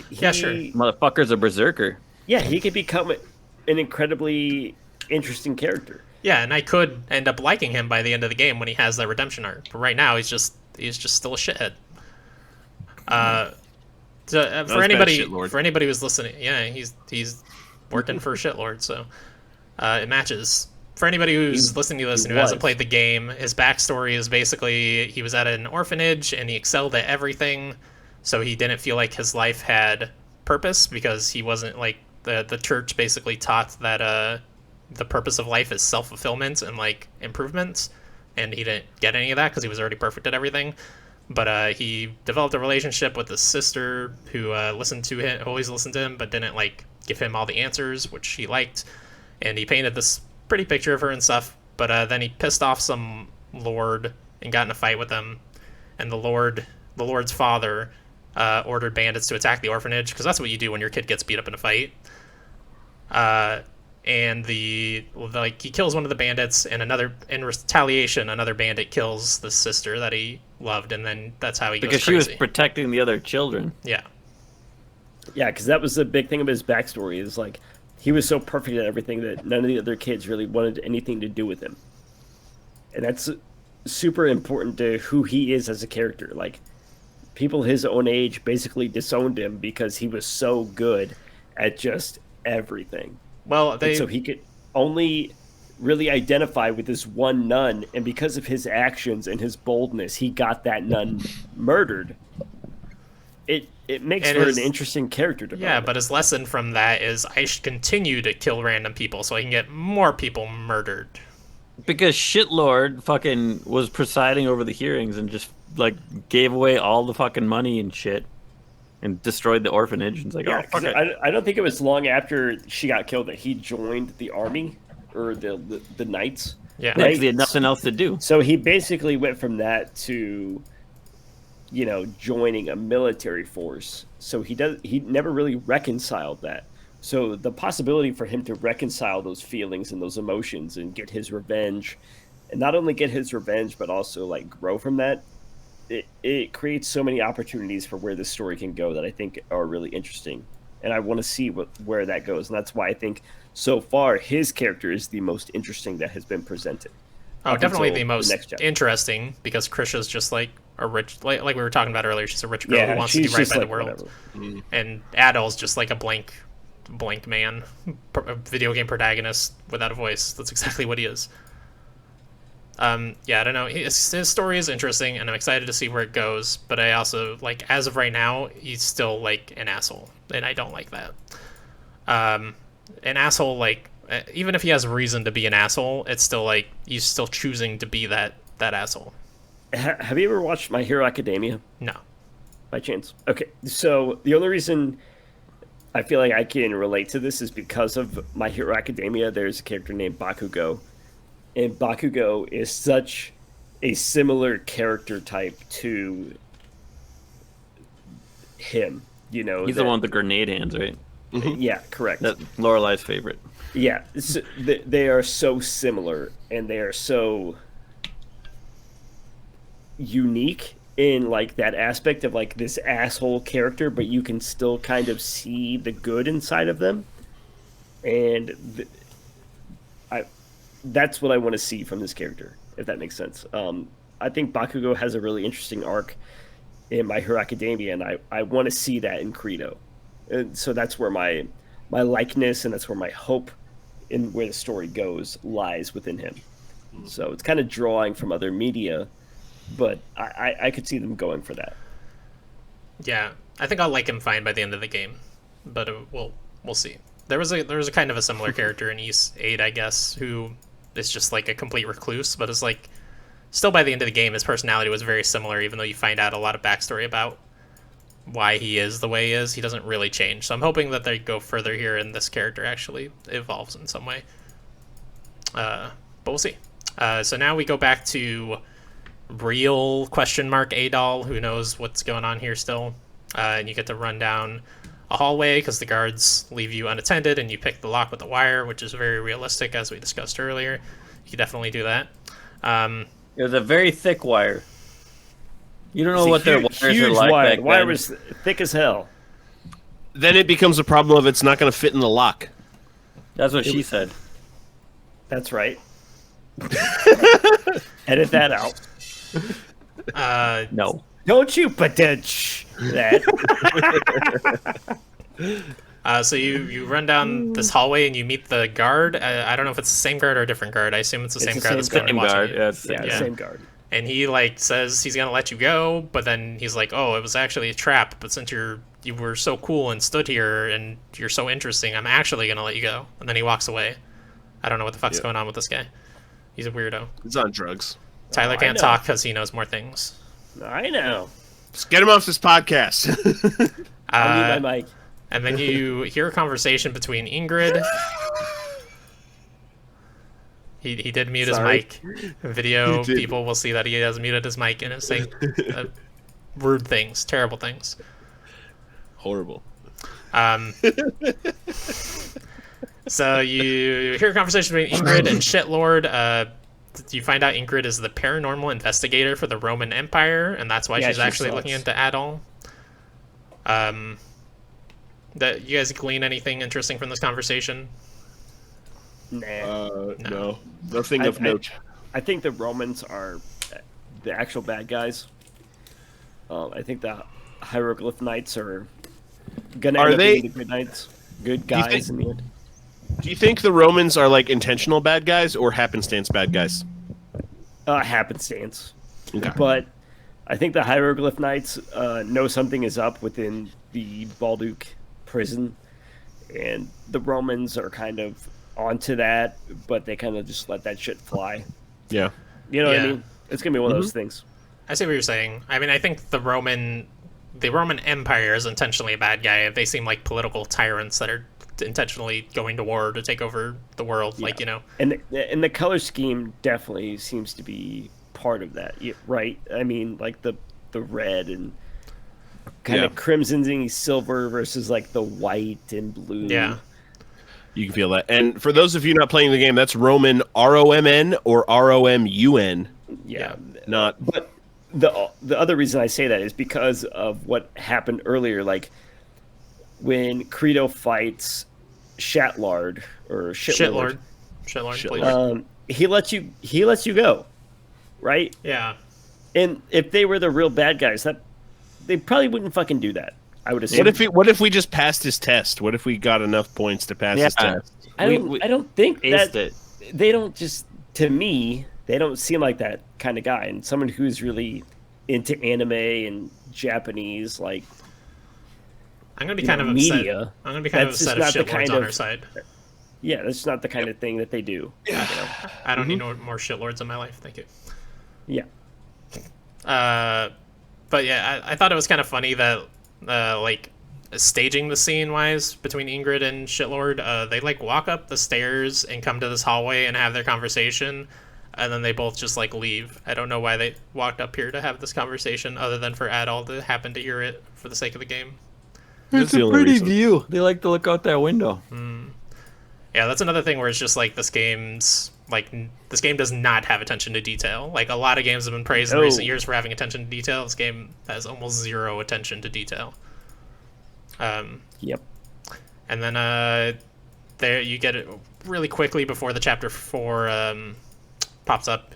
Yeah, sure. Motherfucker's a berserker. Yeah, he could become an incredibly interesting character. Yeah, and I could end up liking him by the end of the game when he has that redemption arc. But right now, he's just still a shithead. For anybody who's listening, yeah, he's working for Shitlord, so it matches. For anybody who's listening to this and who hasn't played the game, his backstory is basically he was at an orphanage and he excelled at everything, so he didn't feel like his life had purpose because he wasn't like the church basically taught that the purpose of life is self-fulfillment and like improvements, and he didn't get any of that because he was already perfect at everything. But he developed a relationship with his sister who listened to him, always listened to him, but didn't like give him all the answers, which he liked. And he painted this pretty picture of her and stuff. But then he pissed off some lord and got in a fight with him. And the lord's father ordered bandits to attack the orphanage because that's what you do when your kid gets beat up in a fight. And he kills one of the bandits, and in retaliation, another bandit kills the sister that he loved, and then that's how he goes crazy. Because she was protecting the other children. Yeah. Yeah, because that was the big thing of his backstory, is like he was so perfect at everything that none of the other kids really wanted anything to do with him. And that's super important to who he is as a character. Like, people his own age basically disowned him because he was so good at just everything. Well, so he could only really identify with this one nun, and because of his actions and his boldness, he got that nun murdered. It makes for an interesting character development. Yeah, but his lesson from that is I should continue to kill random people so I can get more people murdered. Because Shitlord fucking was presiding over the hearings and just like gave away all the fucking money and shit. And destroyed the orphanage. And it's like, yeah, oh, fuck it. I don't think it was long after she got killed that he joined the army or the knights. Yeah, right? He had nothing else to do. So he basically went from that to, joining a military force. So he never really reconciled that. So the possibility for him to reconcile those feelings and those emotions and get his revenge, and not only get his revenge but also like grow from that. It creates so many opportunities for where this story can go that I think are really interesting, and I want to see where that goes. And that's why I think so far his character is the most interesting that has been presented. Oh, definitely the most interesting, because Krisha's just like a rich, like we were talking about earlier. She's a rich girl who wants to do right by the world, and Adol's just like a blank man, a video game protagonist without a voice. That's exactly what he is. I don't know. His story is interesting, and I'm excited to see where it goes. But I also, like, as of right now, he's still, like, an asshole, and I don't like that. An asshole, like, even if he has reason to be an asshole, it's still, like, he's still choosing to be that asshole. Have you ever watched My Hero Academia? No. By chance? Okay, so the only reason I feel like I can relate to this is because of My Hero Academia. There's a character named Bakugo. And Bakugo is such a similar character type to him, He's the one with the grenade hands, right? Yeah, correct. That's Lorelai's favorite. Yeah, they are so similar, and they are so unique in, like, that aspect of, like, this asshole character, but you can still kind of see the good inside of them. And that's what I want to see from this character, if that makes sense. I think Bakugo has a really interesting arc in My Hero Academia, and I want to see that in Credo. And so that's where my likeness, and that's where my hope in where the story goes lies within him. So it's kind of drawing from other media, but I could see them going for that. Yeah, I think I'll like him fine by the end of the game, but we'll see. There was a kind of a similar character in Ys 8, I guess, who is just like a complete recluse, but is like still by the end of the game his personality was very similar, even though you find out a lot of backstory about why he is the way he is. He doesn't really change. So I'm hoping that they go further here and this character actually evolves in some way. But we'll see. So now we go back to real Adol, who knows what's going on here still. And you get to run down a hallway because the guards leave you unattended, and you pick the lock with the wire, which is very realistic, as we discussed earlier. You can definitely do that. It was a very thick wire. You don't know It's a what their huge, wires are huge like wire. back The wire then. was thick as hell. Then it becomes a problem of it's not going to fit in the lock. That's what she said. That's right. Edit that out. No. Don't you patch that. So you run down this hallway and you meet the guard. I don't know if it's the same guard or a different guard. I assume it's the same the guard same that's currently Same watching guard. you. Yeah, it's the Yeah, same the guard. same guard. And he like says he's gonna let you go, but then he's like, "Oh, it was actually a trap. But since you were so cool and stood here and you're so interesting, I'm actually gonna let you go." And then he walks away. I don't know what the fuck's going on with this guy. He's a weirdo. It's on drugs. Tyler I can't know. talk because he knows more things. I know. Just get him off this podcast. I'll mute my mic. And then you hear a conversation between Ingrid. He did mute his Sorry. mic. Video He did. people will see that he has muted his mic and is saying rude things, terrible things. Horrible. So you hear a conversation between Ingrid and Shitlord. You find out Ingrid is the paranormal investigator for the Roman Empire, and that's why Yeah, she's she actually sucks. looking into Adol. That you guys glean anything interesting from this conversation? Nah. No. Nothing of note. I think the Romans are the actual bad guys. I think the hieroglyph knights are gonna Are end up they- being the good knights, good guys think- in the end. Do you think the Romans are like intentional bad guys or happenstance bad guys? Happenstance. Okay. But I think the hieroglyph knights know something is up within the Balduk prison, and the Romans are kind of onto that, but they kind of just let that shit fly. Yeah. You know what I Yeah. mean? It's gonna be one of those things. I see what you're saying. I mean, I think the Roman Empire is intentionally a bad guy. They seem like political tyrants that are intentionally going to war to take over the world. Like, you know, And the color scheme definitely seems to be part of that, right? I mean, like the red and kind of crimson silver versus like the white and blue. yeah. You can feel that. And for those of you not playing the game, that's Roman ROMN or ROMUN. Yeah. Not But the other reason I say that is because of what happened earlier. Like when Credo fights Shatlard or Shitlord, Shitlord, please. he lets you go, right? Yeah. And if they were the real bad guys, that they probably wouldn't fucking do that. I would assume. What if we just passed his test? What if we got enough points to pass his test? I don't think aced that it. they don't just, to me, they don't seem like that kind of guy. And someone who's really into anime and Japanese, like, I'm gonna be you kind know, of upset. media, I'm gonna be kind of that's just upset if not the Shitlord's kind on of- our side. yeah, that's not the kind of thing that they do. Yeah. I don't need no more Shitlords in my life. Thank you. Yeah. But yeah, I thought it was kind of funny that, like, staging the scene wise between Ingrid and Shitlord, they like walk up the stairs and come to this hallway and have their conversation, and then they both just like leave. I don't know why they walked up here to have this conversation, other than for Adol to happen to hear it for the sake of the game. That's the only reason. view. They like to look out that window. Yeah, that's another thing where it's just like this game does not have attention to detail. Like a lot of games have been praised in No. recent years for having attention to detail. This game has almost zero attention to detail. Yep. And then there you get it really quickly before the chapter 4 pops up.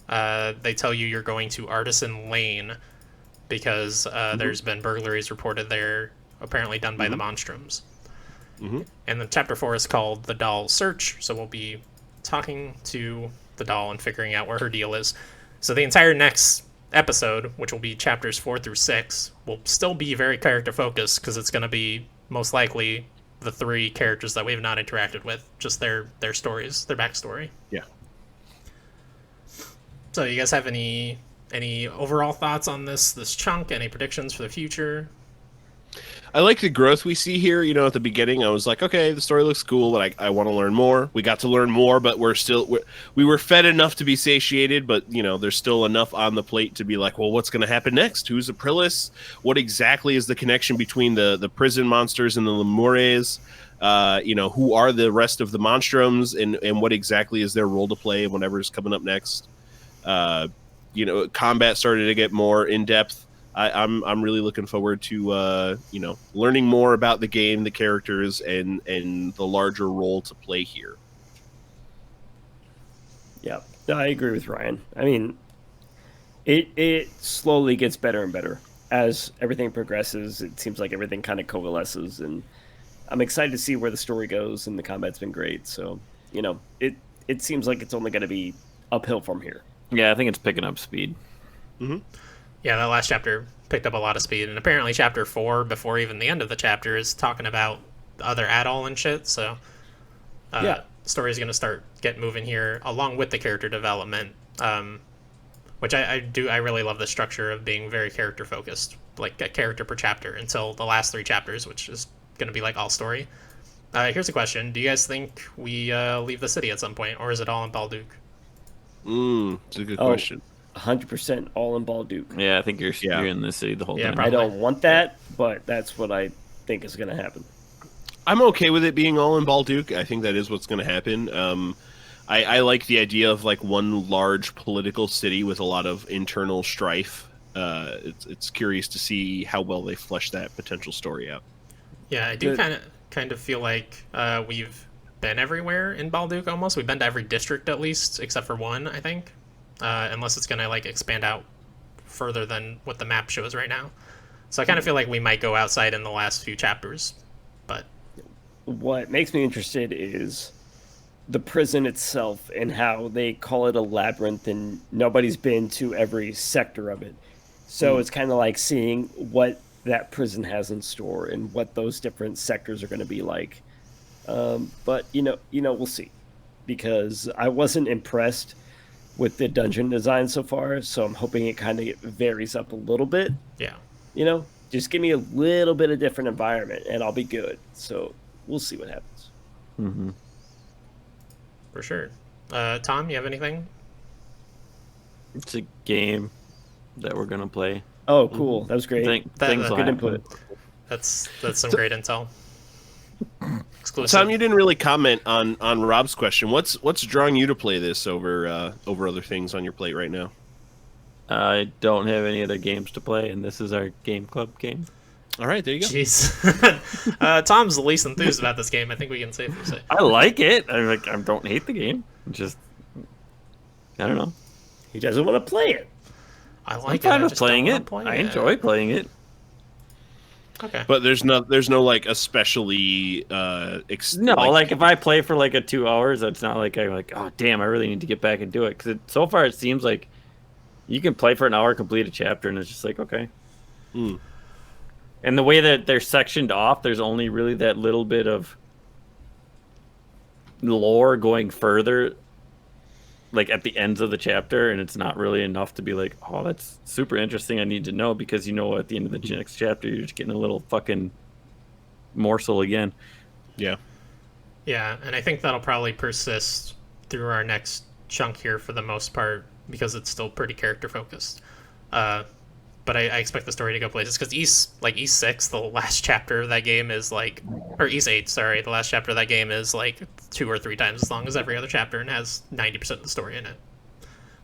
They tell you you're going to Artisan Lane because there's been burglaries reported there, apparently done by the Monstrums. And then chapter 4 is called The Doll Search, so we'll be talking to the doll and figuring out where her deal is. So the entire next episode, which will be chapters 4 through 6, will still be very character focused because it's going to be most likely the 3 characters that we have not interacted with, just their stories, their backstory. Yeah. So you guys have any overall thoughts on this chunk? Any predictions for the future? I like the growth we see here. You know, at the beginning, I was like, okay, the story looks cool, but I want to learn more. We got to learn more, but we were fed enough to be satiated, but, you know, there's still enough on the plate to be like, well, what's going to happen next? Who's Aprilis? What exactly is the connection between the prison monsters and the Lemures? You know, who are the rest of the Monstrums, and what exactly is their role to play in whatever's coming up next? Combat started to get more in depth. I'm really looking forward to learning more about the game, the characters, and the larger role to play here. Yeah, I agree with Ryan. I mean, it slowly gets better and better as everything progresses. It seems like everything kind of coalesces, and I'm excited to see where the story goes. And the combat's been great, so it seems like it's only going to be uphill from here. Yeah, I think it's picking up speed. Mm-hmm. Yeah, that last chapter picked up a lot of speed, and apparently chapter 4, before even the end of the chapter, is talking about the other atoll and shit, so Yeah. story's going to start getting moving here, along with the character development, which I really love the structure of being very character-focused, like a character per chapter, until the last 3 chapters, which is going to be like all story. Here's a question. Do you guys think we leave the city at some point, or is it all in Balduk? It's a good question. 100% all in Balduk. Yeah, I think you're in the city the whole Yeah, time. probably. I don't want that, but that's what I think is going to happen. I'm okay with it being all in Balduk. I think that is what's going to happen. I like the idea of like one large political city with a lot of internal strife. It's curious to see how well they flesh that potential story out. Yeah, I do kind of feel like we've been everywhere in Balduk almost. We've been to every district at least, except for one, I think. Unless it's going to like expand out further than what the map shows right now. So I kind of feel like we might go outside in the last few chapters. But What makes me interested is the prison itself and how they call it a labyrinth and nobody's been to every sector of it. So it's kind of like seeing what that prison has in store and what those different sectors are going to be like. But we'll see, because I wasn't impressed with the dungeon design so far, so I'm hoping it kind of varies up a little bit. yeah. Just give me a little bit of different environment and I'll be good. So we'll see what happens. Mm-hmm. For sure. Tom, you have anything? It's a game that we're gonna play. Oh, cool. That was great. Things will Good happen. input. That's some great intel. Exclusive. Tom, you didn't really comment on Rob's question. What's drawing you to play this over other things on your plate right now? I don't have any other games to play, and this is our game club game. All right, there you go. Jeez. Tom's the least enthused about this game. I think we can safely say. I like it. I don't hate the game. Just I don't know. He doesn't want to play it. I I'm like fine it. with just don't playing wanna it. play I it. enjoy playing it. Okay. But there's no like especially No, like if I play for like 2 hours, it's not like I'm like, oh damn, I really need to get back and do it. Because so far it seems like you can play for an hour, complete a chapter, and it's just like okay. And the way that they're sectioned off, there's only really that little bit of lore going further, like at the ends of the chapter, and it's not really enough to be like, oh, that's super interesting. I need to know, because at the end of the next chapter, you're just getting a little fucking morsel again. Yeah. Yeah, and I think that'll probably persist through our next chunk here for the most part, because it's still pretty character focused. But I expect the story to go places, because East 6, the last chapter of that game is like, or East 8, sorry, the last chapter of that game is like 2 or 3 times as long as every other chapter and has 90% of the story in it.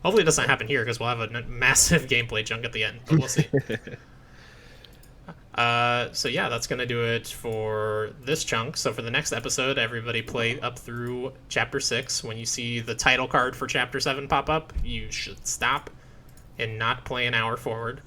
Hopefully it doesn't happen here, because we'll have a massive gameplay chunk at the end, but we'll see. So yeah, that's going to do it for this chunk. So for the next episode, everybody play up through Chapter 6. When you see the title card for Chapter 7 pop up, you should stop and not play an hour forward.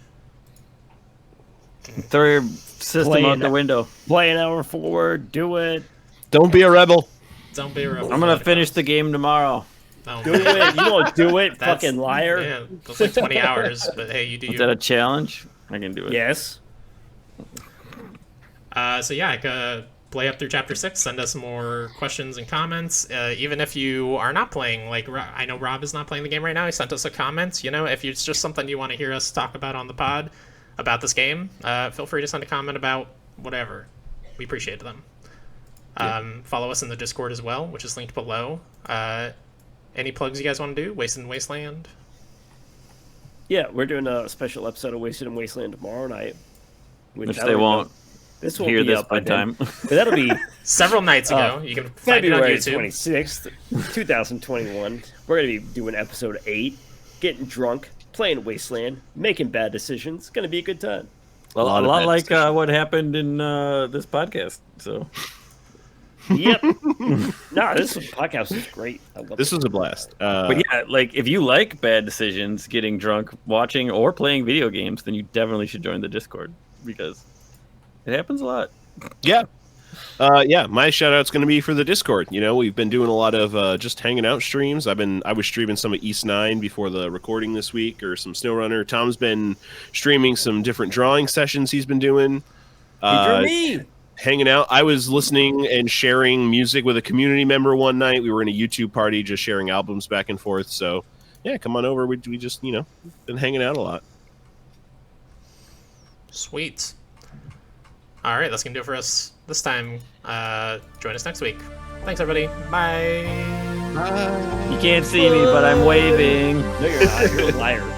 Throw your system out the window. Play an hour forward. Do it. Don't be a rebel. Don't be a rebel. I'm gonna finish the game tomorrow. No, Do it. You won't do it, That's- fucking liar. Yeah, that's like 20 hours, but hey, you do Is that your... a challenge? I can do it. Yes. So yeah, play up through Chapter 6. Send us more questions and comments. Even if you are not playing, like I know Rob is not playing the game right now. He sent us a comment. If it's just something you want to hear us talk about on the pod about this game, feel free to send a comment about whatever. We appreciate them. Follow us in the Discord as well, which is linked below. Any plugs you guys want to do? Wasted in Wasteland? Yeah, we're doing a special episode of Wasted in Wasteland tomorrow night. Which they won't This won't hear be this up by then. time. But that'll be Several nights ago. You can find it on February YouTube. 26th, 2021. We're going to be doing episode 8. getting drunk, playing Wasteland, making bad decisions. Gonna be a good time. Well, lot a of lot bad like decisions. what happened in this podcast. So Yep. Nah, this podcast is great. I love This it. was a blast. but yeah, like if you like bad decisions, getting drunk, watching, or playing video games, then you definitely should join the Discord because it happens a lot. Yeah. Yeah, my shout out's going to be for the Discord. You know, we've been doing a lot of just hanging out streams. I was streaming some of East 9 before the recording this week, or some SnowRunner. Tom's been streaming some different drawing sessions he's been doing. He drew me. Hanging out. I was listening and sharing music with a community member one night. We were in a YouTube party just sharing albums back and forth. So, yeah, come on over. We just, been hanging out a lot. Sweet. All right, that's gonna do it for us this time. Join us next week. Thanks, everybody. Bye. You can't see me, but I'm waving. No, you're not. You're a liar.